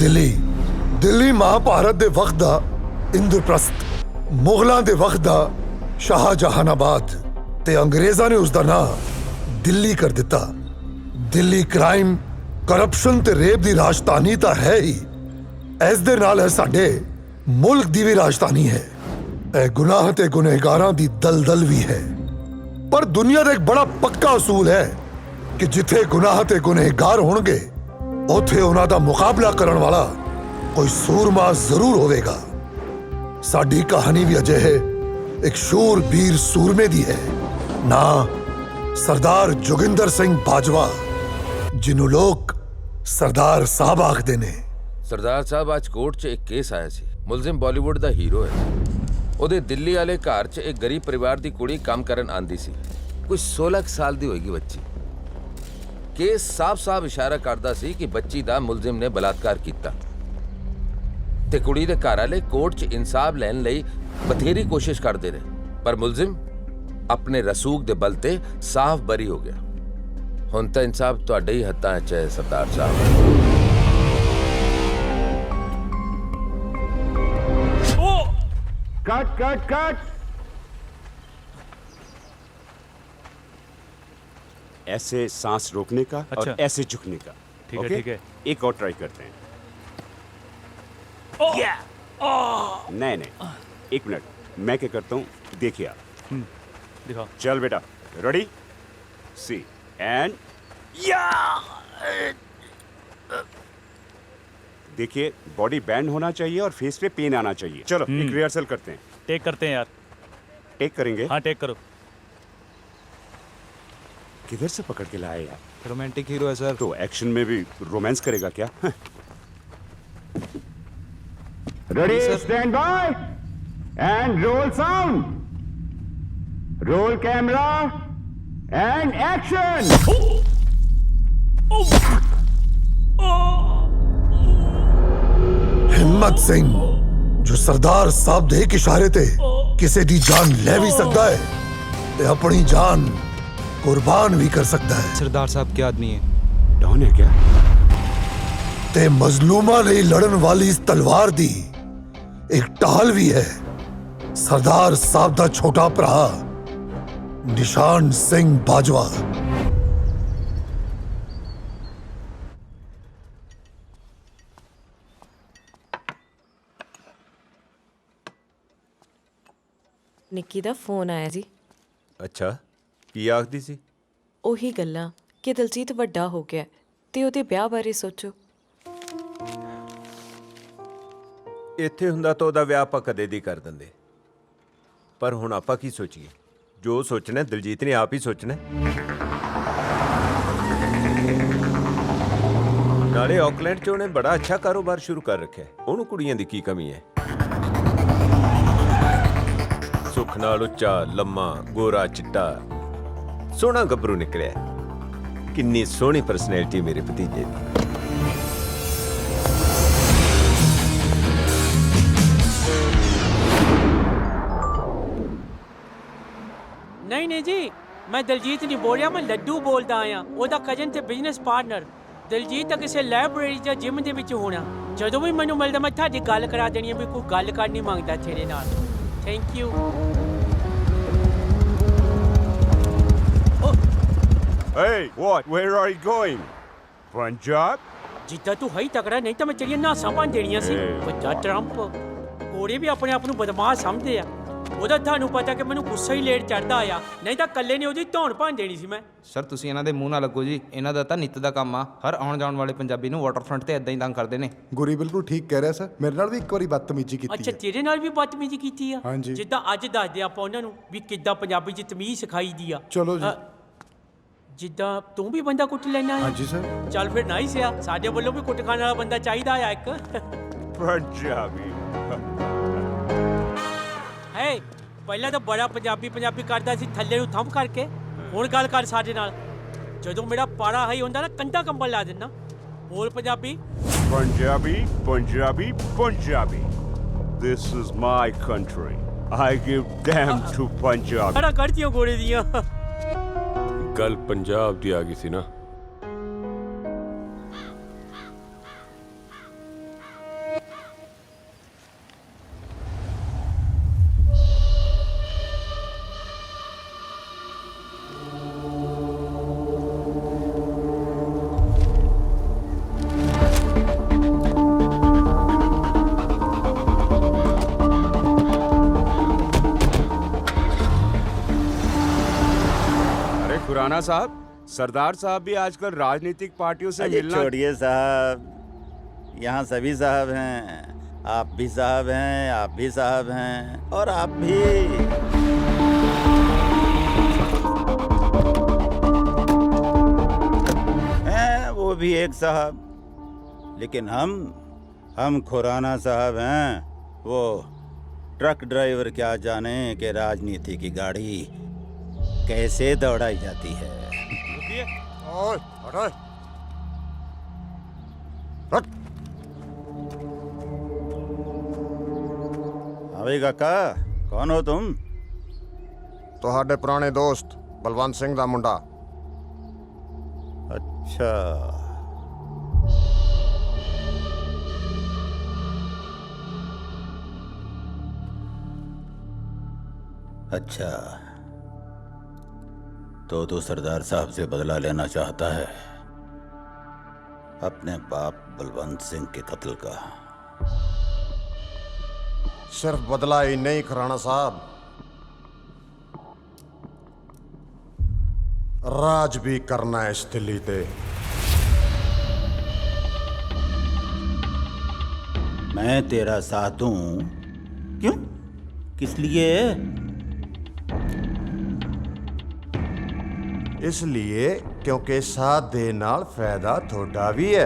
दिल्ली दिल्ली महाभारत दे वक्त दा इंद्रप्रस्थ, मुगलां दे वक्त दा शाहजहानाबाद ते अंग्रेजां ने उसदा नां दिल्ली कर दिता। दिल्ली क्राइम, करप्शन ते रेप दी राजधानी तां है ही, इस दे नाल साडे मुल्क दी भी राजधानी है। ए गुनाह ते गुनहगारां दी दलदल भी है। पर दुनिया दा एक बड़ा पक्का असूल है कि जिथे गुनाह ते गुनहगार होणगे उथे उन्हां दा मुकाबला करन वाला कोई सूरमा जरूर होवेगा। साडी कहानी भी अजे है एक शूरबीर सूरमे दी है ना, सरदार जोगिंदर सिंह बाजवा, जिन्हों लोग सरदार साहब आखदे ने। सरदार साहब आज कोर्ट 'ਚ एक केस आया सी। मुलजिम बॉलीवुड ਦਾ ਹੀਰੋ ਹੈ। ਉਹਦੇ ਦਿੱਲੀ ਵਾਲੇ ਘਰ 'ਚ ਇੱਕ ਗਰੀਬ ਪਰਿਵਾਰ ਦੀ ਕੁੜੀ ਕੰਮ ਕਰਨ ਆਂਦੀ ਸੀ। ਕੁਝ 16 ਸਾਲ ਦੀ ਹੋਏਗੀ ਬੱਚੀ। ਕੇਸ ਸਾਫ਼-ਸਾਫ਼ ਇਸ਼ਾਰਾ ਕਰਦਾ ਸੀ ਕਿ ਬੱਚੀ ਦਾ ਮੁਲਜ਼ਮ ਨੇ ਬਲਾਤਕਾਰ ਕੀਤਾ ਤੇ ਕੁੜੀ ਦੇ ਘਰ ਵਾਲੇ ਕੋਰਟ 'ਚ ਇਨਸਾਫ ਲੈਣ ਲਈ ਬਥੇਰੀ ਕੋਸ਼ਿਸ਼ ਕਰਦੇ ਰਹੇ, ਪਰ ਮੁਲਜ਼ਮ ਆਪਣੇ ਰਸੂਖ ਦੇ ਬਲ ਤੇ ਸਾਫ਼ ਬਰੀ ਹੋ ਗਿਆ। ਹੁਣ ਤਾਂ ਇਨਸਾਫ ਤੁਹਾਡੇ ਹੀ ਹੱਥਾਂ 'ਚ ਹੈ ਸਰਦਾਰ ਸਾਹਿਬ। Cut cut cut. ऐसे सांस रोकने का और ऐसे झुकने का। ठीक है ठीक है। एक और ट्राई करते हैं। नहीं नहीं, एक मिनट, मैं क्या करता हूँ देखिए आप। दिखाओ। चल बेटा, रेडी, सी एंड या। देखिए, बॉडी बैंड होना चाहिए और फेस पे पेन आना चाहिए। चलो एक रिहर्सल करते हैं। टेक करते हैं यार। टेक करेंगे? हाँ टेक करो। किधर से पकड़ के लाए यार? रोमांटिक हीरो है सर। तो एक्शन में भी रोमांस करेगा क्या? Ready, stand by and role sound, roll camera and action. हिम्मत सिंह जो सरदार साहब दे एक इशारे ते किसी दी जान ले भी सकता है ते अपनी जान कुर्बान भी कर सकता है। सरदार साहब क्या आदमी है? डॉन है क्या? ते मजलूमा ਲਈ लड़न वाली इस तलवार दी एक ढाल भी है। सरदार साहब दा छोटा भरा निशान सिंह बाजवा। ਨਿੱਕੀ ਦਾ ਫੋਨ ਆਇਆ ਜੀ। ਅੱਛਾ, ਕੀ ਆਖਦੀ ਸੀ? ਉਹੀ ਗੱਲਾਂ ਕਿ ਦਲਜੀਤ ਵੱਡਾ ਹੋ ਗਿਆ ਤੇ ਉਹਦੇ ਵਿਆਹ ਬਾਰੇ ਸੋਚੋ। ਇੱਥੇ ਹੁੰਦਾ ਤਾਂ ਉਹਦਾ ਵਿਆਹ ਆਪਾਂ ਕਦੇ ਦੀ ਕਰ ਦਿੰਦੇ, ਪਰ ਹੁਣ ਆਪਾਂ ਕੀ ਸੋਚੀਏ? ਜੋ ਸੋਚਣਾ ਦਲਜੀਤ ਨੇ ਆਪ ਹੀ ਸੋਚਣਾ। ਨਾਲੇ ਆਕਲੈਂਡ 'ਚ ਉਹਨੇ ਬੜਾ ਅੱਛਾ ਕਾਰੋਬਾਰ ਸ਼ੁਰੂ ਕਰ ਰੱਖਿਆ। ਉਹਨੂੰ ਕੁੜੀਆਂ ਦੀ ਕੀ ਕਮੀ ਹੈ? ਸੁੱਖ ਨਾਲ ਉੱਚਾ, ਲੰਮਾ, ਗੋਰਾ, ਚਿੱਟਾ, ਸੋਹਣਾ ਗੱਭਰੂ ਨਿਕਲਿਆ। ਕਿੰਨੀ ਸੋਹਣੀ ਪਰਸਨੈਲਿਟੀ ਮੇਰੇ ਭਤੀਜੇ ਦੀ। नहीं नहीं जी, मैं दलजीत नहीं बोल रहा, मैं लड्डू बोलता आया। ਉਹਦਾ ਕਜ਼ਨ ਤੇ ਬਿਜ਼ਨਸ ਪਾਰਟਨਰ। ਦਲਜੀਤ ਤਾਂ ਕਿਸੇ ਲਾਇਬ੍ਰੇਰੀ ਜਾਂ ਜਿਮ ਦੇ ਵਿੱਚ ਹੋਣਾ। ਜਦੋਂ ਵੀ ਮੈਨੂੰ ਮਿਲਦਾ ਮੈਂ ਤੁਹਾਡੀ ਗੱਲ ਕਰਾ ਦੇਣੀ ਹੈ ਵੀ ਕੋਈ ਗੱਲ ਕਰਨੀ ਮੰਗਦਾ ਤੇਰੇ ਨਾਲ। Thank you. Hey, what? Where are you going? Punjab? ਜਿੱਦਾਂ ਤੂੰ ਹੈ ਹੀ ਤਕੜਾ, ਨਹੀਂ ਤਾਂ ਮੈਂ ਤੇਰੀਆਂ ਨਾਸਾਂ ਭੰਨ ਦੇਣੀਆਂ ਸੀ। ਵੱਡਾ ਟਰੰਪ। ਕੋੜੇ ਵੀ ਆਪਣੇ ਆਪ ਨੂੰ ਬਦਮਾਸ਼ ਸਮਝਦੇ ਆ। ਉਹਦਾ ਤੁਹਾਨੂੰ ਪਤਾ ਕਿ ਮੈਨੂੰ ਗੁੱਸਾ ਹੀ ਲੇਟ ਚੜਦਾ ਆ, ਨਹੀਂ ਤਾਂ ਇਕੱਲੇ ਨੇ ਉਹਦੀ ਧੌਣ ਭੰਨ ਦੇਣੀ ਸੀ ਮੈਂ। ਸਰ ਤੁਸੀਂ ਇਹਨਾਂ ਦੇ ਮੂੰਹ ਨਾਲ ਲੱਗੋ ਜੀ, ਇਹਨਾਂ ਦਾ ਤਾਂ ਨਿੱਤ ਦਾ ਕੰਮ ਆ। ਹਰ ਆਉਣ ਜਾਣ ਵਾਲੇ ਪੰਜਾਬੀ ਨੂੰ ਵਾਟਰਫਰੰਟ ਤੇ ਇਦਾਂ ਹੀ ਤੰਗ ਕਰਦੇ ਨੇ। ਗੁਰੀ ਬਿਲਕੁਲ ਠੀਕ ਕਹਿ ਰਿਹਾ ਸਰ, ਮੇਰੇ ਨਾਲ ਵੀ ਇੱਕ ਵਾਰੀ ਬਦਤਮੀਜ਼ੀ ਕੀਤੀ ਅੱਛਾ, ਹੈ। ਤੇਰੇ ਨਾਲ ਵੀ ਬਦਤਮੀਜ਼ੀ ਕੀਤੀ ਆ? ਹਾਂਜੀ। ਜਿੱਦਾਂ ਅੱਜ ਦੱਸਦੇ ਆਪਾਂ ਉਹਨਾਂ ਨੂੰ ਵੀ ਕਿੱਦਾਂ ਪੰਜਾਬੀ 'ਚ ਤਮੀਜ਼ ਸਿਖਾਈ ਦੀ ਆ। ਚਲੋ ਜੀ। ਜਿੱਦਾਂ ਤੂੰ ਵੀ ਬੰਦਾ ਕੁੱਟ ਲੈਣਾ ਹੈ? ਹਾਂਜੀ ਸਰ। ਚੱਲ ਫਿਰ ਨਾਈਸ ਆ, ਸਾਡੇ ਵੱਲੋਂ ਵੀ ਕੁੱਟ ਖਾਣ ਵਾਲਾ ਬੰਦਾ ਚਾਹੀਦਾ ਆ ਇੱਕ। Punjabi. ਹੈ ਪਹਿਲਾਂ ਤਾਂ ਬੜਾ ਪੰਜਾਬੀ ਕਰਦਾ ਸੀ ਥੱਲੇ ਨੂੰ ਥੰਮ ਕਰਕੇ। ਹੁਣ ਗੱਲ ਕਰ ਸਾਡੇ ਨਾਲ। ਜਦੋਂ ਮੇਰਾ ਪਾਰਾ ਹਾਈ ਹੁੰਦਾ ਨਾ, ਕੰਧਾ ਕੰਬਲ ਲਾ ਦਿੰਦਾ। ਬੋਲ Punjabi. Punjabi, Punjabi, Punjabi. This is my country. I give damn to Punjab. ਸਾਰਾ ਕੱਢਤੀਆਂ ਗੋੜੇ ਦੀਆਂ। ਗੱਲ ਪੰਜਾਬ ਦੀ ਆ ਗਈ ਸੀ ਨਾ। खुराना साहब, सरदार साहब भी आजकल राजनीतिक पार्टियों से अरे मिलना। छोड़िए साहब, यहाँ सभी साहब हैं। आप भी साहब हैं, आप भी साहब हैं, और आप भी। हैं वो भी एक साहब, लेकिन हम खुराना साहब हैं। वो ट्रक ड्राइवर क्या जाने कि राजनीति की गाड़ी कैसे दौड़ाई जाती है। ओए, हटो। हट। अबे काका, कौन हो तुम? ਤੁਹਾਡੇ ਪੁਰਾਣੇ ਦੋਸਤ ਬਲਵੰਤ ਸਿੰਘ ਦਾ ਮੁੰਡਾ। अच्छा, अच्छा, तो सरदार साहब से बदला लेना चाहता है अपने बाप बलवंत सिंह के कत्ल का। सिर्फ बदला ही नहीं खुराना साहब, राज भी करना है इस दिल्ली पे। मैं तेरा साथ दूं? क्यों? किस लिए? इसलिए क्योंकि साथ दे नाल फायदा थोड़ा भी है।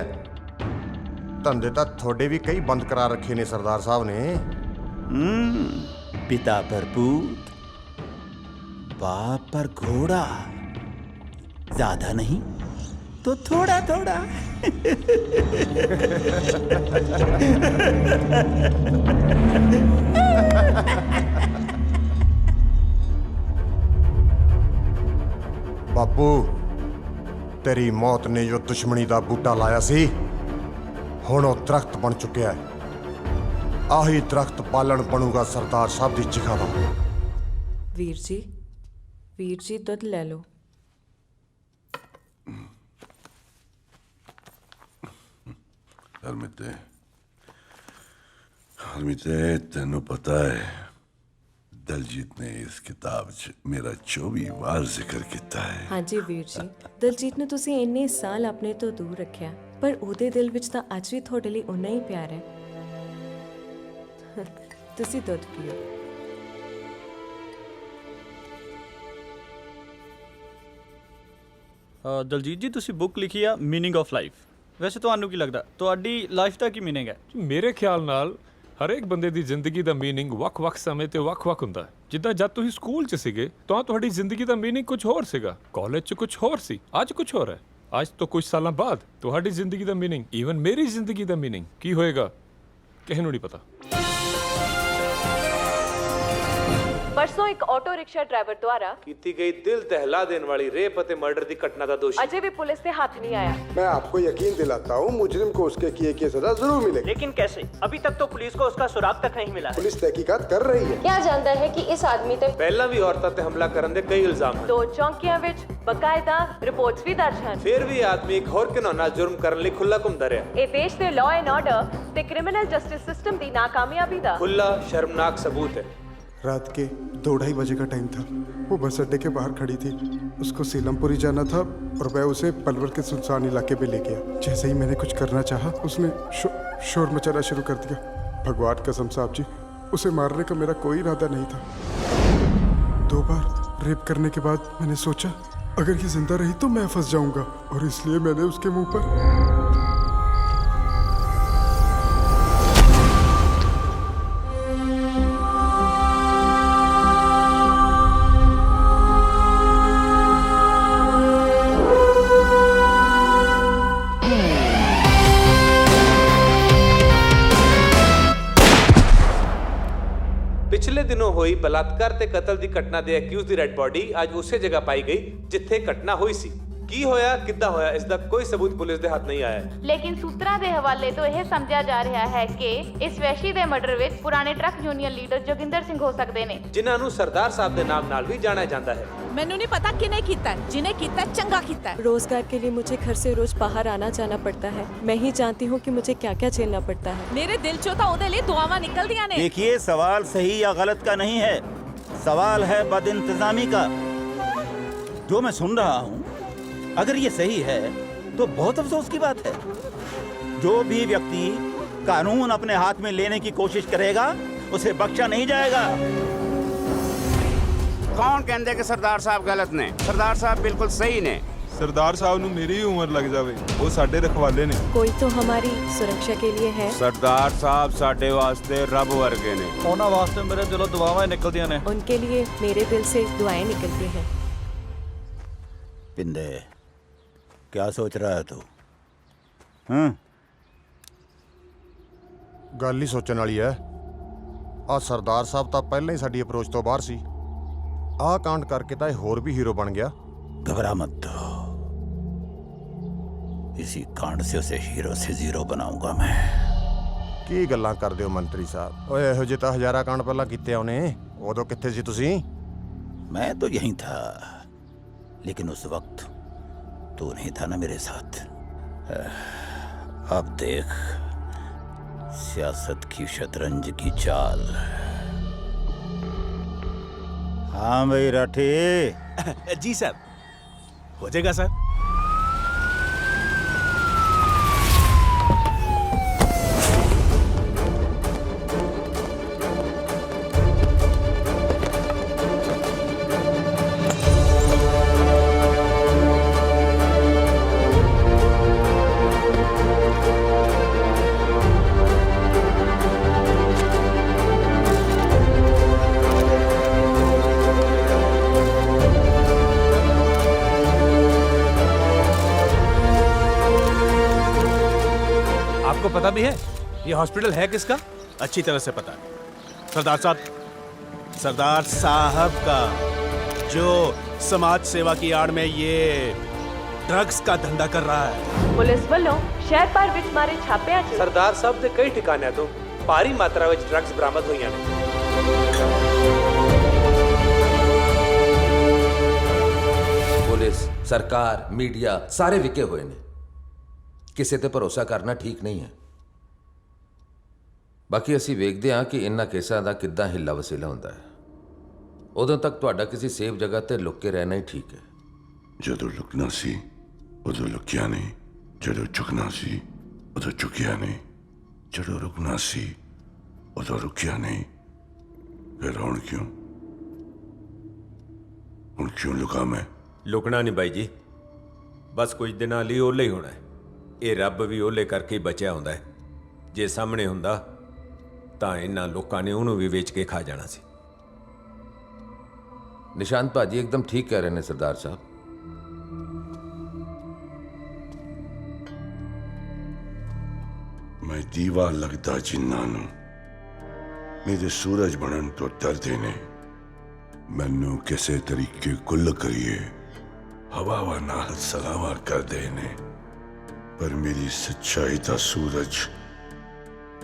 धंधे तो थोड़े भी कई बंद करा रखे ने सरदार साहब ने। पिता पर पूत, बाप पर घोड़ा, ज्यादा नहीं तो थोड़ा थोड़ा। बापू, तेरी मौत ने जो दुश्मनी दा बूटा लाया सी, हुण ਉਹ ਦਰਖਤ बन चुकिया है। आही दरख्त पालन बनूगा सरदार साहब दी जगह दा। ਵੀਰ ਜੀ ਦੁੱਧ ਲੈ ਲਓ। हरमिते तेनों पता है दलजीत ने इस किताब च मेरा 24 ਵਾਰ ਜ਼ਿਕਰ ਕੀਤਾ ਹੈ। ਹਾਂਜੀ ਵੀਰ ਜੀ, ਦਲਜੀਤ ਨੂੰ ਤੁਸੀਂ ਇੰਨੇ ਸਾਲ ਆਪਣੇ ਤੋਂ ਦੂਰ ਰੱਖਿਆ, ਪਰ ਉਹਦੇ ਦਿਲ ਵਿੱਚ ਤਾਂ ਅੱਜ ਵੀ ਤੁਹਾਡੇ ਲਈ ਉਨਾ ਹੀ ਪਿਆਰ ਹੈ। ਤੁਸੀਂ ਦੁੱਧ ਪੀਓ। ਦਲਜੀਤ ਜੀ, ਤੁਸੀਂ ਬੁੱਕ ਲਿਖੀ ਆ ਮੀਨਿੰਗ ਆਫ ਲਾਈਫ। ਵੈਸੇ ਤੁਹਾਨੂੰ ਕੀ ਲੱਗਦਾ ਤੁਹਾਡੀ ਲਾਈਫ ਦਾ ਕੀ ਮੀਨਿੰਗ ਹੈ? ਮੇਰੇ ਖਿਆਲ ਨਾਲ ਹਰੇਕ ਬੰਦੇ ਦੀ ਜ਼ਿੰਦਗੀ ਦਾ ਮੀਨਿੰਗ ਵੱਖ-ਵੱਖ ਸਮੇਂ ਤੇ ਵੱਖ-ਵੱਖ ਹੁੰਦਾ ਹੈ। ਜਿੱਦਾਂ ਜਦ ਤੁਸੀਂ ਸਕੂਲ 'ਚ ਸੀਗੇ ਤਾਂ ਤੁਹਾਡੀ ਜ਼ਿੰਦਗੀ ਦਾ ਮੀਨਿੰਗ ਕੁਝ ਹੋਰ ਸੀਗਾ, ਕਾਲਜ 'ਚ ਕੁਝ ਹੋਰ ਸੀ, ਅੱਜ ਕੁਝ ਹੋਰ ਹੈ। ਅੱਜ ਤੋਂ ਕੁਝ ਸਾਲਾਂ ਬਾਅਦ ਤੁਹਾਡੀ ਜ਼ਿੰਦਗੀ ਦਾ ਮੀਨਿੰਗ, ਈਵਨ ਮੇਰੀ ਜ਼ਿੰਦਗੀ ਦਾ ਮੀਨਿੰਗ ਕੀ ਹੋਏਗਾ ਕਿਸੇ ਨੂੰ ਨਹੀਂ ਪਤਾ। ਪਰਸੋਂ ਇੱਕ ਆਟੋ ਰਿਕਸ਼ਾ ਡਰਾਈਵਰ ਦੁਆਰਾ ਕੀਤੀ ਗਈ ਦਿਲ ਦਹਿਲਾ ਦੇਣ ਵਾਲੀ ਰੇਪ ਅਤੇ ਮਰਡਰ ਦੀ ਘਟਨਾ ਦਾ ਦੋਸ਼ੀ अजय भी पुलिस से हाथ नहीं आया। मैं आपको यकीन दिलाता हूँ मुजरिम को उसके किए की सजा जरूर मिलेगी। लेकिन कैसे? अभी तक तो पुलिस को उसका सुराग तक नहीं मिला। पुलिस तहकीकात कर रही है। क्या जानता है कि इस आदमी ते ਪਹਿਲਾਂ ਵੀ ਔਰਤਾਂ ਤੇ ਹਮਲਾ ਕਰਨ ਦੇ ਕਈ ਇਲਜ਼ਾਮ ਹਨ। 2 ਚੌਂਕੀਆਂ ਵਿੱਚ ਬਕਾਇਦਾ ਰਿਪੋਰਟਸ ਵੀ ਦਰਜ ਹਨ। ਫਿਰ ਵੀ ਆਦਮੀ ਇੱਕ ਹੋਰ ਘਿਨੌਨਾ ਜੁਰਮ ਕਰਨ ਲਈ ਖੁੱਲਾ ਘੁੰਮਦਾ ਰਿਹਾ। ਇਹ ਦੇਸ਼ ਦੇ ਲਾਅ ਐਂਡ ਆਰਡਰ ਤੇ ਕ੍ਰਿਮੀਨਲ ਜਸਟਿਸ ਸਿਸਟਮ ਦੀ ਨਾਕਾਮਯਾਬੀ ਦਾ ਖੁੱਲਾ ਸ਼ਰਮਨਾਕ सबूत है। रात के 2-2:30 बजे का टाइम था। वो बस अड्डे के बाहर खड़ी थी। उसको सीलमपुरी जाना था और मैं उसे पलवल के सुनसान इलाके में ले गया। जैसे ही मैंने कुछ करना चाहा, उसने शोर मचाना शुरू कर दिया। भगवान कसम साहब जी, उसे मारने का मेरा कोई इरादा नहीं था। 2 बार रेप करने के बाद मैंने सोचा अगर ये जिंदा रही तो मैं फंस जाऊंगा, और इसलिए मैंने उसके मुंह पर ਪਿਛਲੇ ਦਿਨੋਂ ਹੋਈ ਬਲਾਤਕਾਰ ਤੇ ਕਤਲ ਦੀ ਘਟਨਾ ਦੇ ਅਕਿਊਜ਼ ਦੀ ਰੈੱਡ ਬਾਡੀ ਅੱਜ ਉਸੇ ਜਗ੍ਹਾ ਪਾਈ ਗਈ ਜਿੱਥੇ ਘਟਨਾ ਹੋਈ ਸੀ। ਕੀ ਹੋਇਆ, ਕਿੱਦਾਂ ਹੋਇਆ, ਇਸ ਦਾ ਕੋਈ ਸਬੂਤ ਪੁਲਿਸ ਦੇ ਹੱਥ ਨਹੀਂ ਆਇਆ ਹੈ। ਲੇਕਿਨ ਸੂਤਰਾਂ ਦੇ ਹਵਾਲੇ ਤੋਂ ਇਹ ਸਮਝਿਆ ਜਾ ਰਿਹਾ ਹੈ ਕਿ ਇਸ ਵੈਸ਼ੀ ਦੇ ਮਰਡਰ ਵਿੱਚ ਪੁਰਾਣੇ truck union leader Joginder Singh ਹੋ ਸਕਦੇ ਨੇ, ਜਿਨ੍ਹਾਂ ਨੂੰ ਸਰਦਾਰ ਸਾਹਿਬ ਦੇ ਨਾਮ ਨਾਲ ਵੀ ਜਾਣਿਆ ਜਾਂਦਾ ਹੈ। ਮੈਨੂੰ ਨਹੀਂ ਪਤਾ ਕਿਨੇ ਕੀਤਾ, ਜਿਨੇ ਕੀਤਾ ਚੰਗਾ ਕੀਤਾ। रोजगार के लिए मुझे घर से रोज बाहर आना जाना पड़ता है। मैं ही जानती हूँ कि मुझे क्या क्या झेलना पड़ता है। ਮੇਰੇ ਦਿਲ ਚੋਂ ਤਾਂ ਉਹਦੇ ਲਈ ਦੁਆਵਾਂ ਨਿਕਲਦੀਆਂ ਨੇ। देखिए, सवाल सही या गलत का नहीं है, सवाल है बदइंतजामी का। जो मैं सुन रहा हूं, अगर ये सही है तो बहुत अफसोस की बात है। जो भी व्यक्ति कानून अपने हाथ में लेने की कोशिश करेगा उसे बख्शा नहीं जाएगा। कौन कहते कि सरदार साहब गलत ने? सरदार साहब बिल्कुल सही ने। सरदार साहब ਨੂੰ ਮੇਰੀ ਉਮਰ ਲੱਗ ਜਾਵੇ, ਉਹ ਸਾਡੇ ਰਖਵਾਲੇ ਨੇ। कोई तो हमारी सुरक्षा के लिए है। सरदार साहब साडे वास्ते रब वर्गे ने। ਉਹਨਾਂ ਵਾਸਤੇ ਮੇਰੇ ਦਿਲੋਂ ਦੁਆਵਾਂ ਨਿਕਲਦੀਆਂ ਨੇ। उनके लिए मेरे दिल से दुआएं निकलती हैं। पिंदे, क्या सोच रहा है तू? हाँ? ਗੱਲ ਹੀ ਸੋਚਣ ਵਾਲੀ ਹੈ। ਆ ਸਰਦਾਰ ਸਾਹਿਬ ਤਾਂ ਪਹਿਲਾਂ ਹੀ ਸਾਡੀ ਅਪਰੋਚ ਤੋਂ ਬਾਹਰ ਸੀ। ਆਹ ਕਾਂਡ ਕਰਕੇ ਤਾਂ ਇਹ ਹੋਰ ਵੀ ਹੀਰੋ ਬਣ ਗਿਆ। घबरा मत, इसी कांड से उसे हीरो से जीरो बनाऊंगा मैं। ਕੀ ਗੱਲਾਂ ਕਰਦੇ ਹੋ ਮੰਤਰੀ ਸਾਹਿਬ? ਓਏ ਇਹੋ ਜਿਹੇ ਤਾਂ ਹਜ਼ਾਰਾਂ ਕਾਂਡ ਪਹਿਲਾਂ ਕੀਤੇ ਉਹਨੇ। ਉਦੋਂ ਕਿੱਥੇ ਸੀ ਤੁਸੀਂ? मैं तो यहीं था, लेकिन उस वक्त तू नहीं था ना मेरे साथ। अब देख सियासत की शतरंज की चाल। हाँ भाई राठी। जी साहब, हो जाएगा सर। पता भी है ये हॉस्पिटल है किसका? अच्छी तरह से पता है। सरदार साहब का, जो समाज सेवा की आड़ में ये ड्रग्स का धंधा कर रहा है। पुलिस ਵੱਲੋਂ ਸ਼ਹਿਰ ਭਰ ਵਿੱਚ ਮਾਰੇ ਛਾਪਿਆਂ 'ਚ ਸਰਦਾਰ ਸਾਹਿਬ ਦੇ ਕਈ ਠਿਕਾਣਿਆਂ ਤੋਂ ਭਾਰੀ ਮਾਤਰਾ ਵਿੱਚ ਡਰੱਗਸ ਬਰਾਮਦ ਹੋਈਆਂ ਨੇ। ਪੁਲਿਸ, ਸਰਕਾਰ, ਮੀਡੀਆ ਸਾਰੇ ਵਿਕੇ ਹੋਏ ਨੇ। ਕਿਸੇ ਤੇ ਭਰੋਸਾ ਕਰਨਾ ਠੀਕ ਨਹੀਂ ਹੈ। ਬਾਕੀ ਅਸੀਂ ਵੇਖਦੇ ਹਾਂ ਕਿ ਇਹਨਾਂ ਕੇਸਾਂ ਦਾ ਕਿੱਦਾਂ ਹਿੱਲਾ ਵਸੀਲਾ ਹੁੰਦਾ ਹੈ। ਉਦੋਂ ਤੱਕ ਤੁਹਾਡਾ ਕਿਸੇ ਸੇਫ ਜਗ੍ਹਾ ਤੇ ਲੁੱਕ ਕੇ ਰਹਿਣਾ ਹੀ ਠੀਕ ਹੈ। ਜਦੋਂ ਲੁਕਣਾ ਸੀ ਉਦੋਂ ਲੁਕਿਆ ਨਹੀਂ, ਜਦੋਂ ਝੁਕਣਾ ਸੀ ਉਦੋਂ ਝੁਕਿਆ ਨਹੀਂ, ਜਦੋਂ ਰੁਕਣਾ ਸੀ ਉਦੋਂ ਰੁਕਿਆ ਨਹੀਂ। ਫਿਰ ਹੁਣ ਕਿਉਂ ਲੁਕਾ ਮੈਂ? ਲੁਕਣਾ ਨਹੀਂ ਬਾਈ ਜੀ, ਬਸ ਕੁਝ ਦਿਨਾਂ ਲਈ ਓਲੇ ਹੀ ਹੋਣਾ ਹੈ। ਇਹ ਰੱਬ ਵੀ ਓਲੇ ਕਰਕੇ ਹੀ ਬਚਿਆ ਹੁੰਦਾ ਹੈ। ਜੇ ਸਾਹਮਣੇ ਹੁੰਦਾ ਤਾਂ ਇਹਨਾਂ ਲੋਕਾਂ ਨੇ ਉਹਨੂੰ ਵੀ ਵੇਚ ਕੇ ਖਾ ਜਾਣਾ ਸੀ। ਨਿਸ਼ਾਂਤ ਭਾਜੀ ਇੱਕਦਮ ਠੀਕ ਕਹਿ ਰਹੇ ਨੇ ਸਰਦਾਰ ਸਾਹਿਬ। ਮੈਂ ਦੀਵਾ ਲੱਗਦਾ ਜਿਨ੍ਹਾਂ ਨੂੰ ਮੇਰੇ ਸੂਰਜ ਬਣਨ ਤੋਂ ਡਰਦੇ ਨੇ। ਮੈਨੂੰ ਕਿਸੇ ਤਰੀਕੇ ਗੁੱਲ ਕਰੀਏ ਹਵਾਵਾਂ ਨਾਲ ਸਲਾਵਾ ਕਰਦੇ ਨੇ, ਪਰ ਮੇਰੀ ਸੱਚਾਈ ਦਾ ਸੂਰਜ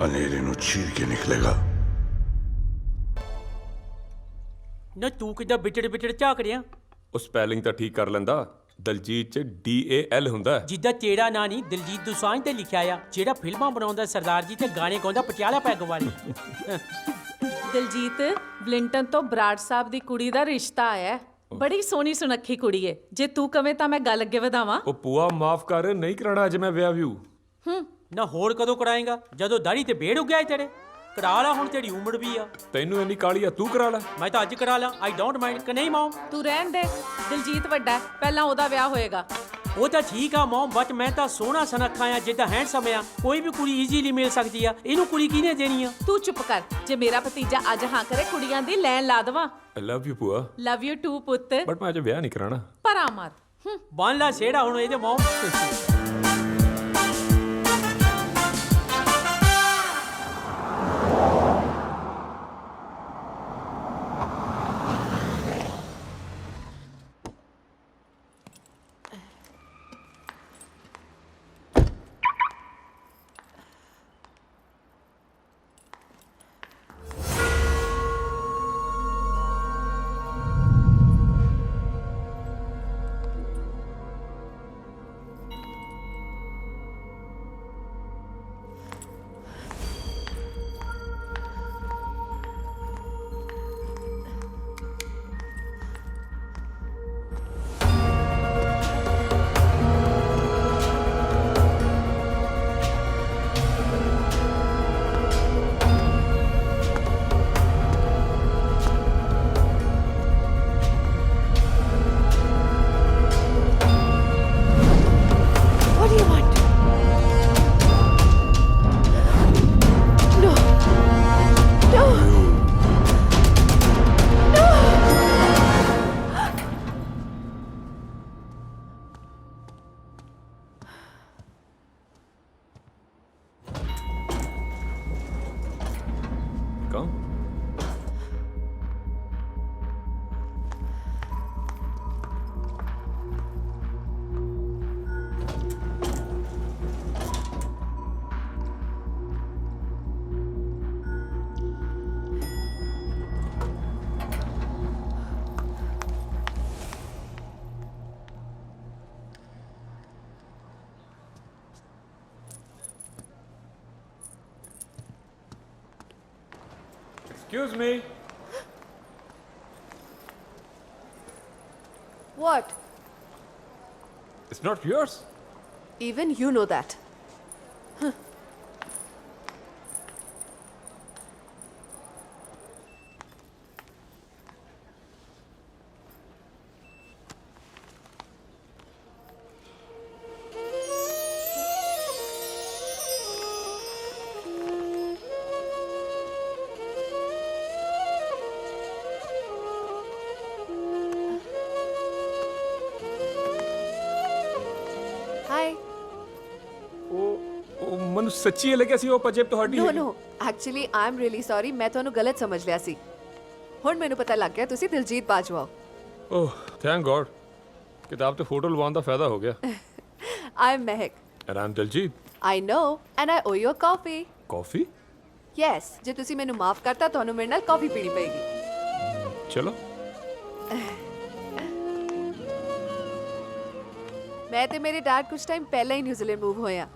ਹਨੇਰੇ ਨੂੰ ਚੀਰ ਕੇ ਨਿਕਲੇਗਾ। ਨਾ ਤੂੰ ਕਿੱਦਾਂ ਵਿਚੜ ਝਾਕ ਰਿਹਾ? ਉਹ ਸਪੈਲਿੰਗ ਤਾਂ ਠੀਕ ਕਰ ਲੈਂਦਾ। ਦਲਜੀਤ ਚ DAL ਹੁੰਦਾ ਹੈ। ਜਿੱਦਾਂ ਤੇਰਾ ਨਾਂ ਨਹੀਂ ਦਿਲਜੀਤ ਦੋਸਾਂਝ ਤੇ ਲਿਖਿਆ ਆ, ਜਿਹੜਾ ਫਿਲਮਾਂ ਬਣਾਉਂਦਾ ਸਰਦਾਰ ਜੀ ਤੇ ਗਾਣੇ ਗਾਉਂਦਾ ਪਟਿਆਲਾ ਪੈਗ ਵਾਲੀ। ਦਿਲਜੀਤ ਵਲਿੰਟਨ ਤੋਂ ਬਰਾੜ ਸਾਹਿਬ ਦੀ ਕੁੜੀ ਦਾ ਰਿਸ਼ਤਾ ਆਇਆ। ਬੜੀ ਸੋਹਣੀ ਸੁਨੱਖੀ ਕੁੜੀ ਏ। ਜੇ ਤੂੰ ਕਵੇਂ ਤਾਂ ਮੈਂ ਗੱਲ ਅੱਗੇ ਵਧਾਵਾਂ। ਉਹ ਪੂਆ ਮਾਫ ਕਰ, ਨਹੀਂ ਕਰਾਣਾ ਅੱਜ ਮੈਂ ਵਿਆਹ ਵਿਊ। ਨਾ ਹੋਰ ਕਦੋਂ ਕਰਾਏਗਾ? ਜਦੋਂ ਦਾੜੀ ਤੇ ਬੇੜ ਉੱਗਿਆ ਤੇਰੇ। ਕਰਾ ਲਾ, ਹੁਣ ਤੇਰੀ ਉਮਰ ਵੀ ਆ। ਤੈਨੂੰ ਇੰਨੀ ਕਾਲੀ ਆ, ਤੂੰ ਕਰਾ ਲੈ। ਮੈਂ ਤਾਂ ਅੱਜ ਕਰਾ ਲਾ, ਆਈ ਡੋਂਟ ਮਾਈਂਡ। ਕਿ ਨਹੀਂ ਮੌਮ? ਤੂੰ ਰਹਿਣ ਦੇ, ਦਿਲਜੀਤ ਵੱਡਾ ਹੈ, ਪਹਿਲਾਂ ਉਹਦਾ ਵਿਆਹ ਹੋਏਗਾ। ਉਹ ਤਾਂ ਠੀਕ ਆ ਮੌਮ, ਬਟ ਮੈਂ ਤਾਂ ਸੋਹਣਾ ਸੁਨੱਖਾ ਆ, ਜਿੱਦਾਂ ਹੈਂਡਸਮ ਆ। ਕੋਈ ਵੀ ਕੁੜੀ ਈਜ਼ੀਲੀ ਮਿਲ ਸਕਦੀ ਆ। ਇਹਨੂੰ ਕੁੜੀ ਕਿਹਨੇ ਦੇਣੀ ਆ? ਤੂੰ ਚੁੱਪ ਕਰ। ਜੇ ਮੇਰਾ ਭਤੀਜਾ ਅੱਜ ਹਾਂ ਕਰੇ, ਕੁੜੀਆਂ ਦੀ ਲੈਣ ਲਾ ਦੇਵਾਂ। I love you ਪੂਆ। ਲਵ ਯੂ ਟੂ ਪੁੱਤ। ਬਟ ਮੈਂ ਅੱਜ ਵਿਆਹ ਨਹੀਂ ਕਰਾਣਾ। ਪਰਾਂ ਮਾਰ। ਬਣ ਲਾ ਸੇੜਾ ਹੁਣ ਇਹਦੇ mom. Welcome. Excuse me. What? It's not yours. Even you know that. Huh. Hi. ਉਹ ਮੈਨੂੰ ਸੱਚੀ ਲੱਗਿਆ ਸੀ ਉਹ ਪਜੇਬ ਤੁਹਾਡੀ No, ਹੈਗੀ। no. Actually, I'm really sorry. ਮੈਂ ਤੁਹਾਨੂੰ ਗਲਤ ਸਮਝ ਲਿਆ ਸੀ। ਹੁਣ ਮੈਨੂੰ ਪਤਾ ਲੱਗ ਗਿਆ ਤੁਸੀਂ ਦਿਲਜੀਤ ਬਾਜਵਾ ਹੋ। ਓਹ ਥੈਂਕ ਗॉड ਕਿਤਾਬ ਤੇ ਫੋਟੋ ਲਵਾਉਣ ਦਾ ਫਾਇਦਾ ਹੋ ਗਿਆ। I'm Mehak. And Aam Diljit. I know and I owe you a coffee. Coffee? Yes. ਜੇ ਤੁਸੀਂ ਮੈਨੂੰ ਮਾਫ ਕਰਤਾ ਤੁਹਾਨੂੰ ਮੇਰੇ ਨਾਲ ਕਾਫੀ ਪੀਣੀ ਪਏਗੀ। ਚਲੋ। ਮੈਂ ਤੇ ਮੇਰੇ ਡੈਡ ਕੁਝ ਟਾਈਮ ਪਹਿਲਾਂ ਹੀ ਨਿਊਜ਼ੀਲੈਂਡ ਮੂਵ ਹੋਇਆ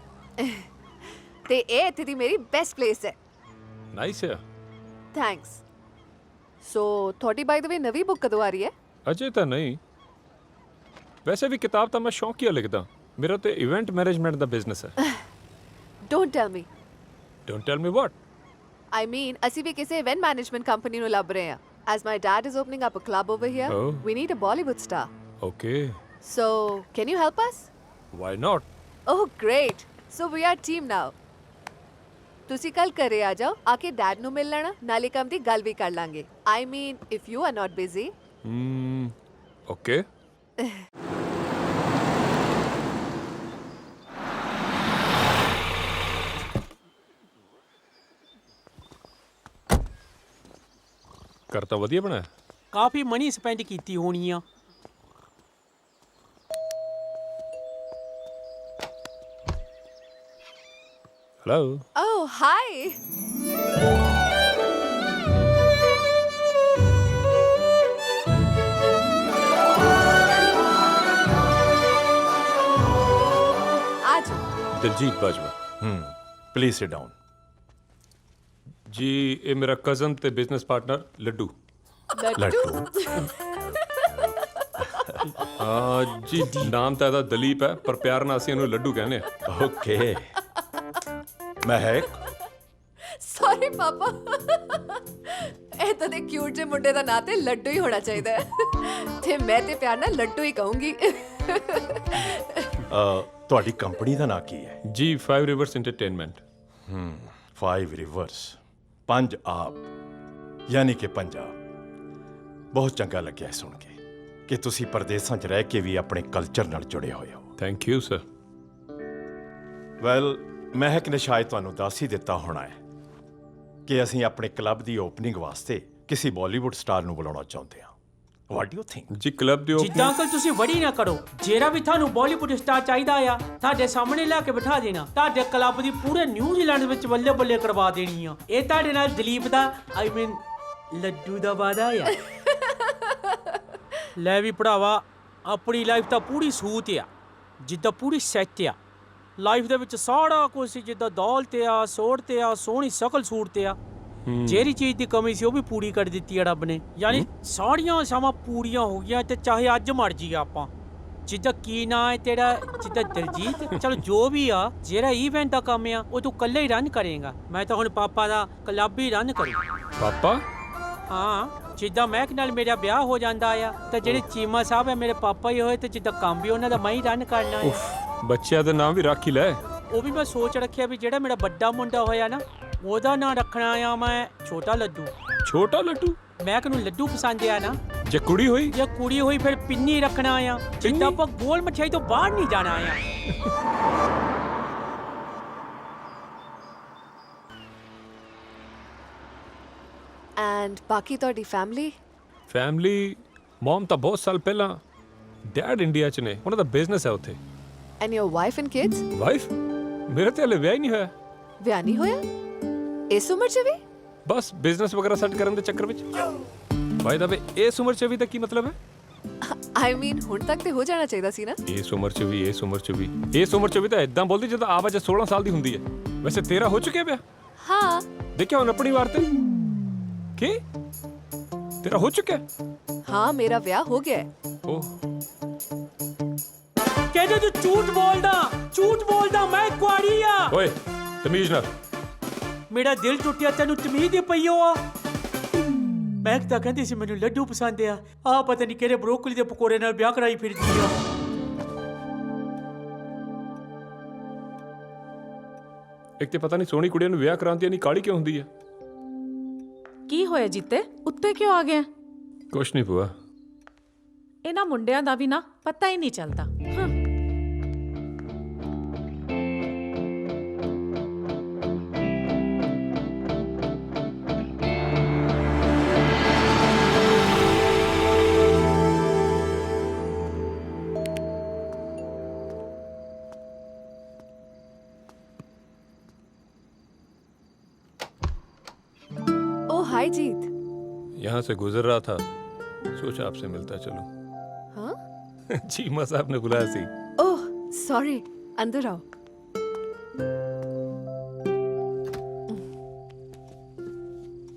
ਤੇ ਇਹ ਇੱਥੇ ਦੀ ਮੇਰੀ ਬੈਸਟ ਪਲੇਸ ਹੈ। ਨਾਈਸ ਹੈ। ਥੈਂਕਸ। ਸੋ ਤੁਹਾਡੀ ਬਾਈ ਦ ਵੇ ਨਵੀਂ ਬੁੱਕ ਕਦੋਂ ਆ ਰਹੀ ਹੈ? ਅਜੇ ਤਾਂ ਨਹੀਂ। ਵੈਸੇ ਵੀ ਕਿਤਾਬ ਤਾਂ ਮੈਂ ਸ਼ੌਂਕੀਆ ਲਿਖਦਾ। ਮੇਰਾ ਤੇ ਇਵੈਂਟ ਮੈਨੇਜਮੈਂਟ ਦਾ ਬਿਜ਼ਨਸ ਹੈ। Don't tell me. Don't tell me what? I mean, ਅਸੀਂ ਵੀ ਕਿਸੇ ਇਵੈਂਟ ਮੈਨੇਜਮੈਂਟ ਕੰਪਨੀ ਨੂੰ ਲੱਭ ਰਹੇ ਹਾਂ। As my dad is opening up a club over here, Oh. we need a Bollywood star. Okay. So, can you help us? Why not? Oh, great. So we are team now. ਤੁਸੀਂ ਕੱਲ ਘਰੇ ਆ ਜਾਓ, ਆ ਕੇ dad ਨੂੰ ਮਿਲ ਲੈਣਾ, ਨਾਲੇ ਕੰਮ ਦੀ ਗੱਲ ਵੀ ਕਰ ਲਾਂਗੇ। I mean, if you are not busy. Okay. ਘਰ ਤਾਂ ਵਧੀਆ ਬਣਾਇਆ। ਕਾਫੀ ਮਨੀ ਸਪੈਂਡ ਕੀਤੀ ਹੋਣੀ ਆ। ਹੈਲੋ। Oh, hi. आज Diljit Bajwa. Please sit down. ਜੀ ਇਹ ਮੇਰਾ ਕਜ਼ਨ ਤੇ ਬਿਜ਼ਨਸ ਪਾਰਟਨਰ ਲੱਡੂ। ਜੀ ਨਾਮ ਤਾਂ ਇਹਦਾ ਦਲੀਪ ਹੈ ਪਰ ਪਿਆਰ ਨਾਲ ਅਸੀਂ ਇਹਨੂੰ ਲੱਡੂ ਕਹਿੰਦੇ ਆ। ਓਕੇ। ਮਹਿਕ। ਸੌਰੀ ਪਾਪਾ। ਇਹ ਤਾਂ ਦੇ ਕਿਊਟ ਜਿਹੇ ਮੁੰਡੇ ਦਾ ਨਾਂ ਤੇ ਲੱਡੂ ਹੀ ਹੋਣਾ ਚਾਹੀਦਾ ਹੈ ਤੇ ਮੈਂ ਤੇ ਪਿਆਰ ਨਾਲ ਲੱਡੂ ਹੀ ਕਹੂੰਗੀ। ਤੁਹਾਡੀ ਕੰਪਨੀ ਦਾ ਨਾਂ ਕੀ ਹੈ? ਜੀ 5 ਰਿਵਰਸ ਐਂਟਰਟੇਨਮੈਂਟ। 5 ਰਿਵਰਸ, 5 ਆਪ, ਯਾਨੀ ਕਿ ਪੰਜਾਬ। ਬਹੁਤ ਚੰਗਾ ਲੱਗਿਆ ਸੁਣ ਕੇ ਕਿ ਤੁਸੀਂ ਪਰਦੇਸਾਂ 'ਚ ਰਹਿ ਕੇ ਵੀ ਆਪਣੇ ਕਲਚਰ ਨਾਲ ਜੁੜੇ ਹੋਏ ਹੋ। Thank you sir. ਵੈਲ, ਮਹਿਕ ਨੇ ਸ਼ਾਇਦ ਤੁਹਾਨੂੰ ਦੱਸ ਹੀ ਦਿੱਤਾ ਹੋਣਾ ਹੈ ਕਿ ਅਸੀਂ ਆਪਣੇ ਕਲੱਬ ਦੀ ਓਪਨਿੰਗ ਵਾਸਤੇ ਕਿਸੇ ਬਾਲੀਵੁੱਡ ਸਟਾਰ ਨੂੰ ਬੁਲਾਉਣਾ ਚਾਹੁੰਦੇ ਹਾਂ। What do you think? ਜੀ ਕਲੱਬ ਦੀ ਜਿੱਦਾਂ ਕਿ ਤੁਸੀਂ ਵੜੀ ਨਾ ਕਰੋ। ਜਿਹੜਾ ਵੀ ਤੁਹਾਨੂੰ ਬਾਲੀਵੁੱਡ ਸਟਾਰ ਚਾਹੀਦਾ ਆ ਤੁਹਾਡੇ ਸਾਹਮਣੇ ਲਿਆ ਕੇ ਬਿਠਾ ਦੇਣਾ। ਤੁਹਾਡੇ ਕਲੱਬ ਦੀ ਪੂਰੇ ਨਿਊਜ਼ੀਲੈਂਡ ਵਿੱਚ ਬੱਲੇ ਬੱਲੇ ਕਰਵਾ ਦੇਣੀ ਆ। ਇਹ ਤੁਹਾਡੇ ਨਾਲ ਦਲੀਪ ਦਾ ਆਈ ਮੀਨ ਲੱਡੂ ਦਾ ਵਾਦਾ ਆ। ਲੈ ਵੀ ਭਰਾਵਾ, ਆਪਣੀ ਲਾਈਫ ਤਾਂ ਪੂਰੀ ਸੂਤ ਆ, ਜਿੱਦਾਂ ਪੂਰੀ ਸੈੱਟ ਆ। ਲਾਈਫ ਦੇ ਵਿੱਚ ਸਾਰਾ ਕੁਝ ਜਿੱਦਾਂ ਦੌਲਤ ਆ, ਸੋਹਣਤ ਆ, ਸੋਹਣੀ ਸ਼ਕਲ ਸੂਰਤ ਆ। ਜਿਹੜੀ ਚੀਜ਼ ਦੀ ਕਮੀ ਸੀ ਉਹ ਵੀ ਪੂਰੀ ਕਰ ਦਿੱਤੀ ਆ ਰੱਬ ਨੇ। ਯਾਨੀ ਸਾਰੀਆਂ ਆਸਾਵਾਂ ਪੂਰੀਆਂ ਹੋ ਗਈਆਂ ਤੇ ਚਾਹੇ ਅੱਜ ਮਰ ਜੀਏ ਆਪਾਂ। ਜਿੱਦਾਂ ਕੀ ਨਾਂ ਹੈ ਤੇਰਾ? ਜਿੱਦਾਂ ਦਲਜੀਤ। ਚਲੋ ਜੋ ਵੀ ਆ, ਜਿਹੜਾ ਇਵੈਂਟ ਦਾ ਕੰਮ ਆ ਉਹ ਤੂੰ ਇਕੱਲੇ ਹੀ ਰਨ ਕਰੇਗਾ। ਮੈਂ ਤਾਂ ਹੁਣ ਪਾਪਾ ਦਾ ਕਲੱਬ ਹੀ ਰਨ ਕਰੂ। ਪਾਪਾ? ਹਾਂ, ਜਿੱਦਾਂ ਮਹਿਕ ਨਾਲ ਮੇਰਾ ਵਿਆਹ ਹੋ ਜਾਂਦਾ ਆ ਤੇ ਜਿਹੜੇ ਚੀਮਾ ਸਾਹਿਬ ਹੈ ਮੇਰੇ ਪਾਪਾ ਹੀ ਹੋਏ ਤੇ ਜਿੱਦਾਂ ਕੰਮ ਵੀ ਉਹਨਾਂ ਦਾ ਮੈਂ ਹੀ ਰਨ ਕਰਨਾ ਹੈ। ਬੱਚਿਆਂ ਦਾ ਨਾਮ ਵੀ ਰੱਖ ਹੀ ਲੈ। ਉਹ ਵੀ ਮੈਂ ਸੋਚ ਰੱਖਿਆ ਵੀ ਜਿਹੜਾ ਮੇਰਾ ਵੱਡਾ ਮੁੰਡਾ ਹੋਇਆ ਨਾ ਉਹਦਾ ਨਾਂ ਰੱਖਣਾ ਆ ਮੈਂ ਛੋਟਾ ਲੱਡੂ। ਛੋਟਾ ਲੱਡੂ? ਮਹਿਕ ਨੂੰ ਲੱਡੂ ਪਸੰਦ ਆ ਨਾ। ਜੇ ਕੁੜੀ ਹੋਈ? ਜੇ ਕੁੜੀ ਹੋਈ ਫਿਰ ਪਿੰਨੀ ਰੱਖਣਾ ਆ। ਜਿੱਦਾਂ ਆਪਾਂ ਗੋਲ ਮਠਿਆਈ ਤੋਂ ਬਾਹਰ ਨਹੀਂ ਜਾਣਾ ਆ। ਐਂਡ ਬਾਕੀ ਤੁਹਾਡੀ ਫੈਮਿਲੀ? ਫੈਮਿਲੀ ਮਮ ਤਾਂ ਬਹੁਤ ਸਾਲ ਪਹਿਲਾਂ, ਡੈਡ ਇੰਡੀਆ 'ਚ ਨੇ, ਉਹਨਾਂ ਦਾ ਬਿਜ਼ਨਸ ਹੈ ਉੱਥੇ। And your wife and kids? Wife ਮੇਰੇ ਤੇ ਹਲੇ ਵਿਆਹ ਹੀ ਨਹੀਂ ਹੋਇਆ। ਵਿਆਹ ਨਹੀਂ ਹੋਇਆ ਇਸ ਉਮਰ 'ਚ ਵੀ? ਬਸ ਬਿਜ਼ਨਸ ਵਗੈਰਾ ਸੈੱਟ ਕਰਨ ਦੇ ਚੱਕਰ ਵਿੱਚ। ਬਾਈ ਦਾ ਵੇ ਇਸ ਉਮਰ 'ਚ ਵੀ ਤਾਂ ਕੀ ਮਤਲਬ ਹੈ? ਆਈ ਮੀਨ ਹੁਣ ਤੱਕ ਤੇ ਹੋ ਜਾਣਾ ਚਾਹੀਦਾ ਸੀ ਨਾ। ਇਸ ਉਮਰ 'ਚ ਵੀ, ਇਸ ਉਮਰ 'ਚ ਵੀ, ਇਸ ਉਮਰ 'ਚ ਵੀ ਤਾਂ ਇਦਾਂ ਬੋਲਦੀ ਜਦੋਂ ਆਵਾਜ਼ 16 ਸਾਲ ਦੀ ਹੁੰਦੀ ਹੈ। ਵੈਸੇ ਤੇਰਾ ਹੋ ਚੁੱਕਿਆ ਵਿਆਹ? ਹਾਂ। ਦੇਖਿਆ ਹੁਣ ਆਪਣੀ ਵਾਰ ਤੇ ਕੀ ਤੇਰਾ ਹੋ ਚੁੱਕਿਆ? ਹਾਂ ਮੇਰਾ ਵਿਆਹ ਹੋ ਗਿਆ ਹੈ। ਓਹ ਕਹਿੰਦੇ ਤੂੰ ਝੂਠ ਬੋਲਦਾ, ਮੈਂ ਕੁਆਰੀ ਆ। ਓਏ ਤਮੀਜ਼ ਨਾਲ। ਮੇਰਾ ਦਿਲ ਟੁੱਟਿਆ, ਤੈਨੂੰ ਤਮੀਜ਼ ਦੀ ਪਈ ਹੋ ਆ। ਮੈਂ ਤਾਂ ਕਹਿੰਦੀ ਸੀ ਮੈਨੂੰ ਲੱਡੂ ਪਸੰਦ ਆ ਪਤਾ ਨਹੀਂ ਕਿਹੜੇ ਬਰੋਕਲੀ ਦੇ ਪਕੌੜੇ ਨਾਲ ਵਿਆਹ ਕਰਾਈ ਫਿਰਦੀ ਆ। ਇੱਕ ਤੇ ਪਤਾ ਨਹੀਂ ਸੋਹਣੀ ਕੁੜੀਆਂ ਨੂੰ ਵਿਆਹ ਕਰਾਉਂਦੀ ਨਹੀਂ, ਕਾਲੀ ਕਿਉਂ ਹੁੰਦੀ ਹੈ? ਕੀ ਹੋਇਆ ਜੀਤੇ, ਉੱਤੇ ਕਿਉਂ ਆ ਗਿਆ? ਕੁਛ ਨਹੀਂ ਭੂਆ। ਇਹਨਾਂ ਮੁੰਡਿਆਂ ਦਾ ਵੀ ਨਾ ਪਤਾ ਹੀ ਨਹੀਂ ਚੱਲਦਾ। हाय जीत। यहाँ से गुजर रहा था, सोचा आपसे मिलता चलूं। हाँ? चीमा साहब ने बुलाया सी। ओह सॉरी, अंदर आओ।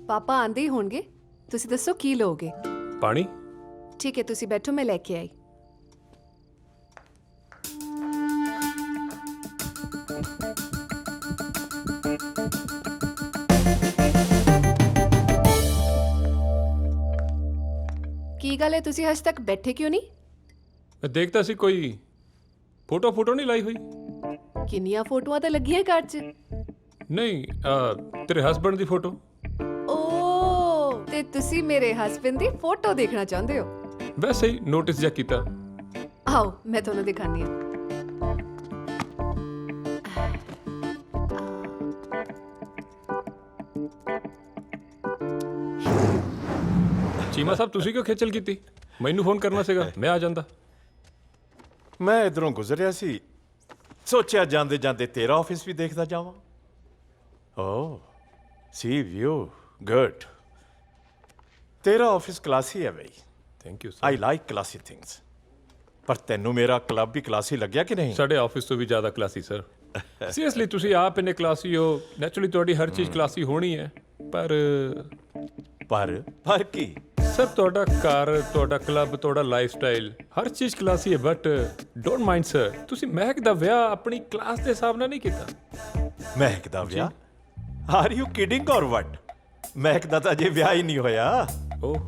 पापा आंदे ही होंगे, तुसी दसो की लोगे? पानी? ठीक है तुसी बैठो, मैं लेके आई। की गल है, तुसी हज तक बैठे क्यों नहीं? मैं देखता सी कोई फोटो नहीं लाई हुई। किन्नियां फोटोआं तो लगी है घर च? नहीं तेरे हस्बैंड दी फोटो। ओ ते तुसी मेरे हस्बैंड दी फोटो देखना चाहते हो? वैसे ही नोटिस जा कीता। आओ मैं तुम्हें दिखानी हूं। चीमा साहब तुसी क्यों खेचल कीती? मैनू फोन करना सीगा, मैं आ जांदा। मैं इधरों गुजरिया सी, सोचा जांदे जांदे तेरा ऑफिस भी देखदा जावां। ओह सी व्यू गुड। तेरा ऑफिस क्लासी है भाई। Thank you I like classy things. पर तेनू मेरा क्लब भी क्लासी लग्या कि नहीं? साडे ऑफिस तो भी ज्यादा क्लासी सर। सीरियसली तुसी आप इन्ने क्लासी हो, नेचुरली तुहाडी हर चीज क्लासी होनी है, पर की? सर तुहाडा घर, तुहाडा क्लब, तुहाडा लाइफस्टाइल हर चीज क्लासी है, बट डोंट माइंड सर, तुसी महक दा विआह अपनी क्लास दे हिसाब नाल नहीं कीता। महक दा विआह? आर यू किडिंग और व्हाट? महक दा तां अजे विआह ही नहीं होया। ओह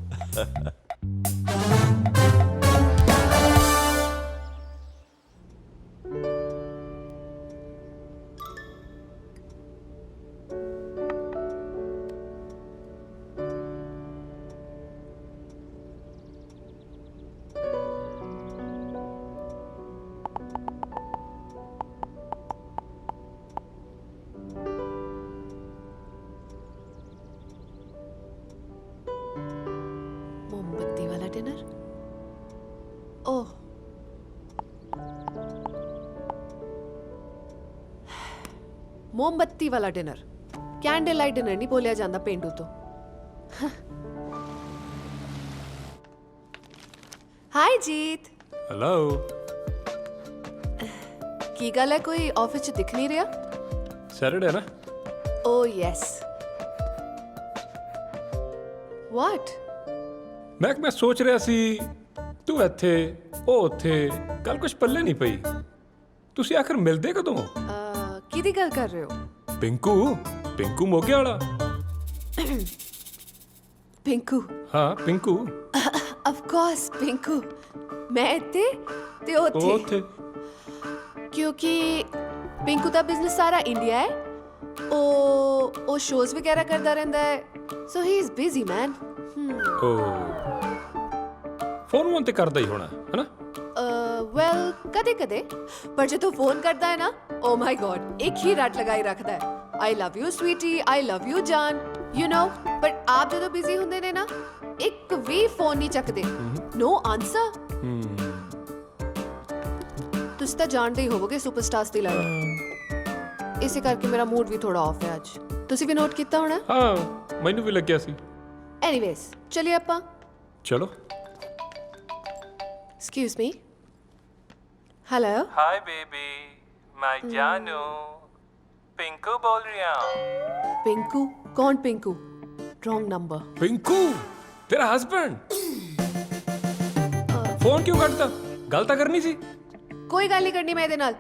मोमबत्ती वाला डिनर? ओह मोमबत्ती वाला डिनर, कैंडल लाइट डिनर नहीं बोलिया जाता पेंडू तो। हाय जीत। हेलो। की गल है, कोई ऑफिस च दिख नहीं रहा? सैटरडे ना? Oh yes. व्हाट? मैं सोच रहा सी तू इत्थे ओ उत्थे, कल कुछ पल्ले नहीं पई। तुसी आखिर मिलदे कदों? किहदी गल कर रहे हो? पिंकू मोगे वाला। पिंकू? हाँ पिंकू। Of course Pinku. मैं इत्थे ते ओथे। ओथे क्योंकि पिंकू दा बिजनेस सारा इंडिया है, ओ शोज वगैरह करता रहता है, so he is busy man. Phone ते करदा ही होना है ना? वेल कदे कदे, पर जो तू फोन करता है ना, ओ माय गॉड, एक ही रात लगाई रखता है। I love you sweetie, I love you जान, यू नो, बट आप जो बिजी होंगे ने ना, एक भी फोन नहीं चकते, नो आंसर। तुम तो जानते ही होवोगे सुपरस्टार्स दी लाइफ, इसे करके मेरा मूड भी थोड़ा ऑफ है आज। तुसी भी नोट किया होना? हाँ, मैनू भी लग गया सी। एनीवेज चलिए ਆਪਾਂ। चलो। Excuse me. Hello. Hi baby, my जानू, पिंकू बोल रहा हूँ। पिंकू? कौन पिंकू? Wrong number. पिंकू तेरा हस्बैंड? फोन क्यों करता? गल तो करनी सी। कोई गल नहीं करनी मैं ਇਹਦੇ ਨਾਲ।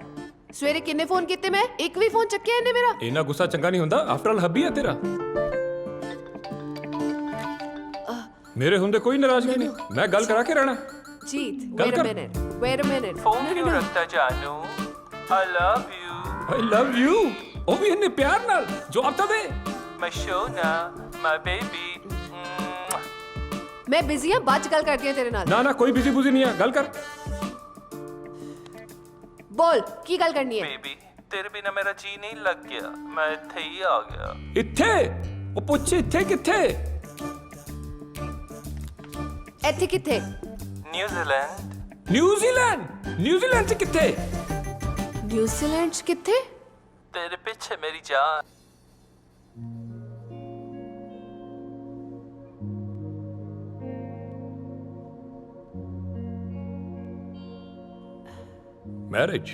ਸਵੇਰੇ ਕਿੰਨੇ ਫੋਨ ਕੀਤੇ ਮੈਂ? ਇੱਕ ਵੀ ਫੋਨ ਚੱਕਿਆ ਇਹਨੇ ਮੇਰਾ। इना गुस्सा चंगा नहीं होंदा, आफ्टर ऑल हब्बी है तेरा। मेरे होंदे कोई नाराजगी नहीं, मैं गल करा के रहना। जीत, गल कर। wait a minute। फोन क्यों रखता जानू? I love you। I love you। ओ भी इन्ने प्यार नाल जवाब तो दे। मैं शोना, my baby। मैं बिजी हां, बाद च गल करदी हां तेरे ਨਾਲ। ना ना कोई बिजी बुजी नहीं है, गल कर। बोल की गल करनी है? बेबी तेरे बिना मेरा जी नहीं लग गया, मैं इत्थे ही आ गया। इत्थे? ओ पुੱਛ इत्थे किथे? ਇੱਥੇ ਕਿੱਥੇ? न्यूजीलैंड। न्यूजीलैंड? न्यूजीलैंड से किथे? न्यूजीलैंड ਚ ਕਿੱਥੇ? तेरे पीछे मेरी जान। Marriage,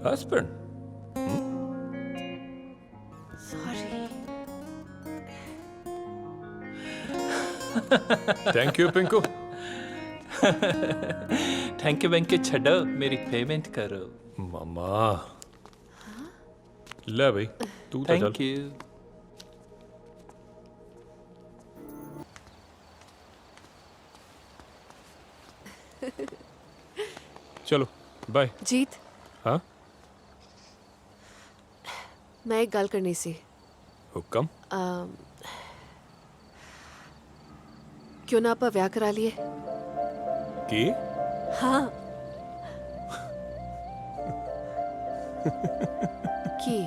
husband. Sorry. Thank you Pinku. Thank you bank छड़ो, मेरी पेमेंट करो। मामा ले भाई तू तो चल। Thank you. चलो बाय। जीत, हाँ मैं एक गल करनी सी। हुक्म। क्यों ना ਆਪਾਂ ਵਿਆਹ ਕਰਾ ਲਈਏ? की? हाँ। की?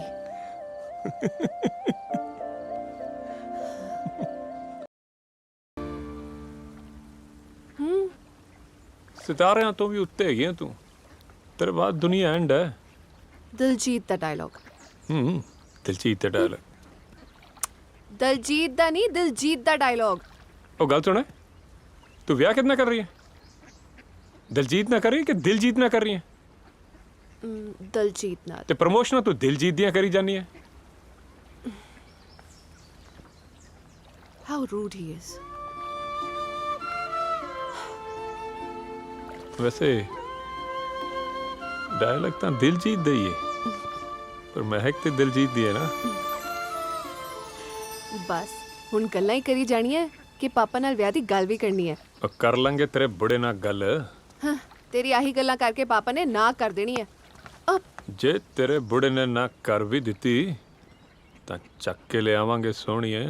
सितारियां तो भी उत्ते है तू, तेरे बाद दुनिया एंड है। ਦਿਲਜੀਤ ਦਾ ਡਾਇਲੌਗ। दिलजीत दा डायलॉग। ਦਲਜੀਤ ਦਾ ਨਹੀਂ, ਦਿਲਜੀਤ ਦਾ ਡਾਇਲੌਗ। ओ गल सुन, तू ब्याह कितना कर रही है? दिलजीत ना कर रही है कि दिलजीत ना कर रही है? ਦਲਜੀਤ ਨਾਲ। ते प्रमोशन तू दिलजीत दियां करी जानी है। How rude he is। वैसे डायलॉग तो दिलजीत दा ही है, पर महक ते दिलजीत दी है ना। बस ਹੁਣ ਗੱਲਾਂ ਹੀ ਕਰੀ ਜਾਣੀਆਂ ਕਿ ਪਾਪਾ ਨਾਲ ਵਿਆਹ ਦੀ ਗੱਲ ਵੀ ਕਰਨੀ ਹੈ। और कर लेंगे तेरे बुढ़े ना गल। ਹਾਂ, ਤੇਰੀ ਆਹੀ ਗੱਲਾਂ ਕਰਕੇ ਪਾਪਾ ਨੇ ਨਾ ਕਰ ਦੇਣੀ ਹੈ। जे तेरे बुढ़े ने ना कर भी दी तो चक के ले आवांगे सोहणीए।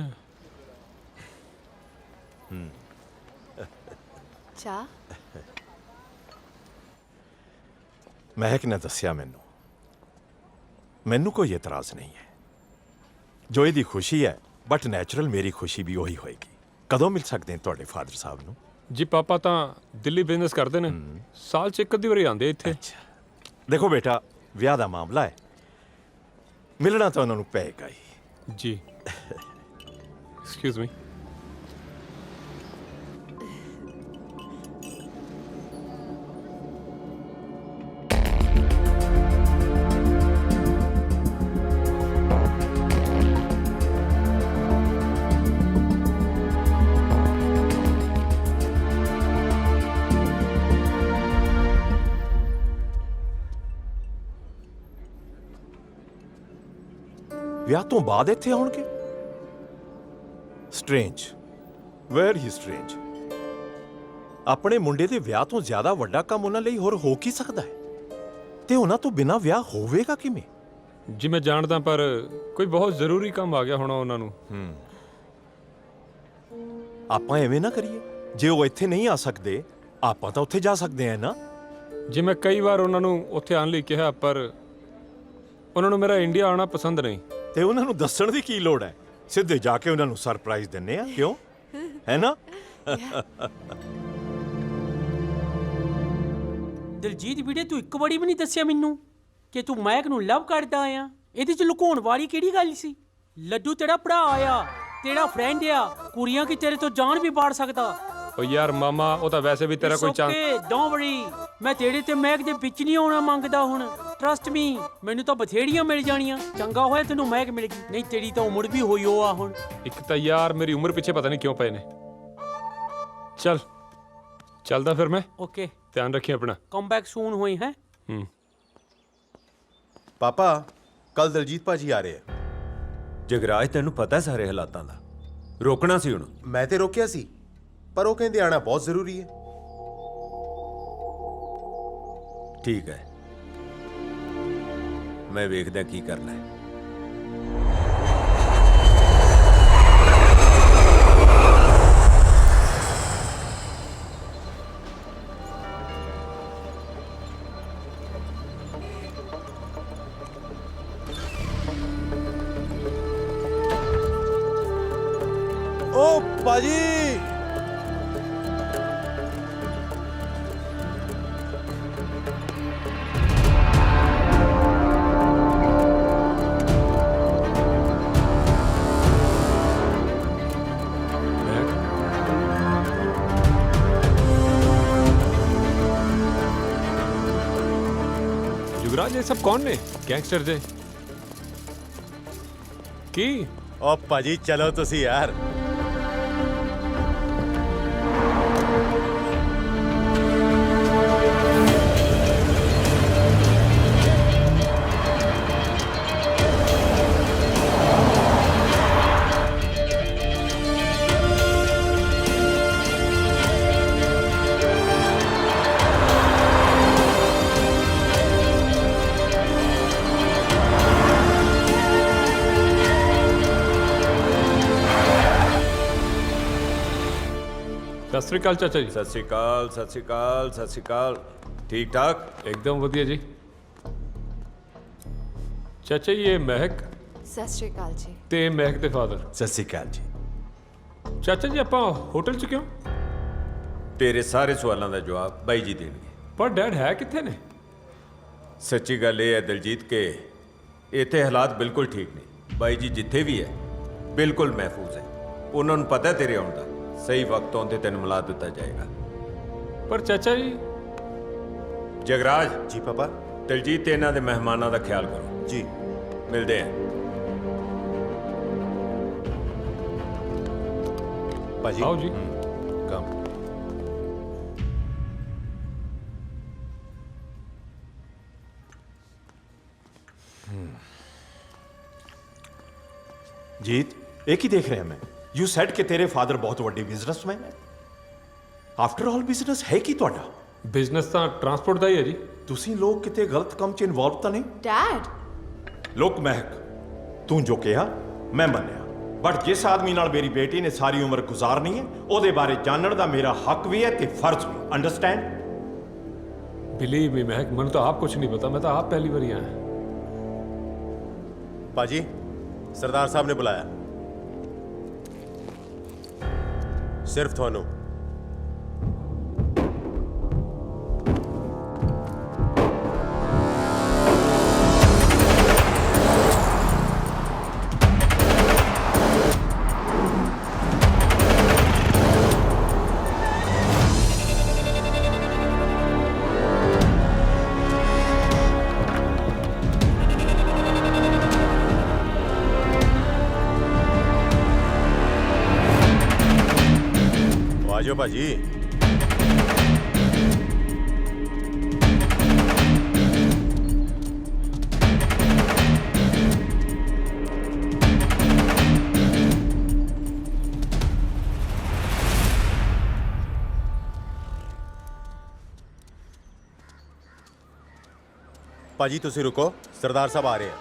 ਚਾਹ? महक ने दसिया मैनू कोई एतराज़ नहीं है। जो ਇਹਦੀ खुशी है, बट नैचुरल मेरी खुशी भी वही होएगी। कदों मिल सकते हैं ਤੁਹਾਡੇ फादर साहब ਨੂੰ? जी पापा तो दिल्ली बिजनेस करते हैं, साल च एक अद्धी बारी आंदे इत्थे। देखो बेटा, ਵਿਆਹ ਦਾ ਮਾਮਲਾ है, मिलना तो उन्होंने पेगा ही। जी एक्सक्यूज मी। ਵਿਆਹ ਤੋਂ ਬਾਅਦ ਇੱਥੇ ਆਉਣਗੇ? Strange, very strange. ਆਪਣੇ ਮੁੰਡੇ ਦੇ ਵਿਆਹ ਤੋਂ ਜ਼ਿਆਦਾ ਵੱਡਾ ਕੰਮ ਉਹਨਾਂ ਲਈ ਹੋਰ ਹੋ ਕੀ ਸਕਦਾ ਹੈ? ਤੇ ਉਹਨਾਂ ਤੋਂ ਬਿਨਾਂ ਵਿਆਹ ਹੋਵੇਗਾ ਕਿਵੇਂ? जी मैं जानदा, पर कोई बहुत जरूरी काम आ गया होना उन्होंने। ਆਪਾਂ ਐਵੇਂ ਨਾ ਕਰੀਏ, ਜੇ ਉਹ ਇੱਥੇ ਨਹੀਂ ਆ ਸਕਦੇ ਆਪਾਂ ਤਾਂ ਉੱਥੇ ਜਾ ਸਕਦੇ ਆ ਨਾ। जी मैं कई बार उन्होंने उत्थे आने ਲਈ ਕਿਹਾ, पर उन्होंने मेरा इंडिया आना पसंद नहीं। ਤੇ ਉਹਨਾਂ ਨੂੰ ਦੱਸਣ ਦੀ ਕੀ ਲੋੜ ਹੈ? ਸਿੱਧੇ ਜਾ ਕੇ ਉਹਨਾਂ ਨੂੰ ਸਰਪ੍ਰਾਈਜ਼ ਦਿੰਨੇ ਆ, ਕਿਉਂ? ਹੈ ਨਾ? ਦਿਲਜੀਤ ਵੀਰੇ ਤੂੰ ਇੱਕ ਵਾਰੀ ਵੀ ਨਹੀਂ ਦੱਸਿਆ ਮੈਨੂੰ ਕਿ ਤੂੰ ਮਹਿਕ ਨੂੰ ਲਵ ਕਰਦਾ ਆ। ਇਹਦੇ ਚ ਲੁਕਾਉਣ ਵਾਲੀ ਕਿਹੜੀ ਗੱਲ ਸੀ? ਲੱਡੂ ਤੇਰਾ ਭਰਾ ਆ, ਤੇਰਾ ਫਰੈਂਡ ਆ, ਕੁੜੀਆਂ ਕੀ ਤੇਰੇ ਤੋਂ ਜਾਨ ਵੀ ਪਾੜ ਸਕਦਾ। ਓ ਯਾਰ ਮਾਮਾ, ਉਹ ਤਾਂ ਵੈਸੇ ਵੀ ਤੇਰਾ ਕੋਈ ਚਾਂਸ। ਡੋਂਟ ਵਰੀ, ਮੈਂ ਤੇਰੇ ਤੇ ਮਹਿਕ ਦੇ ਵਿੱਚ ਨਹੀਂ ਆਉਣਾ ਮੰਗਦਾ ਹੁਣ। ਟਰਸਟ ਮੀ, ਮੈਨੂੰ ਤਾਂ ਬਥੇੜੀਆਂ ਮਿਲ ਜਾਣੀਆਂ। ਚੰਗਾ ਹੋਇਆ ਤੈਨੂੰ ਮਹਿਕ ਮਿਲ ਗਈ, ਨਹੀਂ ਤੇਰੀ ਤਾਂ ਉਮਰ ਵੀ ਹੋਈ ਹੋ ਆ ਹੁਣ। ਇੱਕ ਤਾਂ ਯਾਰ ਮੇਰੀ ਉਮਰ ਪਿੱਛੇ ਪਤਾ ਨਹੀਂ ਕਿਉਂ ਪਏ ਨੇ। ਚੱਲ ਚੱਲਦਾ ਫਿਰ ਮੈਂ। ਓਕੇ, ਧਿਆਨ ਰੱਖੀ ਆਪਣਾ। ਕਮ ਬੈਕ ਸੂਨ ਹੋਈ ਹੈ। ਪਾਪਾ ਕੱਲ ਦਲਜੀਤ ਭਾਜੀ ਆ ਰਹੇ ਆ। ਜਗਰਾਜ ਤੈਨੂੰ ਪਤਾ ਸਾਰੇ ਹਾਲਾਤਾਂ ਦਾ, ਰੋਕਣਾ ਸੀ ਉਹਨੂੰ। ਮੈਂ ਤੇ ਰੋਕਿਆ ਸੀ, ਪਰ ਉਹ ਕਹਿੰਦੇ ਆਣਾ ਬਹੁਤ ਜ਼ਰੂਰੀ ਹੈ। ਠੀਕ ਹੈ, ਮੈਂ ਵੇਖਦਾ ਕੀ ਕਰਨਾ ਹੈ। ਓ ਭਾਜੀ, युवराज ये सब कौन ने? गैंगस्टर जे की? ਓ ਭਾਜੀ ਚਲੋ ਤੁਸੀਂ ਯਾਰ। सत श्री अकाल चाचा जी। सत श्री अकाल, सत श्री अकाल, सत श्री अकाल। ठीक ठाक? एकदम वधिया जी। चाचा ये महक ਸਤਿ ਸ਼੍ਰੀ ਅਕਾਲ ਜੀ। ते महक दे फादर। ਸਤਿ ਸ਼੍ਰੀ ਅਕਾਲ ਜੀ। चाचा जी ਆਪਾਂ ਹੋਟਲ ਚ ਕਿਉਂ? ਤੇਰੇ ਸਾਰੇ ਸਵਾਲਾਂ ਦਾ ਜਵਾਬ ਬਾਈ ਜੀ ਦੇਣਗੇ। ਪਰ ਡੈਡ ਹੈ ਕਿੱਥੇ ਨੇ? ਸੱਚੀ ਗੱਲ ਇਹ ਹੈ ਦਿਲਜੀਤ ਕਿ ਇੱਥੇ ਹਾਲਾਤ ਬਿਲਕੁਲ ਠੀਕ ਨਹੀਂ। ਬਾਈ ਜੀ ਜਿੱਥੇ ਵੀ ਹੈ ਬਿਲਕੁਲ ਮਹਿਫੂਜ਼ ਹੈ। ਉਹਨਾਂ ਨੂੰ ਪਤਾ ਤੇਰੇ ਆਉਣ ਦਾ, ਸਹੀ ਵਕਤ ਆਉਣ ਤੇ ਤੈਨੂੰ ਮਿਲਾ ਦਿੱਤਾ ਜਾਏਗਾ। ਪਰ ਚਾਚਾ ਜੀ। ਜਗਰਾਜ ਜੀ ਪਾਪਾ। ਦਿਲਜੀਤ ਤੇ ਇਹਨਾਂ ਦੇ ਮਹਿਮਾਨਾਂ ਦਾ ਖਿਆਲ ਕਰੋ। ਜੀ ਮਿਲਦੇ ਹਾਂ ਭਾਜੀ। आओ जी। ਕਮ। ਜੀਤ ਇਹ ਕੀ ਦੇਖ ਰਿਹਾ ਮੈਂ? ਯੂ ਸੈਡ ਕਿ ਤੇਰੇ ਫਾਦਰ ਬਹੁਤ ਵੱਡੇ ਬਿਜ਼ਨਸਮੈਨ ਹੈ। ਆਫਟਰ ਆਲ ਬਿਜ਼ਨਸ ਹੈ ਕੀ ਤੁਹਾਡਾ? ਬਿਜ਼ਨਸ ਤਾਂ ਟਰਾਂਸਪੋਰਟ ਦਾ ਹੀ ਹੈ ਜੀ। ਤੁਸੀਂ ਲੋਕ ਕਿਤੇ ਗਲਤ ਕੰਮ 'ਚ ਇਨਵੋਲਵ ਤਾਂ ਨਹੀਂ? ਡੈਡ ਲੋਕ ਮਹਿਕ, ਤੂੰ ਜੋ ਕਿਹਾ ਮੈਂ ਮੰਨਿਆ, ਬਟ ਜਿਸ ਆਦਮੀ ਨਾਲ ਮੇਰੀ ਬੇਟੀ ਨੇ ਸਾਰੀ ਉਮਰ ਗੁਜ਼ਾਰਨੀ ਹੈ ਉਹਦੇ ਬਾਰੇ ਜਾਣਨ ਦਾ ਮੇਰਾ ਹੱਕ ਵੀ ਹੈ ਤੇ ਫਰਜ਼ ਵੀ। ਅੰਡਰਸਟੈਂਡ? ਬਿਲੀਵ ਮੀ ਮਹਿਕ, ਮੈਨੂੰ ਤਾਂ ਆਪ ਕੁਝ ਨਹੀਂ ਪਤਾ। ਮੈਂ ਤਾਂ ਆਪ ਪਹਿਲੀ ਵਾਰੀ ਆਇਆ। ਭਾਜੀ ਸਰਦਾਰ ਸਾਹਿਬ ਨੇ ਬੁਲਾਇਆ, ਸਿਰਫ ਤੁਹਾਨੂੰ। ਆਜੋ ਭਾਜੀ। ਭਾਜੀ ਤੁਸੀਂ ਰੁਕੋ, ਸਰਦਾਰ ਸਾਹਿਬ ਆ ਰਹੇ ਆ।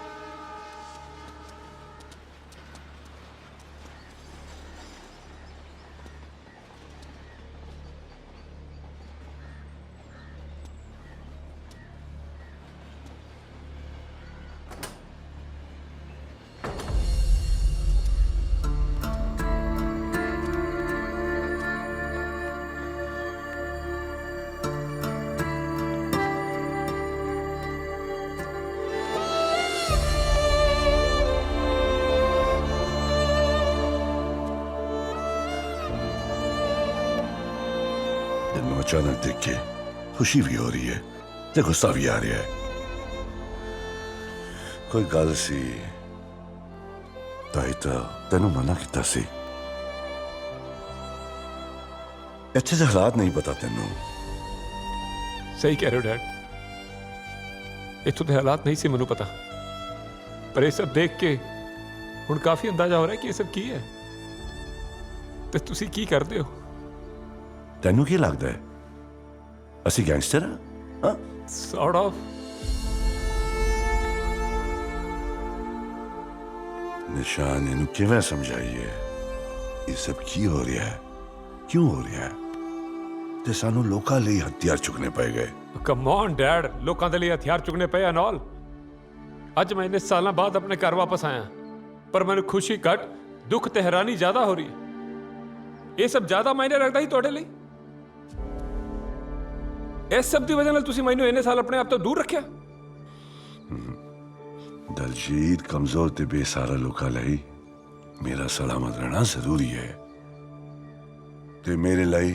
अचानक देख के खुशी भी हो रही है ते गुस्सा भी आ रहा है। कोई गल सी ताई तो तेनों मना किया सी। इत्थे दे हालात नहीं पता तेनों। सही कह रहे हो डैड, इत्थों के हालात नहीं सी मैनू पता, पर यह सब देख के हुण काफी अंदाजा हो रहा है कि यह सब की है ते तुसी की करते हो। तेनों की लगता है असी गैंगस्टर हाँ? Sort of. निशान इनू किवें समझाइए ये सब की हो रहा है, क्यों हो रहा है ते सानू लोकां लई हथियार चुकने पै गए। कम ऑन डैड, लोकां दे लई हथियार चुकने पे अनॉल। अज मैं इन्ने सालों बाद अपने घर वापस आया, पर मैंने खुशी घट दुख ते हैरानी ज्यादा हो रही है। ये सब ज्यादा मायने रखता ही तुहाडे लई। इस सब की वजह नाल तुसी मैनू इन्ने साल अपने आप तो दूर रखिया। दलजीत कमजोर ते बेसहारा लोकां लई मेरा सलामत रहना जरूरी है ते मेरे लई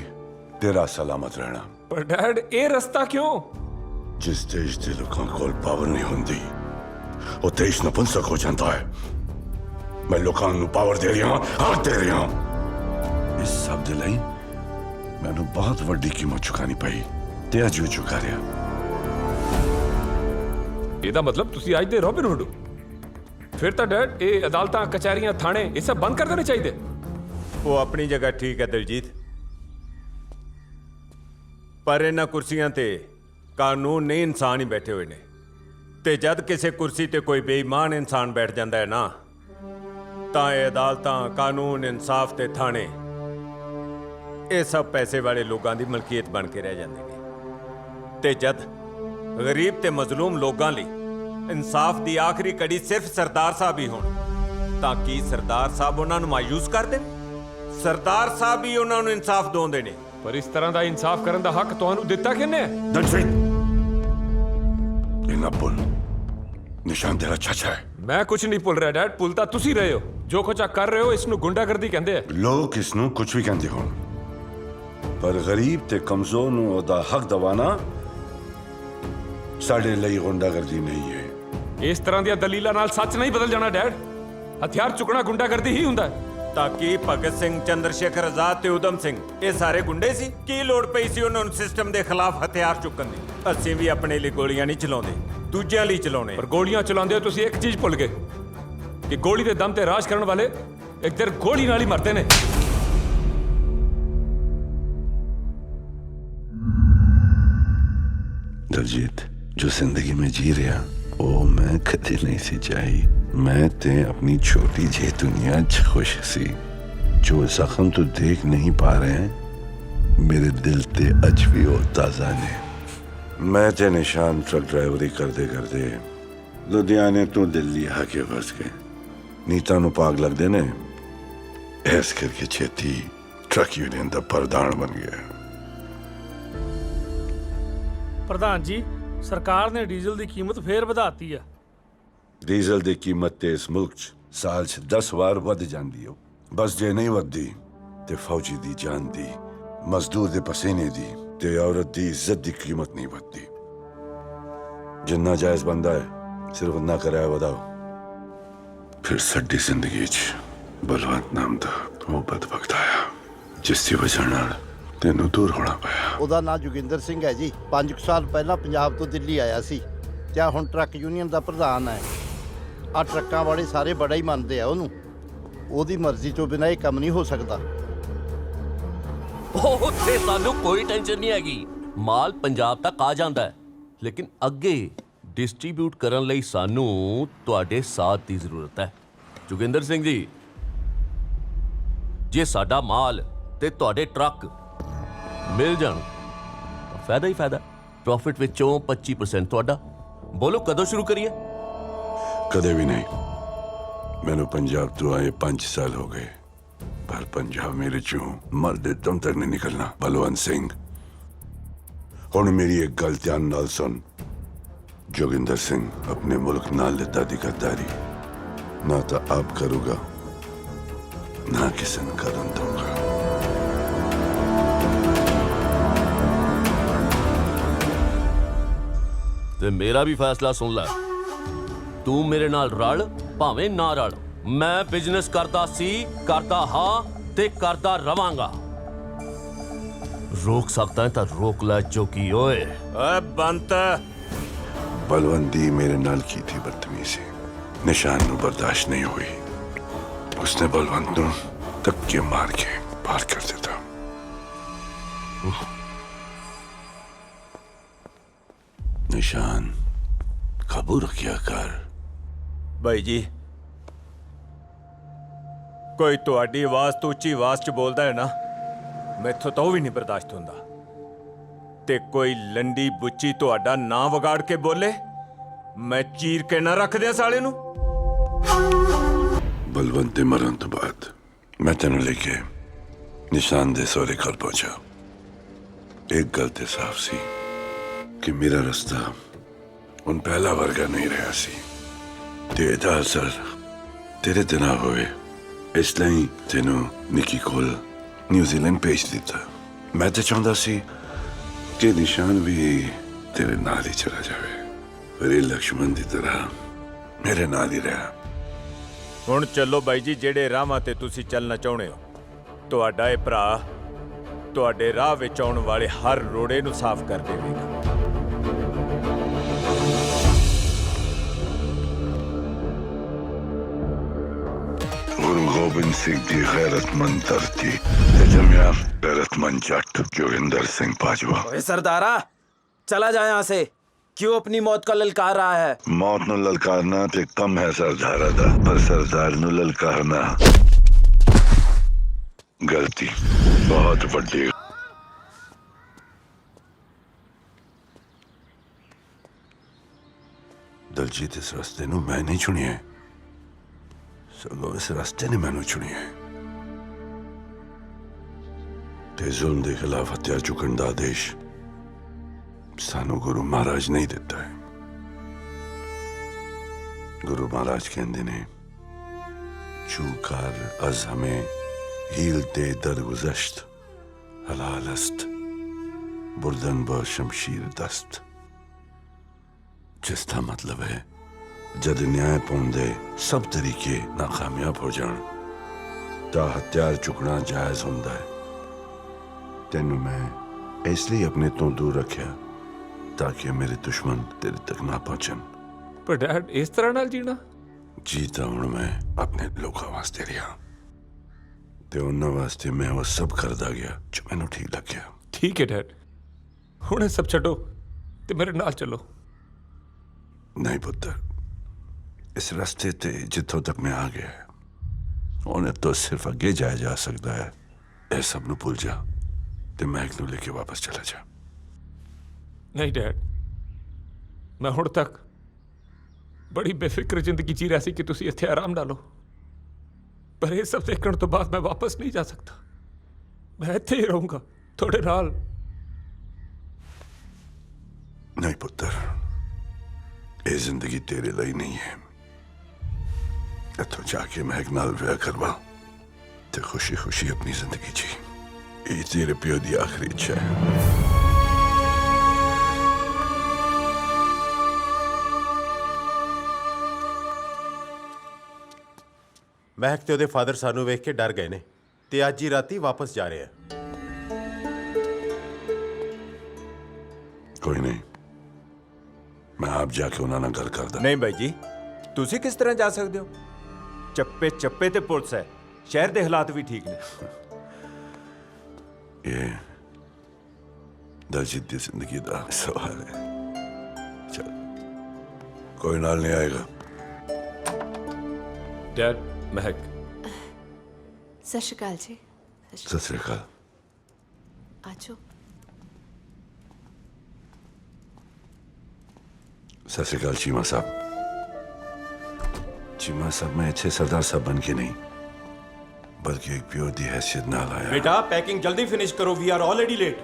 तेरा सलामत रहना। पर डैड ये रास्ता क्यों? जिस देश दे लोकां कोल पावर नहीं हुंदी वो देश नपुंसक हो जाता है। मैं लोकां नू पावर दे रहा हूं, दे रहा हूं। इस सब दे लई मैनू बहुत वड्डी कीमत चुकानी पई ते अज भी चुका रहा। ਇਹਦਾ मतलब ਤੁਸੀਂ ਅੱਜ ਦੇ ਰੋਬਿਨ ਹੁੱਡ ਹੋ। ਫਿਰ ਤਾਂ ਡੈਡ ਇਹ ਅਦਾਲਤਾਂ ਕਚਹਿਰੀਆਂ ਥਾਣੇ ਇਹ ਸਭ ਬੰਦ ਕਰ ਦੇਣੇ ਚਾਹੀਦੇ। ਉਹ ਆਪਣੀ ਜਗ੍ਹਾ ਠੀਕ ਹੈ ਦਿਲਜੀਤ, ਪਰ ਇਹਨਾਂ ਕੁਰਸੀਆਂ ਤੇ ਕਾਨੂੰਨ ਨਹੀਂ ਇਨਸਾਨ ਹੀ ਬੈਠੇ ਹੋਏ ਨੇ ਤੇ ਜਦ ਕਿਸੇ ਕੁਰਸੀ ਤੇ ਕੋਈ ਬੇਈਮਾਨ ਇਨਸਾਨ ਬੈਠ ਜਾਂਦਾ ਹੈ ਨਾ ਤਾਂ ਇਹ ਅਦਾਲਤਾਂ ਕਾਨੂੰਨ ਇਨਸਾਫ ਤੇ ਥਾਣੇ ਇਹ ਸਭ ਪੈਸੇ ਵਾਲੇ ਲੋਕਾਂ ਦੀ ਮਲਕੀਅਤ ਬਣ ਕੇ ਰਹਿ ਜਾਂਦੇ ਨੇ ਤੇ ਜਦ गरीब ते मजलूम लोगों ਲਈ इंसाफ ਦੀ आखिरी कड़ी सिर्फ सरदार साहब ही होण ਤਾਂ ਕੀ सरदार साहब ਉਹਨਾਂ ਨੂੰ ਮਾਯੂਸ ਕਰ ਦੇਣ? सरदार साहब ही ਉਹਨਾਂ ਨੂੰ इंसाफ ਦੋਂਦੇ ਨੇ। ਪਰ ਇਸ ਤਰ੍ਹਾਂ ਦਾ इंसाफ ਕਰਨ ਦਾ ਹੱਕ ਤੁਹਾਨੂੰ ਦਿੱਤਾ ਕਿਹਨੇ ਹੈ? दलजीत इन्ना भुल निशान तेरा चाचा है। मैं कुछ नहीं भुल रहा डैड, भुल ਤਾਂ ਤੁਸੀਂ ਰਹੇ ਹੋ। ਜੋ ਕੁਝ ਆ ਕਰ ਰਹੇ ਹੋ ਇਸ ਨੂੰ ਗੁੰਡਾਗਰਦੀ ਕਹਿੰਦੇ ਆ। लोग इसनू कुछ भी कहते होण पर गरीब ते कमजोर ਨੂੰ ਉਹਦਾ ਹੱਕ ਦਵਾਣਾ ਸਾਡੇ ਲਈ ਗੁੰਡਾਗਰਦੀ ਨਹੀਂ ਹੈ। ਇਸ ਤਰ੍ਹਾਂ ਦੀਆਂ ਦਲੀਲਾਂ ਨਾਲ ਸੱਚ ਨਹੀਂ ਬਦਲ ਜਾਣਾ ਡੈਡ। ਹਥਿਆਰ ਚੁੱਕਣਾ ਗੁੰਡਾਗਰਦੀ ਹੀ ਹੁੰਦਾ ਹੈ। ਤਾਂ ਕੀ ਭਗਤ ਸਿੰਘ, ਚੰਦਰਸ਼ੇਖਰ ਆਜ਼ਾਦ ਤੇ ਉਦਮ ਸਿੰਘ ਇਹ ਸਾਰੇ ਗੁੰਡੇ ਸੀ? ਕੀ ਲੋੜ ਪਈ ਸੀ ਉਹਨਾਂ ਨੂੰ ਸਿਸਟਮ ਦੇ ਖਿਲਾਫ ਹਥਿਆਰ ਚੁੱਕਣ ਦੀ? ਅਸੀਂ ਵੀ ਆਪਣੇ ਲਈ ਗੋਲੀਆਂ ਨਹੀਂ ਚਲਾਉਂਦੇ, ਦੂਜਿਆਂ ਲਈ ਚਲਾਉਣੇ। ਪਰ ਗੋਲੀਆਂ ਚਲਾਉਂਦੇ ਹੋ ਤੁਸੀਂ ਇੱਕ ਚੀਜ਼ ਭੁੱਲ ਗਏ ਕਿ ਗੋਲੀ ਦੇ ਦਮ ਤੇ ਰਾਜ ਕਰਨ ਵਾਲੇ ਇੱਕ ਦਿਨ ਗੋਲੀ ਨਾਲ ਹੀ ਮਰਦੇ ਨੇ। दलजीत जो जिंदगी में जी रहा वो मैं कभी नहीं सी चाही। मैं ते अपनी छोटी जी दुनिया च खुश सी। जो जख्म तो देख नहीं पा रहे हैं मेरे दिल ते अज भी वो ताजा ने। मैं ते निशान ट्रक ड्राइवरी करते करते लुधियाने तो दिल्ली आके फस गए। नीता नु पाग लगते ने ऐस करके छेती ट्रक यूनियन का प्रधान बन गया। प्रधान जी सरकार ने डीजल की कीमत फिर ਵਧਾਤੀ ਆ। डीजल की कीमत ते इस मुल्क च साल च 10 वार वध जांदी हो। बस जे नहीं वधदी ते फौजी दी जान दी, मजदूर दे पसीने दी ते औरत दी इज्जत दी कीमत नहीं वधदी। जिन्ना जायज बनदा है सिर्फ उन्ना किराया वधाओ। फिर साडी जिंदगी च बलवंत नाम दा वो बदबख्त आया जिसकी वजह नाल ਤੈਨੂੰ ਦੂਰ ਹੋਣਾ ਪਿਆ। ਉਹਦਾ ਨਾਂ ਜੋਗਿੰਦਰ ਸਿੰਘ ਹੈ ਜੀ। 5 ਸਾਲ ਪਹਿਲਾਂ ਪੰਜਾਬ ਤੋਂ ਦਿੱਲੀ ਆਇਆ ਸੀ ਤੇ ਹੁਣ ਟਰੱਕ ਯੂਨੀਅਨ ਦਾ ਪ੍ਰਧਾਨ ਹੈ। ਆ ਟਰੱਕਾਂ ਵਾਲੇ ਸਾਰੇ ਬੜਾ ਹੀ ਮੰਨਦੇ ਆ ਉਹਨੂੰ। ਉਹਦੀ ਮਰਜ਼ੀ ਤੋਂ ਬਿਨਾਂ ਇਹ ਕੰਮ ਨਹੀਂ ਹੋ ਸਕਦਾ। ਉੱਥੇ ਸਾਨੂੰ ਕੋਈ ਟੈਨਸ਼ਨ ਨਹੀਂ ਹੈਗੀ। ਮਾਲ ਪੰਜਾਬ ਤੱਕ ਆ ਜਾਂਦਾ ਹੈ, ਲੇਕਿਨ ਅੱਗੇ ਡਿਸਟ੍ਰੀਬਿਊਟ ਕਰਨ ਲਈ ਸਾਨੂੰ ਤੁਹਾਡੇ ਸਾਥ ਦੀ ਜ਼ਰੂਰਤ ਹੈ। ਜੋਗਿੰਦਰ ਸਿੰਘ ਜੀ, ਜੇ ਸਾਡਾ ਮਾਲ ਤੇ ਤੁਹਾਡੇ ਟਰੱਕ ਮਿਲ ਜਾਣ ਤਾਂ ਫਾਇਦਾ ਹੀ ਫਾਇਦਾ। ਪ੍ਰੋਫਿਟ ਵਿੱਚੋਂ 25% ਤੁਹਾਡਾ। ਬੋਲੋ ਕਦੋਂ ਸ਼ੁਰੂ ਕਰੀਏ? ਕਦੇ ਵੀ ਨਹੀਂ। ਮੈਨੂੰ ਪੰਜਾਬ ਤੋਂ ਆਏ 5 ਸਾਲ ਹੋ ਗਏ ਪਰ ਪੰਜਾਬ ਮੇਰੇ ਚੋਂ ਮਰਦੇ ਦਮ ਤੱਕ ਨਹੀਂ ਨਿਕਲਣਾ। ਬਲਵੰਤ ਸਿੰਘ ਹੁਣ ਮੇਰੀ ਇੱਕ ਗੱਲ ਧਿਆਨ ਨਾਲ ਸੁਣ। जोगिंदर सिंह अपने मुल्क ना लेता दी गद्दारी ना तो आप करूँगा ना किसी ने कदम दूंगा। ਤੇ ਮੇਰਾ ਵੀ ਫੈਸਲਾ ਸੁਣ ਲੈ। ਤੂੰ ਮੇਰੇ ਨਾਲ ਰਲ ਭਾਵੇਂ ਨਾ ਰਲ, ਮੈਂ ਬਿਜ਼ਨਸ ਕਰਦਾ ਸੀ, ਕਰਦਾ ਹਾਂ ਤੇ ਕਰਦਾ ਰਵਾਂਗਾ। ਰੋਕ ਸਕਦਾ ਹੈ ਤਾਂ ਰੋਕ ਲੈ ਚੋਕੀ ਓਏ। ਓਏ ਬੰਤ, बलवंती मेरे नाल की थी बदतमीजी, निशान नू बर्दाश्त नहीं हुई। उसने बलवंत नू धक्के मार के पार कर दिया। निशान काबू रखिया कर। भाई जी, कोई ਤੁਹਾਡੀ ਆਵਾਜ਼ ਤੋਂ ਉੱਚੀ ਆਵਾਜ਼ 'ਚ ਬੋਲਦਾ ਹੈ ਨਾ, ਮੈਥੋਂ ਤਾਂ ਉਹ ਵੀ ਨਹੀਂ ਬਰਦਾਸ਼ਤ ਹੁੰਦਾ। ਤੇ ਕੋਈ ਲੰਡੀ ਬੁੱਚੀ ਤੁਹਾਡਾ ਨਾਂ ਵਿਗਾੜ ਕੇ ਬੋਲੇ, ਮੈਂ ਚੀਰ ਕੇ ਨਾ ਰੱਖ ਦਿਆਂ ਸਾਲੇ ਨੂੰ। बलवंत दे मरण तो बाद मैं तेन लेके निशान दे सौरे घर पहुंचा। एक गल ते साफ सी कि मेरा रास्ता उन पहला वर्गा नहीं रहा सी ते एदा असर तेरे ते ना होए, इसलिए तेनू निकी कोल न्यूजीलैंड भेज दिता। मैं तो चाहता सी कि निशान भी तेरे नाल ही चला जाए, पर ये लक्ष्मण की तरह मेरे नाल ही रहा। ਹੁਣ ਚੱਲੋ ਬਾਈ ਜੀ, ਜਿਹੜੇ ਰਾਹਾਂ ਤੇ ਤੁਸੀਂ ਚੱਲਣਾ ਚਾਹੁੰਦੇ ਹੋ। ਤੁਹਾਡਾ ਇਹ ਭਰਾ ਤੁਹਾਡੇ ਰਾਹ ਵਿੱਚ ਆਉਣ ਵਾਲੇ ਹਰ ਰੋੜੇ ਨੂੰ ਸਾਫ਼ ਕਰ ਦੇਵੇਗਾ। गुरु गोबिंद सिंह की गैरतमंद धरती ते जमिया गैरतमंद जट जोगिंदर सिंह बाजवा। ओए सरदारा, चला जाए यहाँ से। क्यों अपनी मौत का ललकार रहा है? मौत नु ललकारना ते कम है सरदारा दा, पर सरदार नु ललकारना गलती बहुत बड़ी। दलजीत, इस रास्ते नु मैं नहीं चुनिया, सगों इस रास्ते ने मैनू चुनिया। ते जुल्म दे खिलाफ हथियार चुकन दा आदेश सानू गुरु महाराज नहीं देता है। गुरु महाराज कहते ने चूकार अज हमें हील दे दरगुजश्त हलालस्त बुरदन ब शमशीर दस्त। जिसका मतलब है जद न्याय पाउंदे सब तरीके नाकामयाब हो जान तां हथियार चुकना जायज हुंदा है। तेनू मैं इसलिए अपने तो दूर रखा ताकि मेरे दुश्मन तेरे तक ना पहुंचन। पर डैड, इस तरह नाल जीना? जीता हूं मैं अपने लोगों वास्ते रहा ते उन्हां वास्ते मैं वो सब करदा गया जो मैनू ठीक लग गया। ठीक है डैड, हुणे सब छड्डो ते मेरे नाल चलो। नहीं पुत्र, इस रास्ते ते जिथों तक मैं आ गया है उन्हें तो सिर्फ अगे जाया जा सकता है। यह सब नू भूल जा ते महक नू लेके वापस चला जा। नहीं डैड, मैं हुण तक बड़ी बेफिक्र जिंदगी जी रहा सी कि तुसी इत्थे आराम नालो, पर ये सब देखने तो बाद मैं वापस नहीं जा सकता। मैं इत्थे ही रहूंगा थोड़े नाल। नहीं पुत्र, ये जिंदगी तेरे लिए नहीं है। इथों जाके महक नाल विआह करवा ते खुशी खुशी अपनी जिंदगी जी। ये तेरे प्यो दी आखिरी इच्छा है। ਮਹਿਕ ਤੇ ਉਹਦੇ ਫਾਦਰ ਸਾਨੂੰ ਵੇਖ ਕੇ ਡਰ ਗਏ ਨੇ ਤੇ ਅੱਜ ਹੀ ਰਾਤੀ ਵਾਪਸ ਜਾ ਰਹੇ ਆ। कोई नहीं, मैं आप जाके उन्होंने गल करदा। नहीं भाई जी, ਤੁਸੀਂ ਕਿਸ ਤਰ੍ਹਾਂ ਜਾ ਸਕਦੇ ਹੋ? ਚੱਪੇ ਚੱਪੇ ਤੇ ਪੁਲਿਸ ਹੈ, ਸ਼ਹਿਰ ਦੇ ਹਾਲਾਤ ਵੀ ਠੀਕ ਨੇ। ये दलजीत की जिंदगी का सवाल है। चल, कोई नाल नहीं आएगा। डैड, महक। सत श्री अकाल जी। सत श्री अकाल। आजो। सत श्री अकाल चीमा साहब। चीमा साहब, मैं अच्छे सरदार साहब बन के नहीं बल्कि एक प्योर दी हैसियत नाल आया। बेटा पैकिंग जल्दी फिनिश करो, we are already late.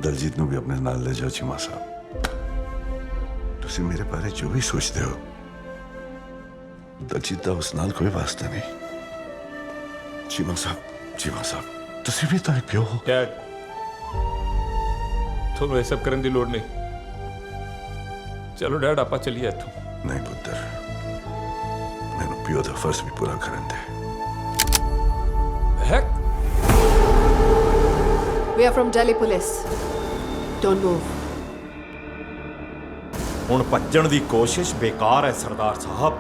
Daljit नू भी अपने नाल ले जाओ चीमा साहब। तुसी मेरे बारे जो भी सोचते हो, दलजीत दा उस नाल कोई वास्ता नहीं। चीमा साहब तुसी भी तो एक प्यो हो। डैड, ਤੁਹਾਨੂੰ ਇਹ ਸਭ ਕਰਨ ਦੀ ਲੋੜ ਨਹੀਂ। ਚਲੋ ਡੈਡ ਆਪਾਂ ਚੱਲੀਏ ਇੱਥੋਂ। ਨਹੀਂ ਪੁੱਤਰ, ਮੈਨੂੰ ਪਿਓ ਦਾ ਫਰਜ਼ ਵੀ ਪੂਰਾ ਕਰਨ ਦੇ। Hack We are from Delhi police. Don't move. ਹੁਣ ਭੱਜਣ ਦੀ ਕੋਸ਼ਿਸ਼ ਬੇਕਾਰ ਹੈ ਸਰਦਾਰ ਸਾਹਿਬ।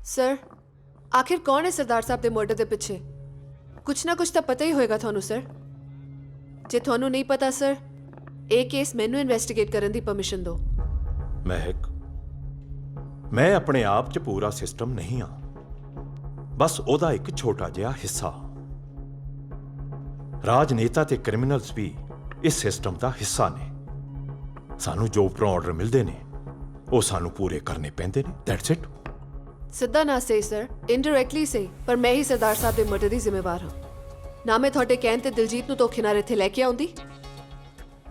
ਸਰ, ਆਖਿਰ ਕੌਣ ਹੈ ਸਰਦਾਰ ਸਾਹਿਬ ਦੇ ਮਰਡਰ ਦੇ ਪਿੱਛੇ? ਕੁਛ ਨਾ ਕੁਛ ਤਾਂ ਪਤਾ ਹੀ ਹੋਏਗਾ ਤੁਹਾਨੂੰ ਸਰ। ਜੇ ਤੁਹਾਨੂੰ ਨਹੀਂ ਪਤਾ ਸਰ, ਇਹ ਕੇਸ ਮੈਨੂੰ ਇਨਵੈਸਟੀਗੇਟ ਕਰਨ ਦੀ ਪਰਮਿਸ਼ਨ ਦਿਓ। ਮਹਿਕ, ਮੈਂ ਆਪਣੇ ਆਪ 'ਚ ਪੂਰਾ ਸਿਸਟਮ ਨਹੀਂ ਹਾਂ, ਬਸ ਉਹਦਾ ਇੱਕ ਛੋਟਾ ਜਿਹਾ ਹਿੱਸਾ। ਰਾਜਨੇਤਾ ਤੇ ਕ੍ਰਿਮੀਨਲਸ ਵੀ ਇਸ ਸਿਸਟਮ ਦਾ ਹਿੱਸਾ ਨੇ। ਸਾਨੂੰ ਜੋ ਉੱਪਰੋਂ ਆਰਡਰ ਮਿਲਦੇ ਨੇ ਉਹ ਸਾਨੂੰ ਪੂਰੇ ਕਰਨੇ ਪੈਂਦੇ ਨੇ। That's it. ਸਿੱਧਾ ਨਾ ਸਹੀ ਸਰ, ਇਨਡਾਇਰੈਕਟਲੀ ਸਹੀ, ਪਰ ਮੈਂ ਹੀ ਸਰਦਾਰ ਸਾਹਿਬ ਦੇ ਮਰਡਰ ਦੀ ਜ਼ਿੰਮੇਵਾਰ ਹਾਂ। ਨਾ ਮੈਂ ਤੁਹਾਡੇ ਕਹਿਣ ਤੇ ਦਿਲਜੀਤ ਨੂੰ ਧੋਖੇ ਨਾਲ ਇੱਥੇ ਲੈ ਕੇ ਆਉਂਦੀ,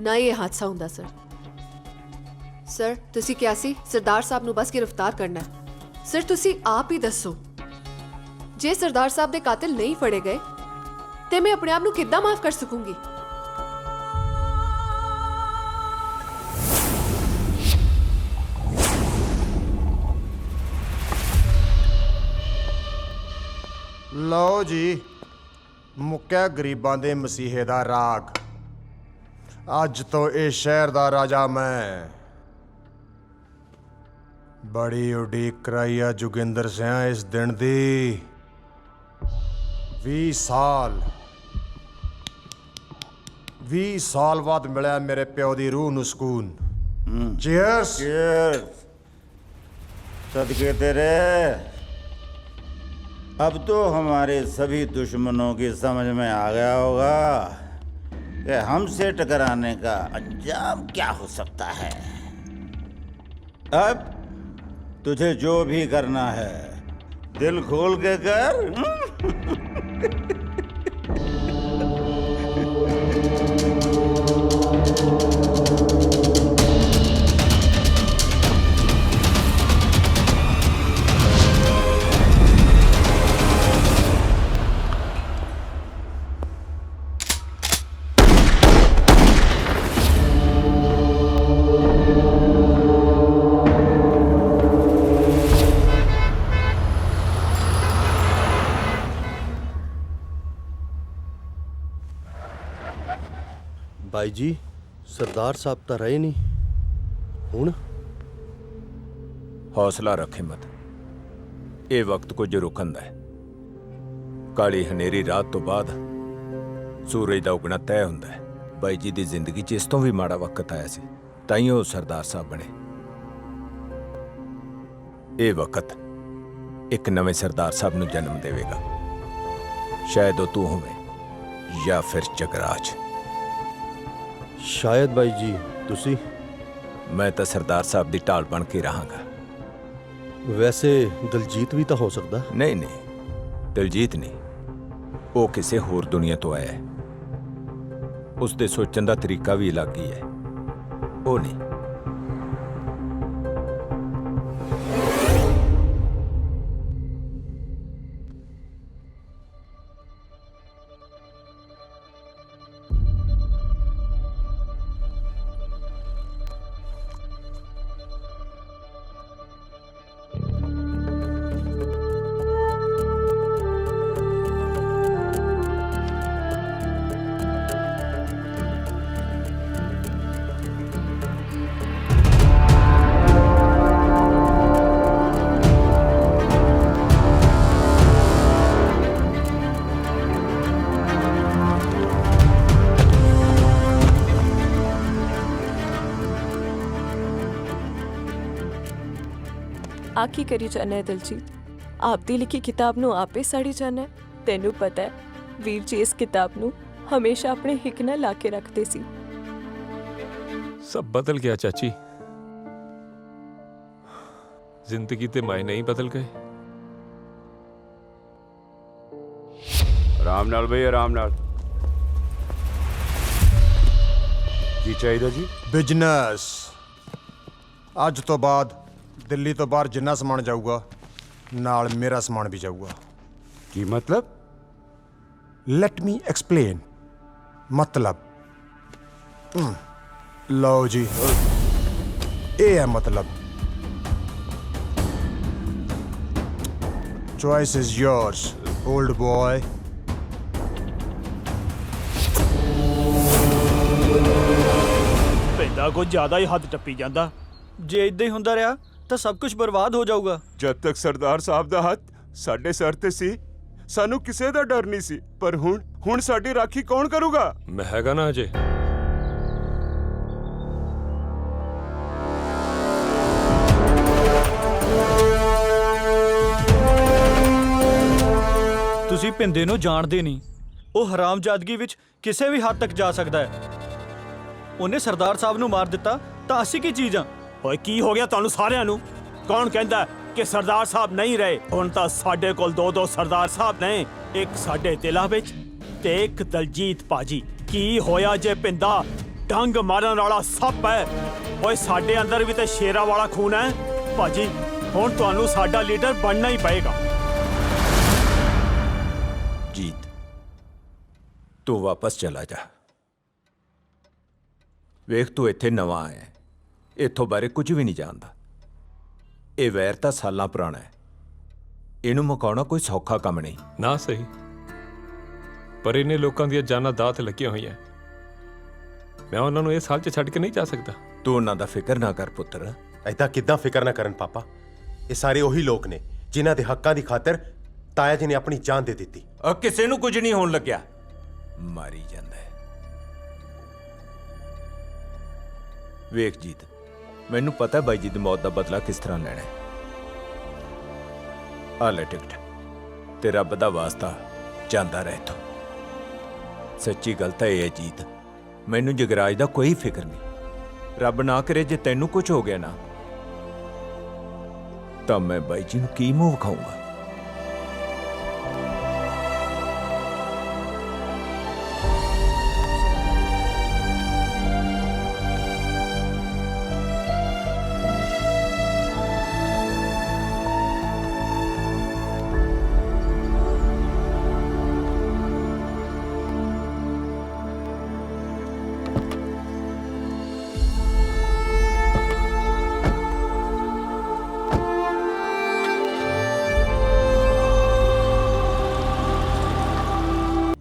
ਨਾ ਇਹ ਹਾਦਸਾ ਹੁੰਦਾ ਸਰ। ਸਰ, ਤੁਸੀਂ ਕਿਹਾ ਸੀ ਸਰਦਾਰ ਸਾਹਿਬ ਨੂੰ ਬਸ ਗ੍ਰਿਫਤਾਰ ਕਰਨਾ ਹੈ। ਸਰ, ਤੁਸੀਂ ਆਪ ਹੀ ਦੱਸੋ, ਜੇ ਸਰਦਾਰ ਸਾਹਿਬ ਦੇ ਕਾਤਿਲ ਨਹੀਂ ਫੜੇ ਗਏ ਤੇ ਮੈਂ ਆਪਣੇ ਆਪ ਨੂੰ ਕਿੱਦਾਂ ਮਾਫ ਕਰ ਸਕੂੰਗੀ? ਲਓ ਜੀ, ਮੁੱਕਿਆ ਗਰੀਬਾਂ ਦੇ ਮਸੀਹੇ ਦਾ ਰਾਗ। ਅੱਜ ਤੋਂ ਇਹ ਸ਼ਹਿਰ ਦਾ ਰਾਜਾ ਮੈਂ। ਬੜੀ ਉਡੀਕ ਕਰਾਈ ਆ ਜੋਗਿੰਦਰ ਸਿਆਂ ਇਸ ਦਿਨ ਦੀ। 20 ਸਾਲ ਬਾਅਦ ਮਿਲਿਆ ਮੇਰੇ ਪਿਓ ਦੀ ਰੂਹ ਨੂੰ ਸਕੂਨ। ਚੀਅਰਸ। चीयर्स। सदके तेरे। अब तो हमारे सभी दुश्मनों की समझ में आ गया होगा कि हमसे टकराने का अंजाम क्या हो सकता है। अब तुझे जो भी करना है दिल खोल के कर। ਬਾਈ ਜੀ, ਸਰਦਾਰ ਸਾਹਿਬ ਤਾਂ ਰਹੇ ਨਹੀਂ ਹੁਣ। ਹੌਸਲਾ ਰੱਖ ਹਿੰਮਤ, ਇਹ ਵਕਤ ਕੁਝ ਰੁਕਣ ਦਾ ਹੈ। ਕਾਲੀ ਹਨੇਰੀ ਰਾਤ ਤੋਂ ਬਾਅਦ ਸੂਰਜ ਦਾ ਉਗਣਾ ਤੈਅ ਹੁੰਦਾ ਹੈ। ਬਾਈ ਜੀ ਦੀ ਜ਼ਿੰਦਗੀ 'ਚ ਇਸ ਤੋਂ ਵੀ ਮਾੜਾ ਵਕਤ ਆਇਆ ਸੀ, ਤਾਈਓ ਉਹ ਸਰਦਾਰ ਸਾਹਿਬ ਬਣੇ। ਇਹ ਵਕਤ ਇੱਕ ਨਵੇਂ ਸਰਦਾਰ ਸਾਹਿਬ ਨੂੰ ਜਨਮ ਦੇਵੇਗਾ। ਸ਼ਾਇਦ ਉਹ ਤੂੰ ਹੋਵੇਂ ਜਾਂ ਫਿਰ ਜਗਰਾਜ। ਸ਼ਾਇਦ ਬਾਈ ਜੀ ਤੁਸੀਂ। ਮੈਂ ਤਾਂ ਸਰਦਾਰ ਸਾਹਿਬ ਦੀ ਢਾਲ ਬਣ ਕੇ ਰਹਾਂਗਾ। ਵੈਸੇ ਦਲਜੀਤ ਵੀ ਤਾਂ ਹੋ ਸਕਦਾ। ਨਹੀਂ ਨਹੀਂ, ਦਲਜੀਤ ਨਹੀਂ, ਉਹ ਕਿਸੇ ਹੋਰ ਦੁਨੀਆ ਤੋਂ ਆਇਆ ਹੈ। ਉਸ ਦੇ ਸੋਚਣ ਦਾ ਤਰੀਕਾ ਵੀ ਅਲੱਗ ਹੀ ਹੈ। ਉਹ ਨਹੀਂ। ਆ ਕੀ ਕਰੀ ਜਾਣਾ ਹੈ ਦਿਲਜੀਤ? ਆਪਦੀ ਲਿਖੀ ਕਿਤਾਬ ਨੂੰ ਆਪੇ ਸਾੜੀ ਜਾਣਾ ਹੈ। ਤੈਨੂੰ ਪਤਾ ਹੈ ਵੀਰ ਜੀ ਇਸ ਕਿਤਾਬ ਨੂੰ ਹਮੇਸ਼ਾ ਆਪਣੇ ਹਿੱਕ ਨਾਲ ਲਾ ਕੇ ਰੱਖਦੇ ਸੀ। सब बदल गया चाची, जिंदगी के मायने ही बदल गए। आराम नाल बई, आराम नाल। की चाहिए जी? बिजनेस। ਅੱਜ ਤੋਂ ਬਾਅਦ ਦਿੱਲੀ ਤੋਂ ਬਾਹਰ ਜਿੰਨਾ ਸਮਾਨ ਜਾਊਗਾ ਨਾਲ ਮੇਰਾ ਸਮਾਨ ਵੀ ਜਾਊਗਾ। ਕੀ ਮਤਲਬ? Let me explain. ਮਤਲਬ ਲਓ ਜੀ ਇਹ ਹੈ ਮਤਲਬ choice is yours old boy ਪੈਂਦਾ ਕੁਝ ਜ਼ਿਆਦਾ ਹੀ ਹੱਦ ਟੱਪੀ ਜਾਂਦਾ। ਜੇ ਇਦਾਂ ਹੀ ਹੁੰਦਾ ਰਿਹਾ ਤਾਂ ਸਭ ਕੁਝ ਬਰਬਾਦ ਹੋ ਜਾਊਗਾ। ਜਦ ਤੱਕ ਸਰਦਾਰ ਸਾਹਿਬ ਦਾ ਹੱਥ ਸਾਡੇ ਸਿਰ ਤੇ ਸੀ ਸਾਨੂੰ ਕਿਸੇ ਦਾ ਡਰ ਨਹੀਂ ਸੀ, ਪਰ ਹੁਣ ਸਾਡੀ ਰਾਖੀ ਕੌਣ ਕਰੂਗਾ? ਮੈਂ ਹੈਗਾ ਨਾ ਅਜੇ। ਤੁਸੀਂ ਭਿੰਦੇ ਨੂੰ ਜਾਣਦੇ ਨਹੀਂ, ਉਹ ਹਰਾਮਜ਼ਾਦਗੀ ਵਿੱਚ ਕਿਸੇ ਵੀ ਹੱਦ ਤੱਕ ਜਾ ਸਕਦਾ ਹੈ। ਉਹਨੇ ਸਰਦਾਰ ਸਾਹਿਬ ਨੂੰ ਮਾਰ ਦਿੱਤਾ ਤਾਂ ਅਸੀਂ ਕੀ ਚੀਜ਼ ਆ? ਓਏ ਕੀ ਹੋ ਗਿਆ ਤੁਹਾਨੂੰ ਸਾਰਿਆਂ ਨੂੰ? ਕੌਣ ਕਹਿੰਦਾ ਕਿ ਸਰਦਾਰ ਸਾਹਿਬ ਨਹੀਂ ਰਹੇ? ਹੁਣ ਤਾਂ ਸਾਡੇ ਕੋਲ ਦੋ ਸਰਦਾਰ ਸਾਹਿਬ ਨੇ, ਇੱਕ ਸਾਡੇ ਦਿਲਾਂ ਵਿੱਚ ਤੇ ਇੱਕ ਦਲਜੀਤ ਭਾਜੀ। ਕੀ ਹੋਇਆ ਜੇ ਪਿੰਦਾ ਡੰਗ ਮਾਰਨ ਵਾਲਾ ਸੱਪ ਹੈ? ਓਏ ਸਾਡੇ ਅੰਦਰ ਵੀ ਤੇ ਸ਼ੇਰਾਂ ਵਾਲਾ ਖੂਨ ਹੈ ਭਾਜੀ। ਹੁਣ ਤੁਹਾਨੂੰ ਸਾਡਾ ਲੀਡਰ ਬਣਨਾ ਹੀ ਪਏਗਾ। जीत तू वापस चला जा। ਵੇਖ ਤੂੰ ਇੱਥੇ ਨਵਾਂ ਆਇਆ, ਇੱਥੋਂ ਬਾਰੇ ਕੁਝ ਵੀ ਨਹੀਂ ਜਾਣਦਾ। ਇਹ ਵੈਰ ਤਾਂ ਸਾਲਾਂ ਪੁਰਾਣਾ ਹੈ, ਇਹਨੂੰ ਮੁਕਾਉਣਾ ਕੋਈ ਸੌਖਾ ਕੰਮ ਨਹੀਂ। ਨਾ ਸਹੀ, ਪਰ ਇਹਨੇ ਲੋਕਾਂ ਦੀਆਂ ਜਾਨਾਂ ਦਾਅ ਤੇ ਲੱਗੀਆਂ ਹੋਈਆਂ। ਮੈਂ ਉਹਨਾਂ ਨੂੰ ਇਸ ਹਾਲ 'ਚ ਛੱਡ ਕੇ ਨਹੀਂ ਜਾ ਸਕਦਾ। ਤੂੰ ਉਹਨਾਂ ਦਾ ਫਿਕਰ ਨਾ ਕਰ ਪੁੱਤਰ। ਐਦਾਂ ਕਿੱਦਾਂ ਫਿਕਰ ਨਾ ਕਰਨ ਪਾਪਾ? ਇਹ ਸਾਰੇ ਉਹੀ ਲੋਕ ਨੇ ਜਿਨ੍ਹਾਂ ਦੇ ਹੱਕਾਂ ਦੀ ਖਾਤਰ ਤਾਇਆ ਜੀ ਨੇ ਆਪਣੀ ਜਾਨ ਦੇ ਦਿੱਤੀ। ਕਿਸੇ ਨੂੰ ਕੁਝ ਨਹੀਂ ਹੋਣ ਲੱਗਿਆ, ਮਾਰੀ ਜਾਂਦਾ ਹੈ। ਵੇਖ ਜੀਤ, ਮੈਨੂੰ ਪਤਾ ਬਾਈ ਜੀ ਦੀ ਮੌਤ ਦਾ ਬਦਲਾ ਕਿਸ ਤਰ੍ਹਾਂ ਲੈਣਾ ਹੈ। ਆ ਲੈ ਟਿਕਟ, ਤੇ ਰੱਬ ਦਾ ਵਾਸਤਾ ਜਾਂਦਾ ਰਹਿ ਤੂੰ। ਸੱਚੀ ਗੱਲ ਤਾਂ ਇਹ ਹੈ ਜੀਤ, ਮੈਨੂੰ ਜਗਰਾਜ ਦਾ ਕੋਈ ਫਿਕਰ ਨਹੀਂ। ਰੱਬ ਨਾ ਕਰੇ ਜੇ ਤੈਨੂੰ ਕੁਝ ਹੋ ਗਿਆ ਨਾ, ਤਾਂ ਮੈਂ ਬਾਈ ਜੀ ਨੂੰ ਕੀ ਮੂੰਹ ਵਿਖਾਊਂਗਾ।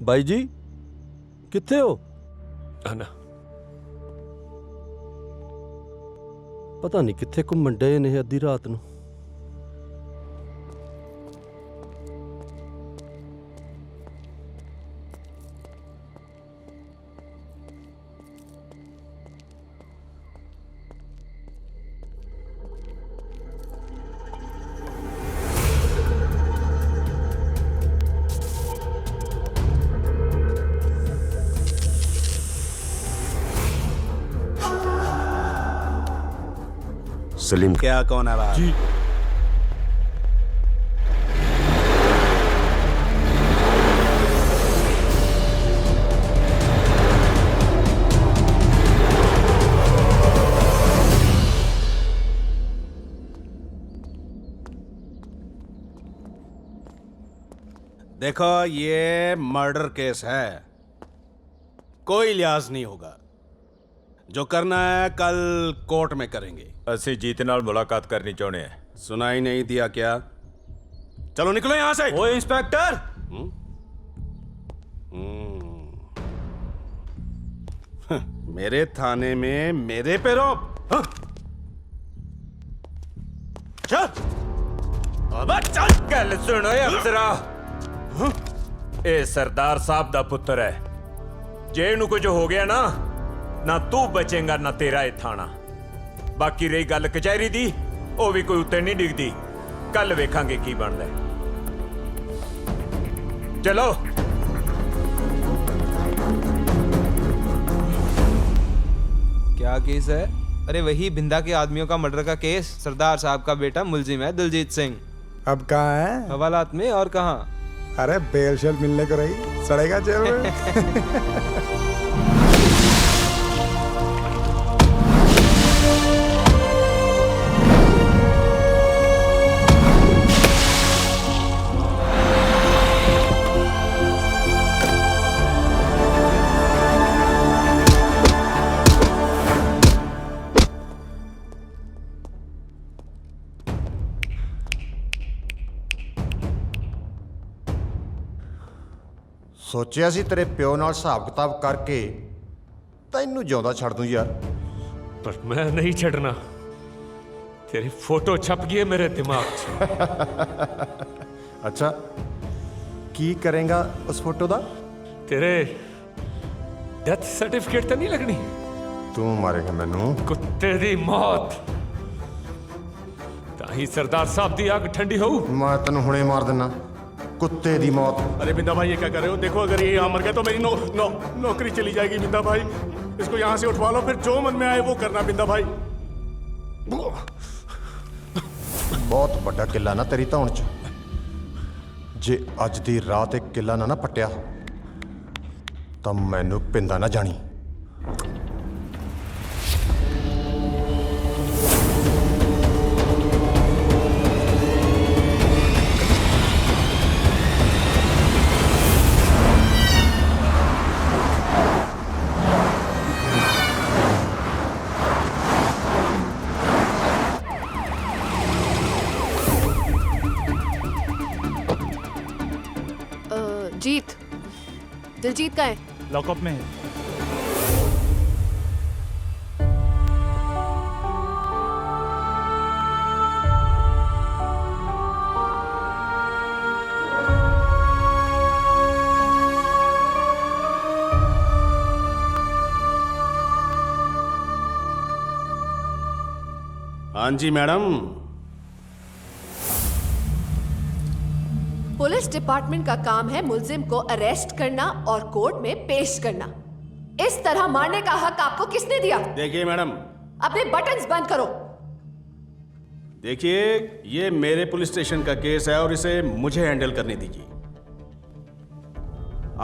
ਬਾਈ ਜੀ ਕਿੱਥੇ ਹੋ? ਆਨਾ ਪਤਾ ਨਹੀਂ ਕਿੱਥੇ ਘੁੰਮਣ ਡਏ ਨੇ ਅੱਧੀ ਰਾਤ ਨੂੰ। सलीम क्या कौन है बात? जी देखो ये मर्डर केस है, कोई लिहाज नहीं होगा। जो करना है कल कोर्ट में करेंगे। ਅਸੀਂ ਜੀਤ ਨਾਲ ਮੁਲਾਕਾਤ ਕਰਨੀ ਚਾਹੁੰਦੇ ਹਾਂ। सुनाई नहीं दिया क्या? चलो निकलो यहां से। ओए इंस्पेक्टर, मेरे थाने में मेरे पे रोक। चल ਅਬਾ ਚੱਲ। ਗੱਲ ਸੁਣ ਓਏ ਅਫਸਰਾ, ਇਹ ਸਰਦਾਰ ਸਾਹਿਬ ਦਾ ਪੁੱਤਰ ਹੈ। ਜੇ ਇਹਨੂੰ ਕੁਝ ਹੋ ਗਿਆ ਨਾ, ਨਾ ਤੂੰ ਬਚੇਗਾ ਨਾ ਤੇਰਾ ਇਹ ਥਾਣਾ। ਬਾਕੀ ਰਹੀ ਗੱਲ ਕਚਹਿਰੀ ਦੀ, ਉਹ ਵੀ ਕੋਈ ਉੱਤੇ ਨਹੀਂ ਡਿੱਗਦੀ। ਕੱਲ ਵੇਖਾਂਗੇ ਕੀ ਬਣਦਾ। ਚਲੋ। क्या केस है? अरे वही बिंदा के आदमियों का मर्डर का केस। सरदार साहब का बेटा मुलजिम है दिलजीत सिंह। अब कहाँ है? हवालात में। और कहाँ? अरे बेल शेल मिलने को रही, सड़ेगा जेल में। ਸੋਚਿਆ ਸੀ ਤੇਰੇ ਪਿਓ ਨਾਲ ਹਿਸਾਬ ਕਿਤਾਬ ਕਰਕੇ ਤੈਨੂੰ ਜਿਉਂਦਾ ਛੱਡ ਦੂੰ ਯਾਰ। पर मैं नहीं छड़ना। तेरी फोटो छप गई है मेरे दिमाग च। अच्छा की करेगा उस फोटो दा? तेरे डेथ सर्टिफिकेट तो नहीं लगनी? तू मारेगा मैनू? कुत्ते दी मौत ताही सरदार साहब दी आग ठंडी हो। मैं तेन हुणे मार देना कुत्ते दी मौत। अरे बिंदा भाई ये क्या कर रहे हो? देखो अगर ये यहाँ मर गया तो मेरी नौकरी चली जाएगी। बिंदा भाई इसको यहाँ से उठवा लो, फिर जो मन में आए वो करना। बिंदा भाई बहुत बड़ा किला ना तेरी धौन च, जे अज दी रात एक किला ना पट्टिया तो मैनू पिंदा ना जानी। जीत, दिलजीत का है? लॉकअप में है। हाँ जी मैडम। पुलिस डिपार्टमेंट का काम है मुलजिम को अरेस्ट करना और कोर्ट में पेश करना। इस तरह मारने का हक आपको किसने दिया? देखिए मैडम, अपने बटन्स बंद करो। देखिए ये मेरे पुलिस स्टेशन का केस है और इसे मुझे हैंडल करने दीजिए।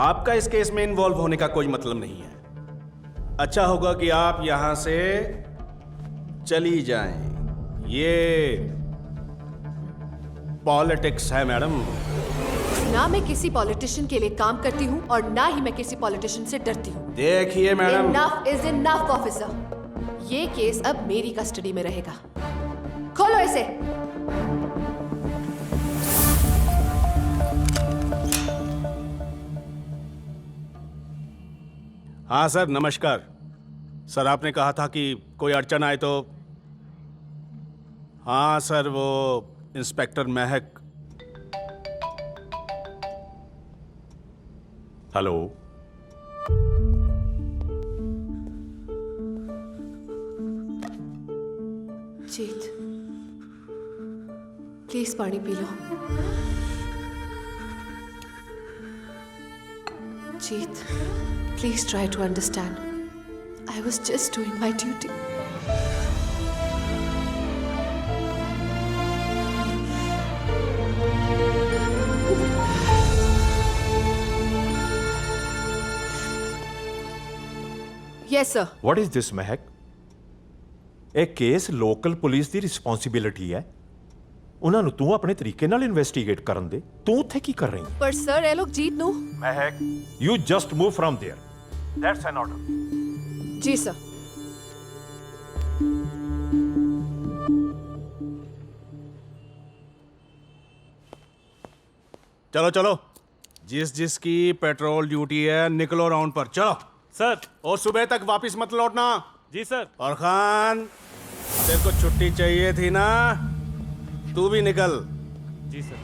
आपका इस केस में इन्वॉल्व होने का कोई मतलब नहीं है। अच्छा होगा कि आप यहां से चली जाएं। ये पॉलिटिक्स है मैडम। ना मैं किसी पॉलिटिशियन के लिए काम करती हूँ और ना ही मैं किसी पॉलिटिशियन से डरती हूँ। देखिए madam, enough is enough officer. ये केस अब मेरी कस्टडी में रहेगा। खोलो इसे। हाँ सर नमस्कार। सर आपने कहा था कि कोई अड़चन आए तो। हाँ सर वो inspector Mehak. Hello. Jeet please पानी पी लो। Jeet please try to understand. I was just doing my duty. Yes, sir. What is this, Mehak? ਇਹ ਕੇਸ ਲੋਕਲ ਪੁਲਿਸ ਦੀ ਰਿਸਪੌਂਸਿਬਿਲਿਟੀ ਹੈ। ਉਹਨਾਂ ਨੂੰ ਤੂੰ ਆਪਣੇ ਤਰੀਕੇ ਨਾਲ ਇਨਵੈਸਟੀਗੇਟ ਕਰਨ ਦੇ। ਤੂੰ ਉੱਥੇ ਕੀ ਕਰ ਰਹੀ ਹੈ? ਪਰ ਸਰ ਇਹ ਲੋਕ ਜੀਤ ਨੂੰ। महक, you just move from there. That's an order. जी सर। चलो चलो, जिस जिसकी पेट्रोल ड्यूटी है निकलो राउंड पर। चलो सर। और सुबह तक वापस मत लौटना। जी सर। और खान तेरे को छुट्टी चाहिए थी ना, तू भी निकल। जी सर।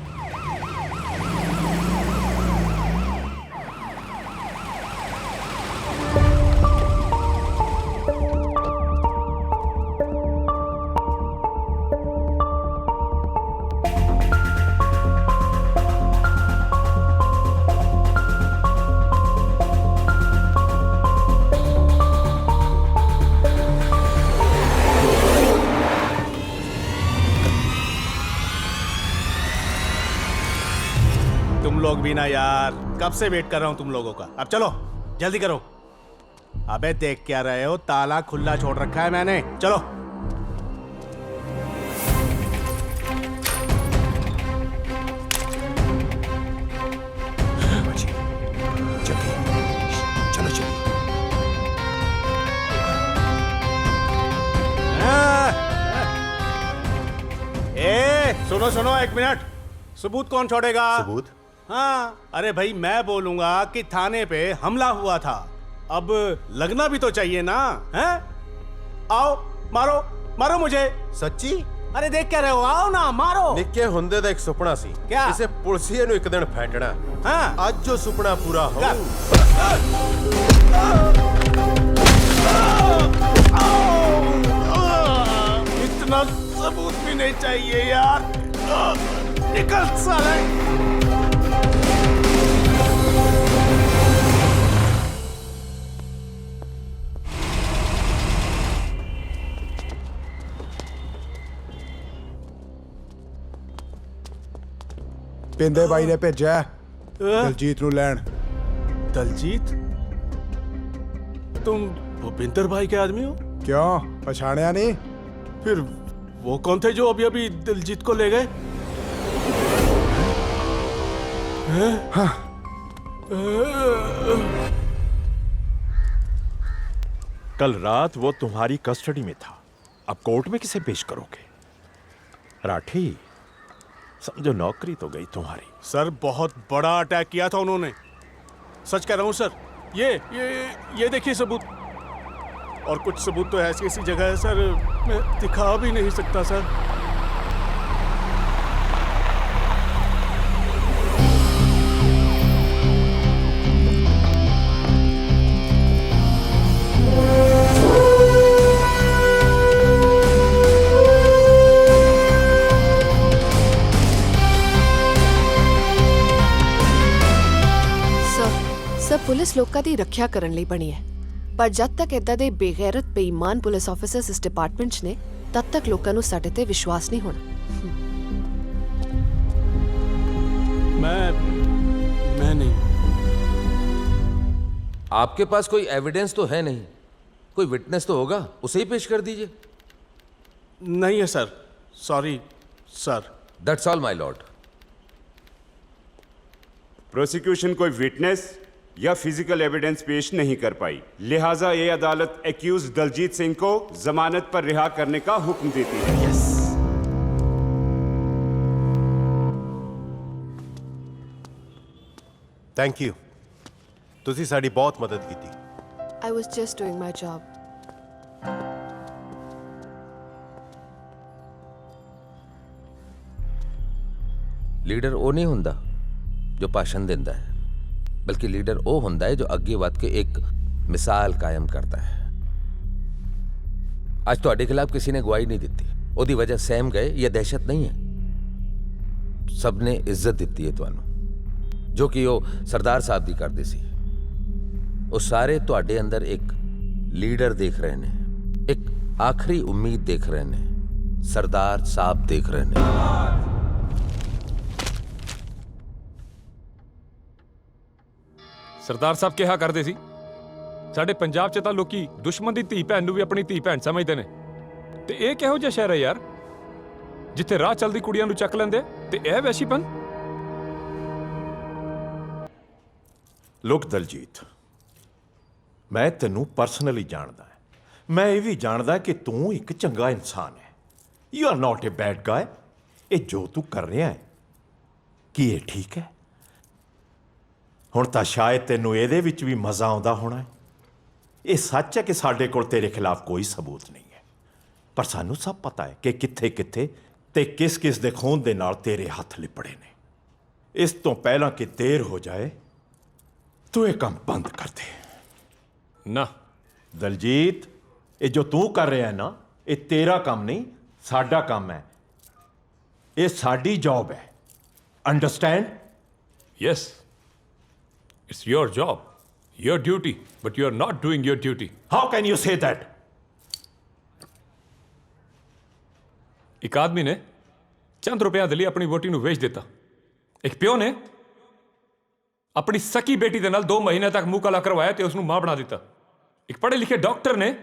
तुम लोग भी ना यार, कब से वेट कर रहा हूं तुम लोगों का। अब चलो जल्दी करो। अबे देख क्या रहे हो, ताला खुला छोड़ रखा है मैंने। चलो सुनो सुनो एक मिनट। सबूत कौन छोड़ेगा? सबूत? हाँ, अरे भाई मैं बोलूंगा कि थाने पे हमला हुआ था। अब लगना भी तो चाहिए ना, हैं? आओ मारो मारो मुझे। सच्ची? अरे देख क्या रहे हो, आओ ना मारो। ਨਿੱਕੇ ਹੁੰਦੇ ਦਾ ਇੱਕ ਸੁਪਨਾ ਸੀ ਕਿਆ? ਕਿਸੇ ਪੁਲਸੀਏ ਨੂੰ ਇੱਕ ਦਿਨ ਫੈਂਟਣਾ। ਹਾਂ, ਅੱਜ ਉਹ ਸੁਪਨਾ ਪੂਰਾ ਹੋ। इतना सबूत भी नहीं चाहिए यार। निकल साले। ਪਿੰਦੇ ਬਾਈ ਨੇ ਭੇਜਿਆ ਦਲਜੀਤ ਨੂੰ ਲੈਣ। दलजीत, तुम भूपिंदर भाई के आदमी हो? क्यों पछाड़िया नहीं? फिर वो कौन थे जो अभी अभी दिलजीत को ले गए? हाँ। कल रात वो तुम्हारी कस्टडी में था, अब कोर्ट में किसे पेश करोगे? राठी, समझो नौकरी तो गई तुम्हारी। सर बहुत बड़ा अटैक किया था उन्होंने, सच कह रहा हूं सर। ये देखिए सबूत, और कुछ सबूत तो ऐसी ऐसी जगह है सर, मैं दिखा भी नहीं सकता सर। ਸਭ ਪੁਲਿਸ ਲੋਕਾਂ ਦੀ ਰੱਖਿਆ ਕਰਨ ਲਈ ਬਣੀ ਹੈ, ਪਰ ਜਦ ਤੱਕ ਇਦਾਂ ਦੇ ਬੇਗੈਰਤ ਬੇਈਮਾਨ ਪੁਲਿਸ ਆਫੀਸਰਸ ਇਸ ਡਿਪਾਰਟਮੈਂਟ 'ਚ ਨੇ, ਤਦ ਤੱਕ ਲੋਕਾਂ ਨੂੰ ਸਾਡੇ ਤੇ ਵਿਸ਼ਵਾਸ ਨਹੀਂ ਹੋਣਾ। मैं नहीं। आपके पास कोई एविडेंस तो है नहीं, कोई विटनेस तो होगा, उसे ही पेश कर दीजिए। नहीं है sir, sorry sir. That's all my Lord. Prosecution कोई विटनेस या फिजिकल एविडेंस पेश नहीं कर पाई, लिहाजा ये अदालत एक्यूज दलजीत सिंह को जमानत पर रिहा करने का हुक्म देती है। यस। थैंक यू, ਤੁਸੀਂ ਸਾਡੀ ਬਹੁਤ ਮਦਦ ਕੀਤੀ। I was just doing my job. Leader ਉਹ ਨਹੀਂ ਹੁੰਦਾ ਜੋ ਭਾਸ਼ਣ ਦਿੰਦਾ ਹੈ, ਬਲਕਿ ਲੀਡਰ ਉਹ ਹੁੰਦਾ ਹੈ ਜੋ ਅੱਗੇ ਵੱਧ ਕੇ ਇੱਕ ਮਿਸਾਲ ਕਾਇਮ ਕਰਦਾ ਹੈ। ਅੱਜ ਤੁਹਾਡੇ ਖਿਲਾਫ ਕਿਸੇ ਨੇ ਗਵਾਹੀ ਨਹੀਂ ਦਿੱਤੀ, ਉਹਦੀ ਵਜ੍ਹਾ ਸਹਿਮ ਗਏ ਜਾਂ ਦਹਿਸ਼ਤ ਨਹੀਂ ਹੈ। ਸਭ ਨੇ ਇੱਜ਼ਤ ਦਿੱਤੀ ਹੈ ਤੁਹਾਨੂੰ, ਜੋ ਕਿ ਉਹ ਸਰਦਾਰ ਸਾਹਿਬ ਦੀ ਕਰਦੇ ਸੀ। ਉਹ ਸਾਰੇ ਤੁਹਾਡੇ ਅੰਦਰ ਇੱਕ ਲੀਡਰ ਦੇਖ ਰਹੇ ਨੇ, ਇੱਕ ਆਖਰੀ ਉਮੀਦ ਦੇਖ ਰਹੇ ਨੇ, ਸਰਦਾਰ ਸਾਹਿਬ ਦੇਖ ਰਹੇ ਨੇ। ਸਰਦਾਰ ਸਾਹਿਬ ਕਿਹਾ ਕਰਦੇ ਸੀ, ਸਾਡੇ ਪੰਜਾਬ 'ਚ ਤਾਂ ਲੋਕੀ ਦੁਸ਼ਮਣ ਦੀ ਧੀ ਭੈਣ ਨੂੰ ਵੀ ਆਪਣੀ ਧੀ ਭੈਣ ਸਮਝਦੇ ਨੇ, ਤੇ ਇਹ ਕਿਹੋ ਜਿਹਾ ਸ਼ਹਿਰ ਹੈ ਯਾਰ ਜਿੱਥੇ ਰਾਹ ਚੱਲਦੀ ਕੁੜੀਆਂ ਨੂੰ ਚੱਕ ਲੈਂਦੇ ਤੇ ਇਹ ਵੈਸ਼ੀਪਨ। ਲੁੱਕ ਦਲਜੀਤ, ਮੈਂ ਤੈਨੂੰ ਪਰਸਨਲੀ ਜਾਣਦਾ ਹਾਂ, ਮੈਂ ਇਹ ਵੀ ਜਾਣਦਾ ਕਿ ਤੂੰ ਇੱਕ ਚੰਗਾ ਇਨਸਾਨ ਹੈ। You are not a bad guy. ਇਹ ਜੋ ਤੂੰ ਕਰ ਰਿਹਾ ਹੈ, ਕੀ ਇਹ ਠੀਕ ਹੈ? ਹੁਣ ਤਾਂ ਸ਼ਾਇਦ ਤੈਨੂੰ ਇਹਦੇ ਵਿੱਚ ਵੀ ਮਜ਼ਾ ਆਉਂਦਾ ਹੋਣਾ ਹੈ। ਇਹ ਸੱਚ ਹੈ ਕਿ ਸਾਡੇ ਕੋਲ ਤੇਰੇ ਖਿਲਾਫ ਕੋਈ ਸਬੂਤ ਨਹੀਂ ਹੈ, ਪਰ ਸਾਨੂੰ ਸਭ ਪਤਾ ਹੈ ਕਿ ਕਿੱਥੇ ਕਿੱਥੇ ਤੇ ਕਿਸ ਕਿਸ ਦੇ ਖੂਨ ਦੇ ਨਾਲ ਤੇਰੇ ਹੱਥ ਲਿਪੜੇ ਨੇ। ਇਸ ਤੋਂ ਪਹਿਲਾਂ ਕਿ ਦੇਰ ਹੋ ਜਾਏ, ਤੂੰ ਇਹ ਕੰਮ ਬੰਦ ਕਰ ਦੇ। ਨਾ ਦਲਜੀਤ, ਇਹ ਜੋ ਤੂੰ ਕਰ ਰਿਹਾ ਹੈ ਨਾ, ਇਹ ਤੇਰਾ ਕੰਮ ਨਹੀਂ, ਸਾਡਾ ਕੰਮ ਹੈ। ਇਹ ਸਾਡੀ ਜੌਬ ਹੈ, understand? Yes, it's your job, your duty, but you are not doing your duty. How can you say that? ਇੱਕ ਆਦਮੀ ਨੇ ਚੰਦ ਰੁਪਿਆਂ ਦੇ ਲਈ ਆਪਣੀ ਵੋਟੀ ਨੂੰ ਵੇਚ ਦਿੱਤਾ। ਇੱਕ ਪਿਓ ਨੇ ਆਪਣੀ ਸਕੀ ਬੇਟੀ ਦੇ ਨਾਲ 2 ਮਹੀਨੇ ਤੱਕ ਮੂੰਹ ਕਾਲਾ ਕਰਵਾਇਆ ਤੇ ਉਸ ਨੂੰ ਮਾਂ ਬਣਾ ਦਿੱਤਾ। ਇੱਕ ਪੜ੍ਹੇ ਲਿਖੇ ਡਾਕਟਰ ਨੇ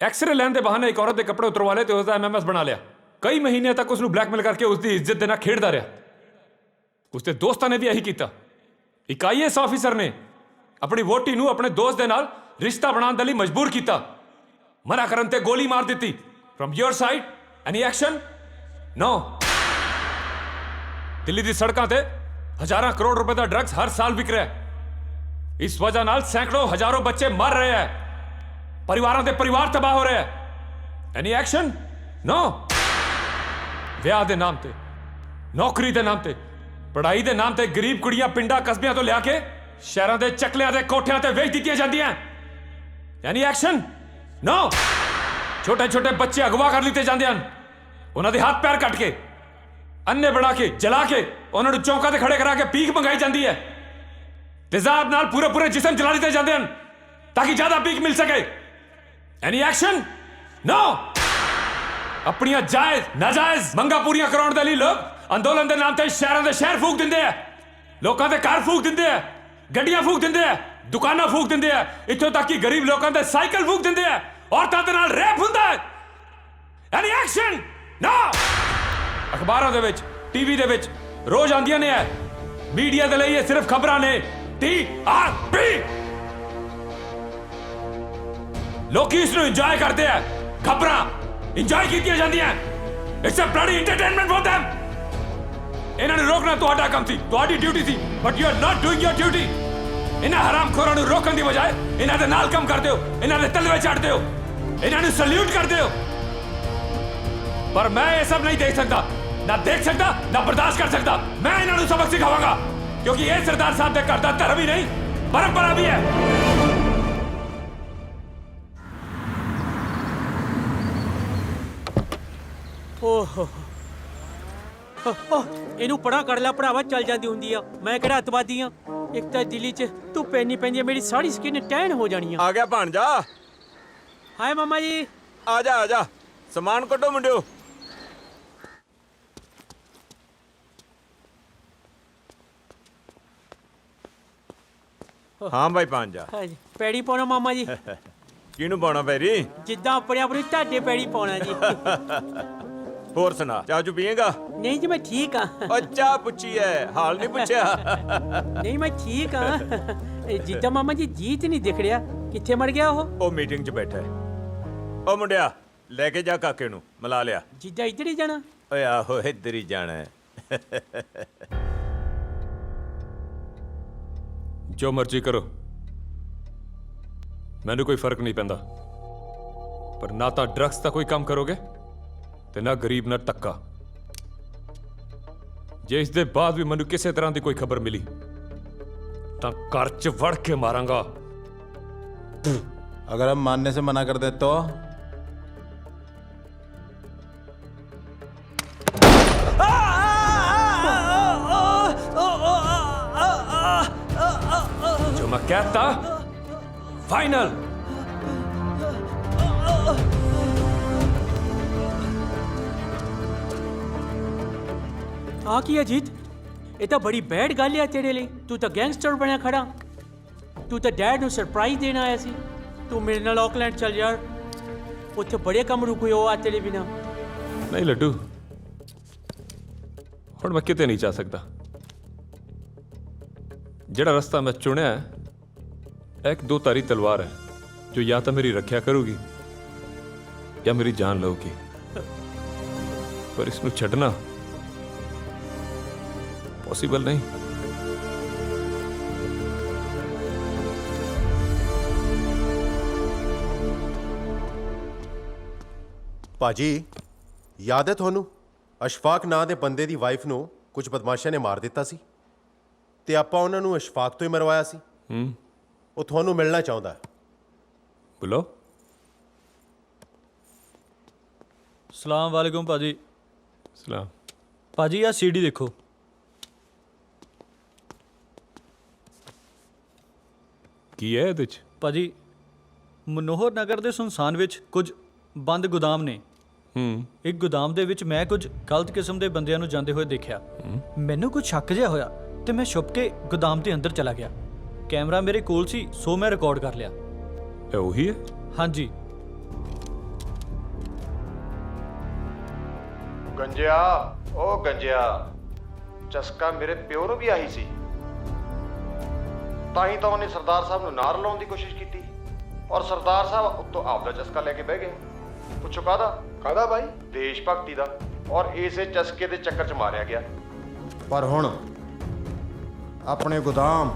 ਐਕਸਰੇ ਲੈਣ ਦੇ ਬਹਾਨੇ ਇੱਕ ਔਰਤ ਦੇ ਕੱਪੜੇ ਉਤਰਵਾ ਲਏ ਤੇ ਉਸ ਦਾ MMS ਬਣਾ ਲਿਆ। ਕਈ ਮਹੀਨੇ ਤੱਕ ਉਸ ਨੂੰ ਬਲੈਕਮੇਲ ਕਰਕੇ ਉਸ ਦੀ ਇੱਜ਼ਤ ਦੇ ਨਾਲ ਖੇਡਦਾ ਰਿਹਾ। ਉਸ ਦੇ ਦੋਸਤਾਂ ਨੇ ਵੀ ਇਹੀ ਕੀਤਾ। ਇੱਕ IAS ਆਫੀਸਰ ਨੇ ਆਪਣੀ ਵੋਟੀ ਨੂੰ ਆਪਣੇ ਦੋਸਤ ਦੇ ਨਾਲ ਰਿਸ਼ਤਾ ਬਣਾਉਣ ਦੇ ਲਈ ਮਜਬੂਰ ਕੀਤਾ। ਮਨਾ ਕਰਨ ਤੇ ਗੋਲੀ ਮਾਰ ਦਿੱਤੀ। ਫਰਮ ਯੋਰ ਸਾਈਡ ਐਨੀ ਐਕਸ਼ਨ? ਨੋ। ਦਿੱਲੀ ਦੀ ਸੜਕਾਂ ਤੇ हजारों करोड़ रुपए का ड्रग्स हर साल बिक रहा है। इस वजह नाल सैकड़ों हजारों बच्चे मर रहे हैं, परिवारों के परिवार तबाह हो रहे हैं। Any action? नो। ਵਿਆਹ ਦੇ ਨਾਮ ਤੇ, ਨੌਕਰੀ ਦੇ ਨਾਮ ਤੇ, ਪੜ੍ਹਾਈ ਦੇ ਨਾਮ ਤੇ ਗਰੀਬ ਕੁੜੀਆਂ ਪਿੰਡਾਂ ਕਸਬਿਆਂ ਤੋਂ ਲਿਆ ਕੇ ਸ਼ਹਿਰਾਂ ਦੇ ਚੱਕਲਿਆਂ ਦੇ ਕੋਠਿਆਂ ਤੇ ਵੇਚ ਦਿੱਤੀਆਂ ਜਾਂਦੀਆਂ। ਯਾਨੀ ਐਕਸ਼ਨ? ਨੋ। ਛੋਟੇ ਛੋਟੇ ਬੱਚੇ ਅਗਵਾ ਕਰ ਲਿੱਤੇ ਜਾਂਦੇ ਹਨ, ਉਹਨਾਂ ਦੇ ਹੱਥ ਪੈਰ ਕੱਟ ਕੇ, ਅੰਨੇ ਬਣਾ ਕੇ, ਜਲਾ ਕੇ, ਉਹਨਾਂ ਨੂੰ ਚੌਂਕਾਂ ਤੇ ਖੜੇ ਕਰਾ ਕੇ ਭੀਖ ਮੰਗਾਈ ਜਾਂਦੀ ਹੈ। ਤੇਜ਼ਾਬ ਨਾਲ ਪੂਰੇ ਪੂਰੇ ਜਿਸਮ ਜਲਾ ਦਿੱਤੇ ਜਾਂਦੇ ਹਨ ਤਾਂ ਕਿ ਜ਼ਿਆਦਾ ਭੀਖ ਮਿਲ ਸਕੇ। ਐਨੀ ਐਕਸ਼ਨ? ਨੋ। ਆਪਣੀਆਂ ਜਾਇਜ਼ ਨਾਜਾਇਜ਼ ਮੰਗਾਂ ਪੂਰੀਆਂ ਕਰਾਉਣ ਦੇ ਲਈ ਲੋਕ ਅੰਦੋਲਨ ਦੇ ਨਾਮ ਤੇ ਸ਼ਹਿਰਾਂ ਦੇ ਸ਼ਹਿਰ ਫੂਕ ਦਿੰਦੇ ਆ, ਲੋਕਾਂ ਦੇ ਘਰ ਫੂਕ ਦਿੰਦੇ ਆ, ਗੱਡੀਆਂ ਫੂਕ ਦਿੰਦੇ ਆ, ਦੁਕਾਨਾਂ ਫੂਕ ਦਿੰਦੇ ਆ, ਇੱਥੋਂ ਤੱਕ ਕਿ ਗਰੀਬ ਲੋਕਾਂ ਦੇ ਸਾਈਕਲ ਫੂਕ ਦਿੰਦੇ ਆ, ਔਰਤਾਂ ਦੇ ਨਾਲ ਰੇਪ ਹੁੰਦਾ ਹੈ। ਐਨੀ ਐਕਸ਼ਨ? ਨਾ। ਅਖਬਾਰਾਂ ਦੇ ਵਿੱਚ, ਟੀਵੀ ਦੇ ਵਿੱਚ ਰੋਜ਼ ਆਉਂਦੀਆਂ ਨੇ। ਮੀਡੀਆ ਦੇ ਲਈ ਇਹ ਸਿਰਫ ਖਬਰਾਂ ਨੇ। TRP। ਲੋਕੀ ਇਸ ਨੂੰ ਇੰਜੋਏ ਕਰਦੇ ਆ, ਖਬਰਾਂ ਇੰਜੋਏ ਕੀਤੀਆਂ ਜਾਂਦੀਆਂ। It's a bloody entertainment for them। ਇਹਨਾਂ ਨੂੰ ਰੋਕਣਾ ਤੁਹਾਡਾ ਕੰਮ ਸੀ, ਤੁਹਾਡੀ ਡਿਊਟੀ ਸੀ, but you are not doing your duty. ਇਹਨਾਂ ਹਰਾਮਖੋਰਾਂ ਨੂੰ ਰੋਕਣ ਦੀ ਬਜਾਏ ਇਹਨਾਂ ਦੇ ਨਾਲ ਕੰਮ ਕਰਦੇ ਹੋ, ਇਹਨਾਂ ਦੇ ਤਲਵੇ ਚੜ੍ਹਦੇ ਹੋ, ਇਹਨਾਂ ਨੂੰ ਸਲੂਟ ਕਰਦੇ ਹੋ। ਪਰ ਮੈਂ ਇਹ ਸਭ ਨਹੀਂ ਦੇਖ ਸਕਦਾ, ਨਾ ਦੇਖ ਸਕਦਾ, ਨਾ ਬਰਦਾਸ਼ਤ ਕਰ ਸਕਦਾ। ਮੈਂ ਇਹਨਾਂ ਨੂੰ ਸਬਕ ਸਿਖਾਵਾਂਗਾ, ਕਿਉਂਕਿ ਇਹ ਸਰਦਾਰ ਸਾਹਿਬ ਦੇ ਘਰ ਦਾ ਧਰਮ ਹੀ ਨਹੀਂ, ਪਰੰਪਰਾ ਵੀ ਹੈ। ਓਹ ਇਹਨੂੰ ਪੜਾ ਕਰ ਲੈ ਭਰਾਵਾ, ਚੱਲ ਜਾਂਦੀ ਹੁੰਦੀ ਆ। ਮੈਂ ਕਿਹੜਾ ਅਤਵਾਦੀ ਆ? ਇੱਕ ਤਾਂ ਦਿੱਲੀ 'ਚ ਧੁੱਪ ਇੰਨੀ ਪੈਂਦੀ ਆ, ਮੇਰੀ ਸਾਰੀ ਸਕਿਨ ਟੈਨ ਹੋ ਜਾਣੀ ਆ। ਆ ਗਿਆ ਭਾਣਜਾ। ਹਾਏ ਮਾਮਾ ਜੀ। ਆ ਜਾ ਆ ਜਾ, ਸਮਾਨ ਕੱਢੋ ਮੁੰਡਿਓ। ਹਾਂ ਭਾਈ ਭਾਣਜਾ। ਪੈੜੀ ਪਾਉਣਾ ਮਾਮਾ ਜੀ। ਕਿਹਨੂੰ ਪਾਉਣਾ ਪੈਰੀ? ਜਿੱਦਾਂ ਆਪਣੇ ਆਪ ਨੂੰ ਤੁਹਾਡੇ ਪੈੜੀ ਪਾਉਣਾ ਜੀ। ਹੋਰ ਸੁਣਾ, ਚਾਹ ਚੂ ਪੀਏਗਾ? ਨਹੀਂ ਜੀ ਮੈਂ ਠੀਕ ਆ। ਉਹ ਚਾਹ ਪੁੱਛੀ ਐ, ਹਾਲ ਨਹੀਂ ਪੁੱਛਿਆ। ਨਹੀਂ ਮੈਂ ਠੀਕ ਆ। ਜਿੱਦਾਂ ਮਾਮਾ ਜੀ ਜੀਤ ਨਹੀਂ ਦਿਖ ਰਿਹਾ, ਕਿੱਥੇ ਮਰ ਗਿਆ ਉਹ? ਉਹ ਮੀਟਿੰਗ 'ਚ ਬੈਠਾ ਹੈ। ਉਹ ਮੁੰਡਿਆ ਲੈ ਕੇ ਜਾ ਕਾਕੇ ਨੂੰ, ਮਿਲਾ ਲਿਆ। ਜਿੱਦਾਂ ਇੱਧਰ ਹੀ ਜਾਣਾ? ਓਏ ਆਹੋ ਇੱਧਰ ਹੀ ਜਾਣਾ ਹੈ। ਜੋ ਮਰਜ਼ੀ ਕਰੋ, ਮੈਨੂੰ ਕੋਈ ਫਰਕ ਨਹੀਂ ਪੈਂਦਾ, ਪਰ ਨਾ ਤਾਂ ਡਰੱਗਸ ਦਾ ਕੋਈ ਕੰਮ ਕਰੋਗੇ ਤੇ ਨਾ ਗਰੀਬ ਨਾਲ ਧੱਕਾ। ਜੇ ਇਸ ਦੇ ਬਾਅਦ ਵੀ ਮੈਨੂੰ ਕਿਸੇ ਤਰ੍ਹਾਂ ਦੀ ਕੋਈ ਖਬਰ ਮਿਲੀ ਤਾਂ ਘਰ 'ਚ ਵੜ ਕੇ ਮਾਰਾਂਗਾ। अगर हम मानने से मना कर दे तो? जो मैं कहता फाइनल। ਆ ਕੀ ਹੈ ਜੀਤ? ਇਹ ਤਾਂ ਬੜੀ ਬੈਡ ਗੱਲ ਆ ਤੇਰੇ ਲਈ। ਤੂੰ ਤਾਂ ਗੈਂਗਸਟਰ ਬਣਿਆ ਖੜਾ। ਤੂੰ ਤਾਂ ਡੈਡ ਨੂੰ ਸਰਪ੍ਰਾਈਜ਼ ਦੇਣ ਆਇਆ ਸੀ। ਤੂੰ ਮੇਰੇ ਨਾਲ ਆਕਲੈਂਡ ਚੱਲ ਯਾਰ, ਉੱਥੇ ਬੜੇ ਕੰਮ ਰੁਕੇ ਹੋ ਆ ਤੇਰੇ ਬਿਨਾ। ਨਹੀਂ ਲੱਡੂ, ਹੁਣ ਮੈਂ ਕਿਤੇ ਨਹੀਂ ਜਾ ਸਕਦਾ। ਜਿਹੜਾ ਰਸਤਾ ਮੈਂ ਚੁਣਿਆ ਹੈ ਇੱਕ ਦੋ ਤਾਰੀ ਤਲਵਾਰ ਹੈ ਜੋ ਜਾਂ ਤਾਂ ਮੇਰੀ ਰੱਖਿਆ ਕਰੂਗੀ ਜਾਂ ਮੇਰੀ ਜਾਨ ਲਊਗੀ, ਪਰ ਇਸ ਨੂੰ ਛੱਡਣਾ ਪੋਸੀਬਲ ਨਹੀਂ। ਭਾਜੀ ਯਾਦ ਹੈ ਤੁਹਾਨੂੰ, ਅਸ਼ਫਾਕ ਨਾਂ ਦੇ ਬੰਦੇ ਦੀ ਵਾਈਫ ਨੂੰ ਕੁਝ ਬਦਮਾਸ਼ਾਂ ਨੇ ਮਾਰ ਦਿੱਤਾ ਸੀ ਤੇ ਆਪਾਂ ਉਹਨਾਂ ਨੂੰ ਅਸ਼ਫਾਕ ਤੋਂ ਹੀ ਮਰਵਾਇਆ ਸੀ। ਉਹ ਤੁਹਾਨੂੰ ਮਿਲਣਾ ਚਾਹੁੰਦਾ। ਬੁਲਾਓ। ਸਲਾਮ ਵਾਲੇਕੁਮ ਭਾਜੀ। ਸਲਾਮ ਭਾਜੀ, ਆ ਸੀਡੀ ਦੇਖੋ। ਕੀ ਹੈ ਇਹਦੇ 'ਚ? ਭਾਜੀ, ਮਨੋਹਰ ਨਗਰ ਦੇ ਸੁਨਸਾਨ ਵਿੱਚ ਕੁਝ ਬੰਦ ਗੋਦਾਮ ਨੇ। ਇੱਕ ਗੋਦਾਮ ਦੇ ਵਿੱਚ ਮੈਂ ਕੁਝ ਗਲਤ ਕਿਸਮ ਦੇ ਬੰਦਿਆਂ ਨੂੰ ਜਾਂਦੇ ਹੋਏ ਦੇਖਿਆ। ਮੈਨੂੰ ਕੁਝ ਸ਼ੱਕ ਜਿਹਾ ਹੋਇਆ ਤੇ ਮੈਂ ਛੁਪ ਕੇ ਗੋਦਾਮ ਦੇ ਅੰਦਰ ਚਲਾ ਗਿਆ। ਕੈਮਰਾ ਮੇਰੇ ਕੋਲ ਸੀ, ਸੋ ਮੈਂ ਰਿਕਾਰਡ ਕਰ ਲਿਆ। ਇਹ ਉਹੀ ਹੈ? ਹਾਂਜੀ। ਗੰਜਿਆ, ਉਹ ਗੰਜਿਆ, ਚਸਕਾ ਮੇਰੇ ਪਿਓ ਨੂੰ ਵੀ ਆਹੀ ਸੀ। ਤਾਂ ਹੀ ਤਾਂ ਉਹਨੇ ਸਰਦਾਰ ਸਾਹਿਬ ਨੂੰ ਨਾਰ ਲਾਉਣ ਦੀ ਕੋਸ਼ਿਸ਼ ਕੀਤੀ ਔਰ ਸਰਦਾਰ ਸਾਹਿਬ ਉੱਤੋਂ ਆਪਦਾ ਚਸਕਾ ਲੈ ਕੇ ਬਹਿ ਗਏ। ਪੁੱਛੋ ਕਾਹਦਾ ਬਾਈ? ਦੇਸ਼ ਭਗਤੀ ਦਾ। ਔਰ ਇਸੇ ਚਸਕੇ ਦੇ ਚੱਕਰ 'ਚ ਮਾਰਿਆ ਗਿਆ। ਪਰ ਹੁਣ ਆਪਣੇ ਗੋਦਾਮ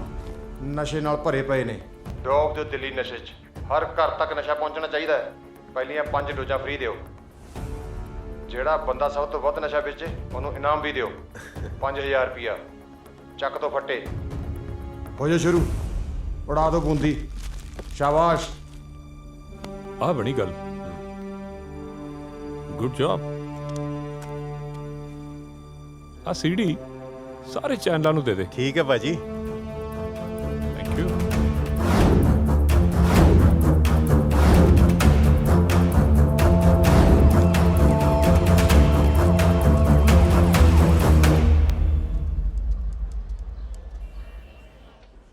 ਨਸ਼ੇ ਨਾਲ ਭਰੇ ਪਏ ਨੇ। ਡੋਬ ਦਿਓ ਦਿੱਲੀ ਨਸ਼ੇ 'ਚ। ਹਰ ਘਰ ਤੱਕ ਨਸ਼ਾ ਪਹੁੰਚਣਾ ਚਾਹੀਦਾ ਹੈ। ਪਹਿਲੀਆਂ 5 ਡੋਜ਼ਾਂ ਫ੍ਰੀ ਦਿਓ। ਜਿਹੜਾ ਬੰਦਾ ਸਭ ਤੋਂ ਵੱਧ ਨਸ਼ਾ ਵੇਚੇ ਉਹਨੂੰ ਇਨਾਮ ਵੀ ਦਿਓ। 5000 ਰੁਪਿਆ। ਚੱਕ ਤੋਂ ਫੱਟੇ। ਹੋ ਜਾ ਸ਼ੁਰੂ। ਉਡਾ ਦੋ ਬੂੰਦੀ। ਸ਼ਾਬਾਸ਼। ਆ ਬਣੀ ਗੱਲ। Good job. ਆ ਸੀਡੀ ਸਾਰੇ ਚੈਨਲਾਂ ਨੂੰ ਦੇ ਦੇ। ਠੀਕ ਹੈ ਭਾਜੀ। Thank you.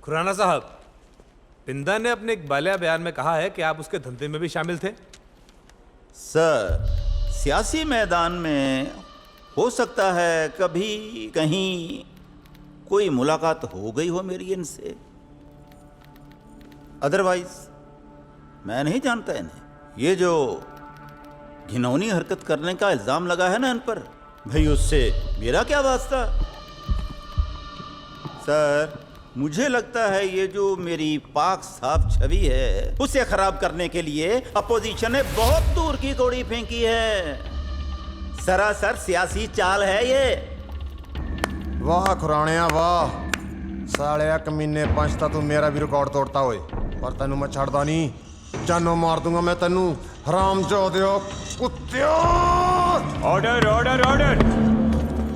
खुराना साहब, बिंदा ने अपने एक बालिया बयान में कहा है कि आप उसके धंधे में भी शामिल थे। सर, सियासी मैदान में हो सकता है कभी कहीं कोई मुलाकात हो गई हो मेरी इनसे, अदरवाइज मैं नहीं जानता इन्हें। ये जो घिनौनी हरकत करने का इल्ज़ाम लगा है ना इन पर, भाई उससे मेरा क्या वास्ता। सर, मुझे लगता है ये जो मेरी पाक साफ छवि है उसे खराब करने के लिए अपोजिशन ने बहुत दूर की कौड़ी फेंकी है। सरासर सियासी चाल है ये। वाह खुरानिया वाह। सालिया कमीने पंचता तू मेरा भी रिकॉर्ड तोड़ता होए, पर तेनू मैं छड़दा नहीं। जानो मार दूंगा मैं तेनू। हरामजादियो कुत्तियो। Order order order.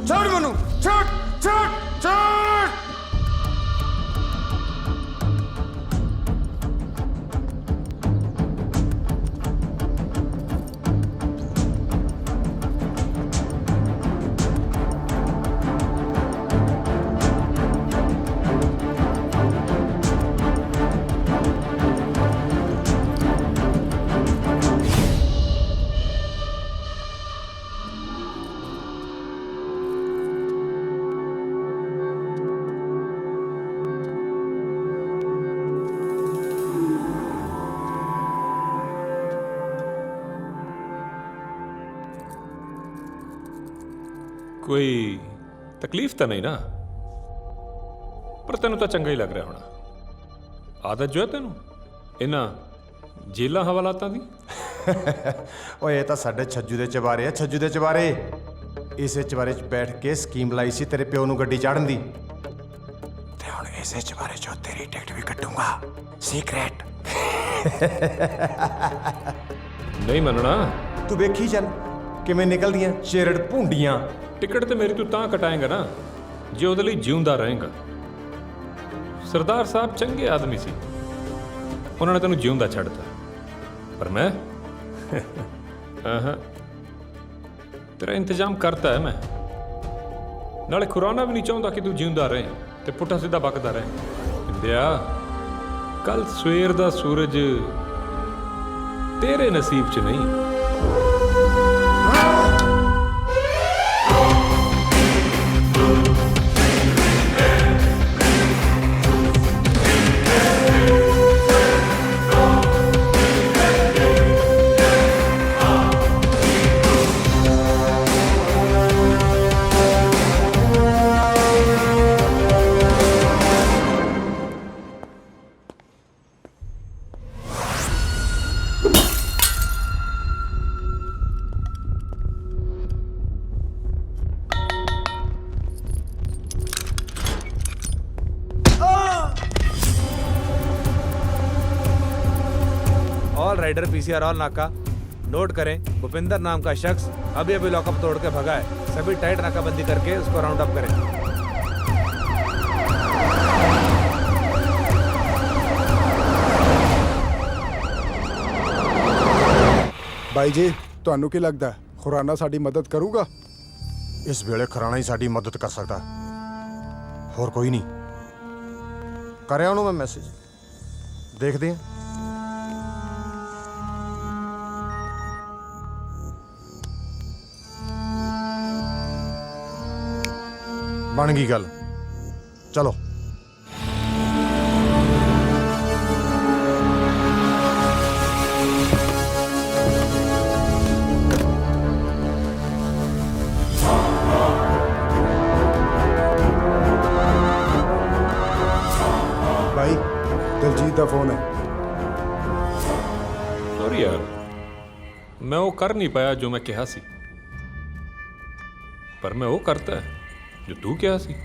छोड़ मनु, छोड़ छोड़ छोड़। ਕੋਈ ਤਕਲੀਫ ਤਾਂ ਨਹੀਂ ਨਾ? ਪਰ ਤੈਨੂੰ ਤਾਂ ਚੰਗਾ ਹੀ ਲੱਗ ਰਿਹਾ ਹੋਣਾ। ਆਦਤ ਜੋ ਹੈ ਤੈਨੂੰ ਇਹਨਾਂ ਜੇਲਾਂ ਹਵਾਲਾਤਾਂ ਦੀ। ਓਏ ਇਹ ਤਾਂ ਸਾਡੇ ਛੱਜੂ ਦੇ ਚਵਾਰੇ ਆ। ਛੱਜੂ ਦੇ ਚਵਾਰੇ। ਇਸੇ ਚਵਾਰੇ 'ਚ ਬੈਠ ਕੇ ਸਕੀਮ ਲਾਈ ਸੀ ਤੇਰੇ ਪਿਓ ਨੂੰ ਗੱਡੀ ਚਾੜਨ ਦੀ, ਤੇ ਹੁਣ ਇਸੇ ਚਵਾਰੇ 'ਚੋਂ ਤੇਰੀ ਟਿਕਟ ਵੀ ਕੱਟੂੰਗਾ ਸੀਕ੍ਰੇਟ। ਨਹੀਂ ਮੰਨਣਾ। ਤੂੰ ਵੇਖੀ ਚੱਲ ਕਿਵੇਂ ਨਿਕਲਦੀਆਂ ਚੇਰੜ ਭੁੰਡੀਆਂ। ਟਿਕਟ ਤੇ ਮੇਰੀ ਤੂੰ ਤਾਂ ਕਟਾਏਂਗਾ ਨਾ ਜੇ ਉਹਦੇ ਲਈ ਜਿਉਂਦਾ ਰਹੇਗਾ। ਸਰਦਾਰ ਸਾਹਿਬ ਚੰਗੇ ਆਦਮੀ ਸੀ, ਉਹਨਾਂ ਨੇ ਤੈਨੂੰ ਜਿਉਂਦਾ ਛੱਡਤਾ, ਪਰ ਮੈਂ ਤੇਰਾ ਇੰਤਜ਼ਾਮ ਕਰਤਾ ਹੈ ਮੈਂ। ਨਾਲੇ ਖੁਰਾਨਾ ਵੀ ਨਹੀਂ ਚਾਹੁੰਦਾ ਕਿ ਤੂੰ ਜਿਉਂਦਾ ਰਹੇ ਤੇ ਪੁੱਠਾ ਸਿੱਧਾ ਬਕਦਾ ਰਹੇ। ਇੰਦਿਆ, ਕੱਲ ਸਵੇਰ ਦਾ ਸੂਰਜ ਤੇਰੇ ਨਸੀਬ 'ਚ ਨਹੀਂ। ऑल राइडर पीसीआर ऑल नाका। नोट करें, भूपिंदर नाम का शख्स अभी अभी लॉकअप तोड़ के भगा है। सभी टाइट नाकाबंदी करके उसको राउंड अप करें। ਬਾਈ ਜੀ, ਤੁਹਾਨੂੰ ਕੀ ਲੱਗਦਾ ਖੁਰਾਨਾ ਸਾਡੀ ਮਦਦ ਕਰੂਗਾ? ਇਸ ਵੇਲੇ ਖੁਰਾਨਾ ਹੀ ਸਾਡੀ ਮਦਦ ਕਰ ਸਕਦਾ, ਹੋਰ ਕੋਈ ਨਹੀਂ। ਕਰਿਆ ਉਹਨੂੰ ਮੈਂ ਮੈਸੇਜ, ਦੇਖਦੇ ਹਾਂ। ਬਣ ਗਈ ਗੱਲ, ਚਲੋ। ਦਲਜੀਤ ਦਾ ਫੋਨ ਹੈ। ਸੌਰੀ ਯਾਰ, ਮੈਂ ਉਹ ਕਰ ਨਹੀਂ ਪਾਇਆ ਜੋ ਮੈਂ ਕਿਹਾ ਸੀ, ਪਰ ਮੈਂ ਉਹ ਕਰਤਾ ਜੋ ਤੂੰ ਕਿਹਾ ਸੀ।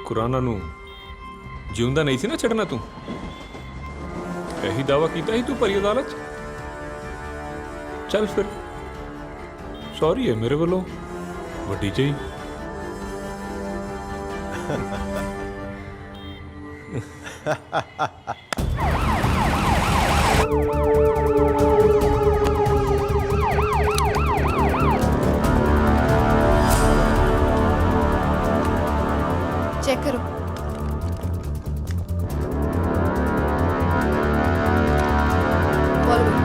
ਕੁਰਾਨਾ ਨੂੰ ਜਿਉਂਦਾ ਨਹੀਂ ਸੀ ਨਾ ਛੱਡਣਾ ਤੂੰ। ਇਹੀ ਦਾਵਾ ਕੀਤਾ ਸੀ ਤੂੰ ਭਰੀ ਅਦਾਲਤ 'ਚ। ਚੱਲ ਫਿਰ, ਸੌਰੀ ਹੈ ਮੇਰੇ ਵੱਲੋਂ ਵੱਡੀ ਜਿਹੀ। चेक करो। Follow me।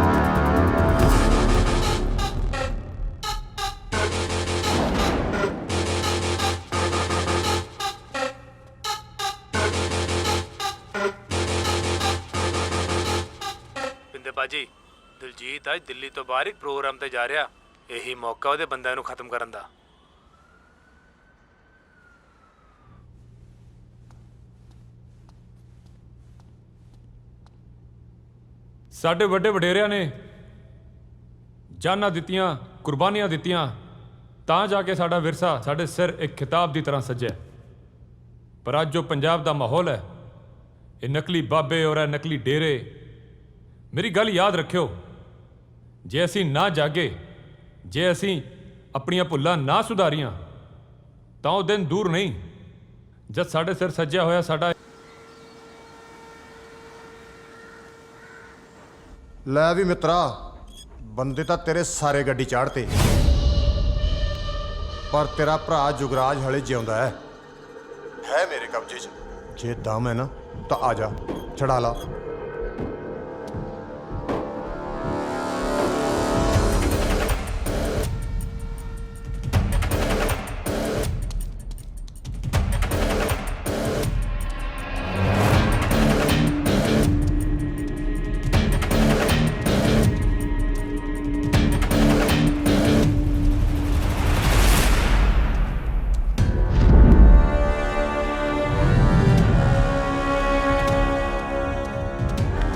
ਪਿੰਦੇ ਭਾਜੀ, ਦਿਲਜੀਤ ਅੱਜ ਦਿੱਲੀ ਤੋਂ ਬਾਹਰ ਇੱਕ ਪ੍ਰੋਗਰਾਮ ਤੇ ਜਾ ਰਿਹਾ। ਇਹੀ ਮੌਕਾ ਉਹਦੇ ਬੰਦਿਆਂ ਨੂੰ ਖਤਮ ਕਰਨ ਦਾ। ਸਾਡੇ ਵੱਡੇ ਵਡੇਰਿਆਂ ਨੇ ਜਾਨਾਂ ਦਿੱਤੀਆਂ, ਕੁਰਬਾਨੀਆਂ ਦਿੱਤੀਆਂ, ਤਾਂ ਜਾ ਕੇ ਸਾਡਾ ਵਿਰਸਾ ਸਾਡੇ ਸਿਰ ਇੱਕ ਖਿਤਾਬ ਦੀ ਤਰ੍ਹਾਂ ਸੱਜਿਆ। ਪਰ ਅੱਜ ਜੋ ਪੰਜਾਬ ਦਾ ਮਾਹੌਲ ਹੈ, ਇਹ ਨਕਲੀ ਬਾਬੇ ਔਰ ਇਹ ਨਕਲੀ ਡੇਰੇ। ਮੇਰੀ ਗੱਲ ਯਾਦ ਰੱਖਿਓ, ਜੇ ਅਸੀਂ ਨਾ ਜਾਗੇ, ਜੇ ਅਸੀਂ ਆਪਣੀਆਂ ਭੁੱਲਾਂ ਨਾ ਸੁਧਾਰੀਆਂ, ਤਾਂ ਉਹ ਦਿਨ ਦੂਰ ਨਹੀਂ ਜਦ ਸਾਡੇ ਸਿਰ ਸੱਜਿਆ ਹੋਇਆ ਸਾਡਾ। ਲੈ ਵੀ ਮਿੱਤਰਾ, ਬੰਦੇ ਤਾਂ ਤੇਰੇ ਸਾਰੇ ਗੱਡੀ ਚਾੜਤੇ, ਪਰ ਤੇਰਾ ਭਰਾ ਜੁਗਰਾਜ ਹਲੇ ਜਿਉਂਦਾ ਹੈ ਮੇਰੇ ਕਬਜ਼ੇ 'ਚ। ਜੇ ਦਮ ਹੈ ਨਾ ਤਾਂ ਆ ਜਾ, ਛੜਾ ਲਾ।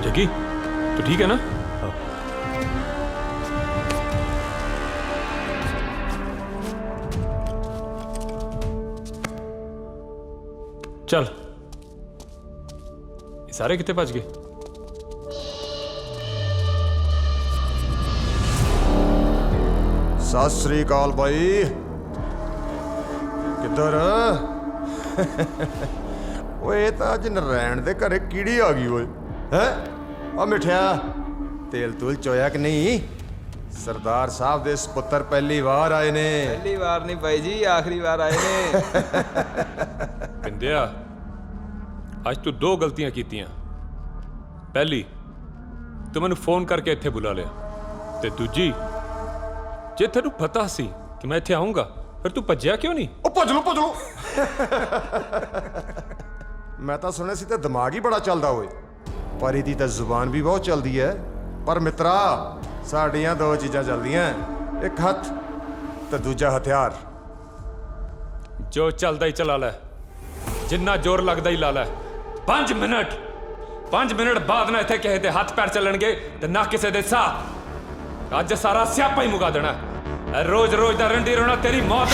जगी, तो ठीक है ना? चल, ये सारे कितने बच गए? सत श्री अकाल भाई, किधर? ओए ਤਾਂ ਅੱਜ ਨਰੈਣ ਦੇ ਘਰੇ ਕੀੜੀ ਆ ਗਈ ਓਏ। ਹੈ ਆ ਮਿੱਠਿਆ, ਤੇਲ ਤੂਲ ਚੋਇਆ ਕਿ ਨਹੀਂ? ਸਰਦਾਰ ਸਾਹਿਬ ਦੇ ਸੁਪੁੱਤਰ ਪਹਿਲੀ ਵਾਰ ਆਏ ਨੇ। ਪਹਿਲੀ ਵਾਰ ਨਹੀਂ ਬਾਈ ਜੀ, ਆਖਰੀ ਵਾਰ ਆਏ ਨੇ। ਪਿੰਦਿਆ, ਅੱਜ ਤੂੰ ਦੋ ਗਲਤੀਆਂ ਕੀਤੀਆਂ। ਪਹਿਲੀ, ਤੂੰ ਮੈਨੂੰ ਫੋਨ ਕਰਕੇ ਇੱਥੇ ਬੁਲਾ ਲਿਆ, ਤੇ ਦੂਜੀ, ਜੇ ਤੈਨੂੰ ਪਤਾ ਸੀ ਕਿ ਮੈਂ ਇੱਥੇ ਆਉਂਗਾ, ਫਿਰ ਤੂੰ ਭੱਜਿਆ ਕਿਉਂ ਨਹੀਂ? ਉਹ ਭੱਜ ਲੂ ਮੈਂ ਤਾਂ ਸੁਣਿਆ ਸੀ ਤੇ ਦਿਮਾਗ ਹੀ ਬੜਾ ਚੱਲਦਾ ਓਏ, ਪਰ ਇਹਦੀ ਤਾਂ ਜ਼ੁਬਾਨ ਵੀ ਬਹੁਤ ਚੱਲਦੀ ਹੈ। ਪਰ ਮਿੱਤਰਾ, ਸਾਡੀਆਂ ਦੋ ਚੀਜ਼ਾਂ ਚੱਲਦੀਆਂ, ਇੱਕ ਹੱਥ ਤੇ ਦੂਜਾ ਹਥਿਆਰ। ਜੋ ਚੱਲਦਾ ਹੀ ਚਲਾ ਲੈ, ਜਿੰਨਾ ਜ਼ੋਰ ਲੱਗਦਾ ਹੀ ਲਾ ਲੈ। 5 ਮਿੰਟ ਬਾਅਦ ਨਾ ਇੱਥੇ ਕਿਸੇ ਦੇ ਹੱਥ ਪੈਰ ਚੱਲਣਗੇ ਤੇ ਨਾ ਕਿਸੇ ਦੇ ਸਾਹ। ਅੱਜ ਸਾਰਾ ਸਿਆਪਾ ਹੀ ਮੁਕਾ ਦੇਣਾ। ਰੋਜ਼ ਦਾ ਰੰਡੀ ਰੋਣਾ ਤੇਰੀ ਮੌਤ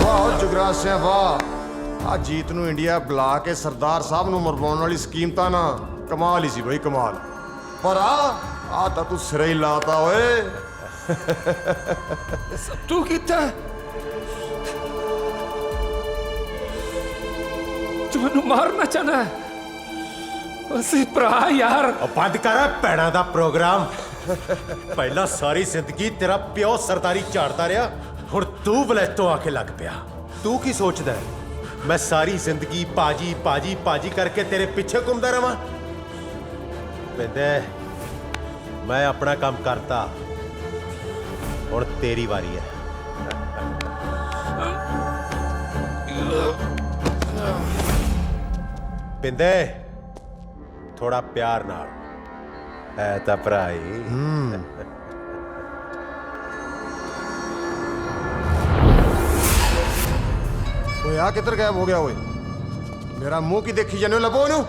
ਵਾਹ ਜੁਗਰਾਜ ਸਿੰਘ ਵਾਹ। ਆ ਜੀਤ ਨੂੰ ਇੰਡੀਆ ਬੁਲਾ ਕੇ ਸਰਦਾਰ ਸਾਹਿਬ ਨੂੰ ਮਰਵਾਉਣ ਵਾਲੀ ਸਕੀਮ ਤਾਂ ਨਾ ਕਮਾਲ ਹੀ ਸੀ ਬਈ, ਕਮਾਲ। ਪਰ ਆ ਤਾਂ ਤੂੰ ਸਿਰੇ ਹੀ ਲਾਤਾ ਓਏ। ਸਭ ਤੂੰ ਕੀਤਾ? ਤੂੰ ਮੈਨੂੰ ਮਾਰਨਾ ਚਾਹਨਾ ਹੈ? ਅਸੀਂ ਭਰਾ ਯਾਰ। ਬੰਦ ਕਰ ਭੈਣਾਂ ਦਾ ਪ੍ਰੋਗਰਾਮ। ਪਹਿਲਾਂ ਸਾਰੀ ਜ਼ਿੰਦਗੀ ਤੇਰਾ ਪਿਓ ਸਰਦਾਰੀ ਝਾੜਦਾ ਰਿਹਾ, ਹੁਣ ਤੂੰ ਵਲੈਤੋਂ ਆ ਕੇ ਲੱਗ ਪਿਆ। ਤੂੰ ਕੀ ਸੋਚਦਾ ਹੈ ਮੈਂ ਸਾਰੀ ਜ਼ਿੰਦਗੀ ਪਾਜੀ ਕਰਕੇ ਤੇਰੇ ਪਿੱਛੇ ਘੁੰਮਦਾ ਰਵਾਂ? ਪਿੰਦੇ, ਮੈਂ ਆਪਣਾ ਕੰਮ ਕਰਤਾ, ਹੁਣ ਤੇਰੀ ਵਾਰੀ ਹੈ। ਪਿੰਦੇ, ਥੋੜਾ ਪਿਆਰ ਨਾਲ, ਹੈ ਤਾਂ ਭਰਾ ਹੀ। ਓਏ ਆ ਕਿੱਧਰ ਗਾਇਬ ਹੋ ਗਿਆ ਓਏ ਮੇਰਾ ਮੂੰਹ ਕੀ ਦੇਖੀ ਜਾਂਦੇ ਹੋ ਲੱਭੋ ਉਹਨੂੰ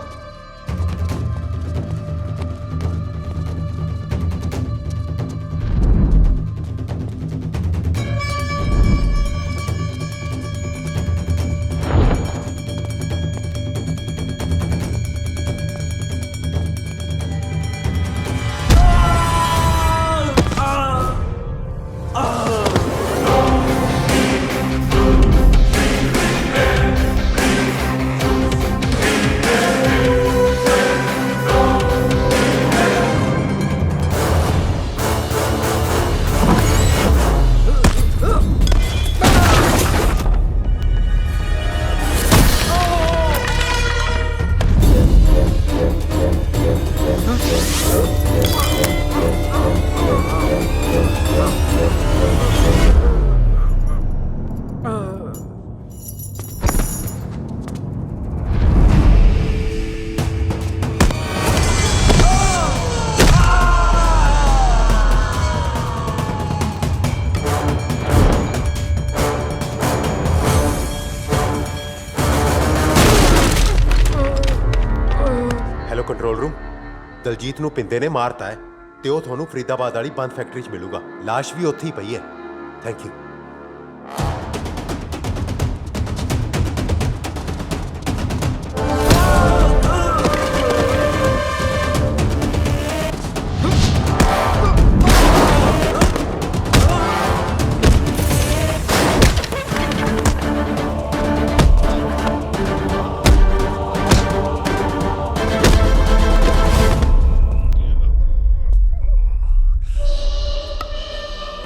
ਕੰਟਰੋਲ ਰੂਮ ਦਲਜੀਤ ਨੂੰ ਪਿੰਦੇ ਨੇ ਮਾਰਤਾ ਹੈ ਤੇ ਉਹ ਤੁਹਾਨੂੰ ਫਰੀਦਾਬਾਦ ਵਾਲੀ ਬੰਦ ਫੈਕਟਰੀ 'ਚ ਮਿਲੂਗਾ ਲਾਸ਼ ਵੀ ਉੱਥੇ ਹੀ ਪਈ ਹੈ ਥੈਂਕ ਯੂ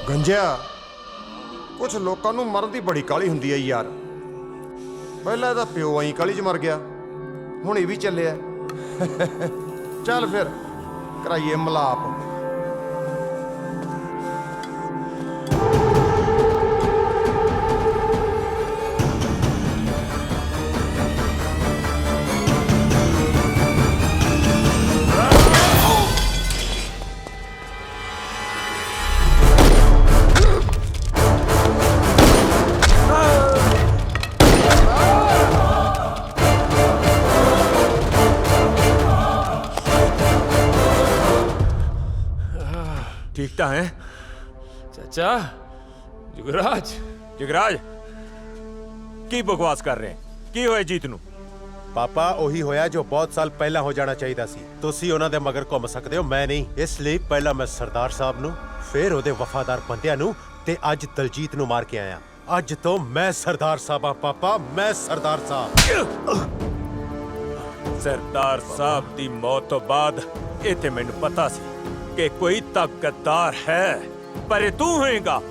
ਗੰਜਿਆ ਕੁਝ ਲੋਕਾਂ ਨੂੰ ਮਰਨ ਦੀ ਬੜੀ ਕਾਹਲੀ ਹੁੰਦੀ ਹੈ ਯਾਰ ਪਹਿਲਾਂ ਇਹਦਾ ਪਿਓ ਐਂ ਕਾਹਲੀ 'ਚ ਮਰ ਗਿਆ ਹੁਣ ਇਹ ਵੀ ਚੱਲਿਆ ਚੱਲ ਫਿਰ ਕਰਾਈਏ ਮਲਾਪ ठीक तो है चाचा जुगराज ਜਗਰਾਜ ਕੀ ਬਕਵਾਸ ਕਰ ਰਹੇ ਕੀ ਹੋਇਆ ਜੀਤ ਨੂੰ ਪਾਪਾ ਉਹੀ ਹੋਇਆ ਜੋ ਬਹੁਤ ਸਾਲ ਪਹਿਲਾਂ ਹੋ ਜਾਣਾ ਚਾਹੀਦਾ ਸੀ ਤੁਸੀਂ ਉਹਨਾਂ ਦੇ ਮਗਰ ਘੁੰਮ ਸਕਦੇ ਹੋ ਮੈਂ ਨਹੀਂ ਇਸ ਲਈ ਪਹਿਲਾਂ ਮੈਂ ਸਰਦਾਰ ਸਾਹਿਬ ਨੂੰ ਫਿਰ ਉਹਦੇ ਵਫਾਦਾਰ ਬੰਦਿਆਂ ਨੂੰ ਤੇ ਅੱਜ ਦਲਜੀਤ ਨੂੰ ਮਾਰ ਕੇ ਆਇਆ ਅੱਜ ਤੋਂ ਮੈਂ ਸਰਦਾਰ ਸਾਹਿਬ ਆ ਪਾਪਾ ਮੈਂ ਸਰਦਾਰ ਸਾਹਿਬ ਸਰਦਾਰ ਸਾਹਿਬ ਦੀ ਮੌਤ ਤੋਂ ਬਾਅਦ ਇਹ ਤੇ ਮੈਨੂੰ ਪਤਾ ਸੀ ਕਿ ਕੋਈ ਤਾਕਤਦਾਰ ਹੈ ਪਰ ਤੂੰ ਹੋਏਗਾ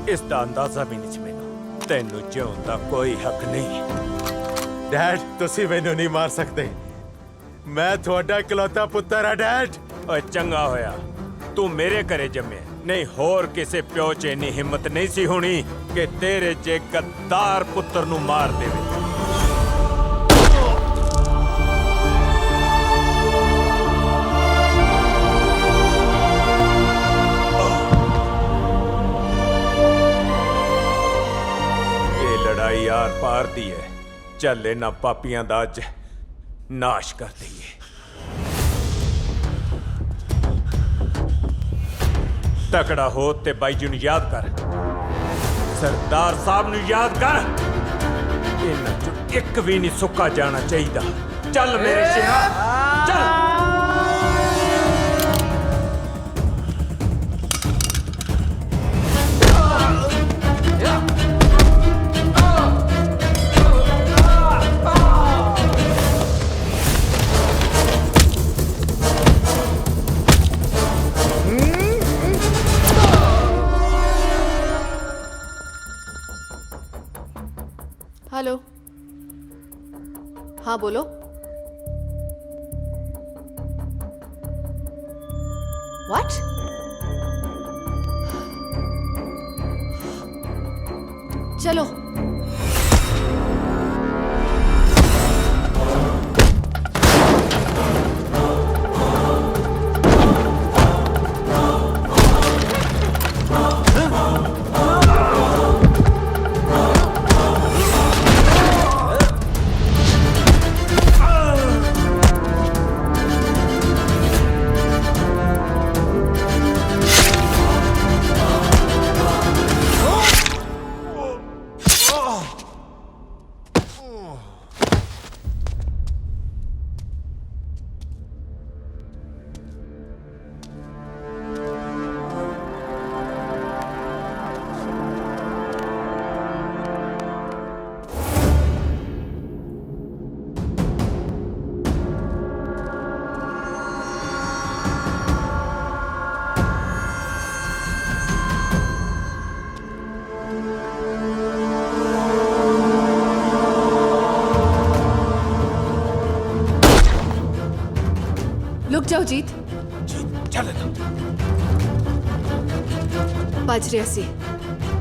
ਇਸ ਦਾ ਅੰਦਾਜ਼ਾ ਵੀ ਨਹੀਂ ਸੀ ਮੈਨੂੰ ਤੈਨੂੰ ਜਿਉਣ ਦਾ ਕੋਈ ਹੱਕ ਨਹੀਂ ਡੈਡ ਤੁਸੀਂ ਮੈਨੂੰ ਨਹੀਂ ਮਾਰ ਸਕਦੇ ਮੈਂ ਤੁਹਾਡਾ ਇਕਲੌਤਾ ਪੁੱਤਰ ਆ ਡੈਡ ਓਏ ਚੰਗਾ ਹੋਇਆ ਤੂੰ ਮੇਰੇ ਘਰੇ ਜੰਮਿਆ ਨਹੀਂ ਹੋਰ ਕਿਸੇ ਪਿਓ 'ਚ ਇੰਨੀ ਹਿੰਮਤ ਨਹੀਂ ਸੀ ਹੋਣੀ ਕਿ ਤੇਰੇ ਜੇ ਗੱਦਾਰ ਪੁੱਤਰ ਨੂੰ ਮਾਰ ਦੇਵੇ यार पार दी है चल ना पापियां दा अज नाश कर दईए तकड़ा हो ते बाई जी नूं याद कर सरदार साहब नूं याद कर इन्हां चों एक भी नहीं सुक्का जाना चाहिए चल मेरे शेरा चल हेलो हाँ बोलो व्हाट चलो लुक जाओ जीत चल बज रहा सी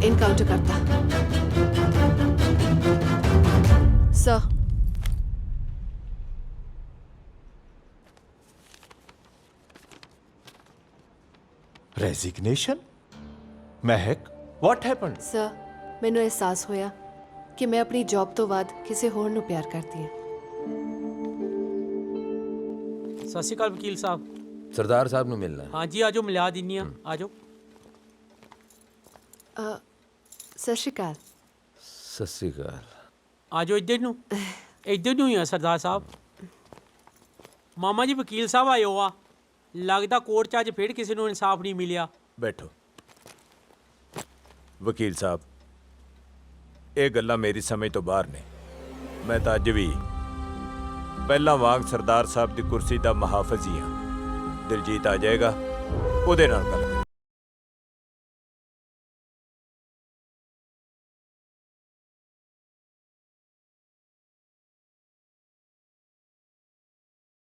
इनकाउंटर करता sir resignation Mahak what happened sir ਮੈਨੂੰ ਅਹਿਸਾਸ ਹੋਇਆ ਕਿ ਮੈਂ ਆਪਣੀ ਜੌਬ ਤੋਂ ਬਾਅਦ ਕਿਸੇ ਹੋਰ ਨੂੰ ਪਿਆਰ ਕਰਦੀ ਹਾਂ ਸਤਿ ਸ਼੍ਰੀ ਅਕਾਲ ਵਕੀਲ ਸਾਹਿਬ सरदार साहब ਨੂੰ ਮਿਲਣਾ ਹੈ। ਹਾਂਜੀ ਆਜੋ ਮਿਲਾ ਦਿੰਨੀ ਆ ਆਜੋ ਸਤਿ ਸ਼੍ਰੀ ਅਕਾਲ ਸਤਿ ਸ੍ਰੀ ਅਕਾਲ ਆਜੋ ਇੱਧਰ ਨੂੰ ਹੀ ਆ ਸਰਦਾਰ ਸਾਹਿਬ ਮਾਮਾ ਜੀ ਵਕੀਲ ਸਾਹਿਬ ਆਇਓ ਆ ਲੱਗਦਾ ਕੋਰਟ 'ਚ ਅੱਜ ਫਿਰ ਕਿਸੇ ਨੂੰ ਇਨਸਾਫ ਨਹੀਂ ਮਿਲਿਆ ਬੈਠੋ ਵਕੀਲ ਸਾਹਿਬ ਇਹ ਗੱਲਾਂ ਮੇਰੀ ਸਮਝ ਤੋਂ ਬਾਹਰ ਨੇ ਮੈਂ ਤਾਂ ਅੱਜ ਵੀ ਪਹਿਲਾਂ ਵਾਂਗ ਸਰਦਾਰ ਸਾਹਿਬ ਦੀ ਕੁਰਸੀ ਦਾ ਮੁਹਾਫਿਜ਼ ਹੀ ਹਾਂ ਦਿਲਜੀਤ ਆ ਜਾਏਗਾ ਉਹਦੇ ਨਾਲ ਗੱਲ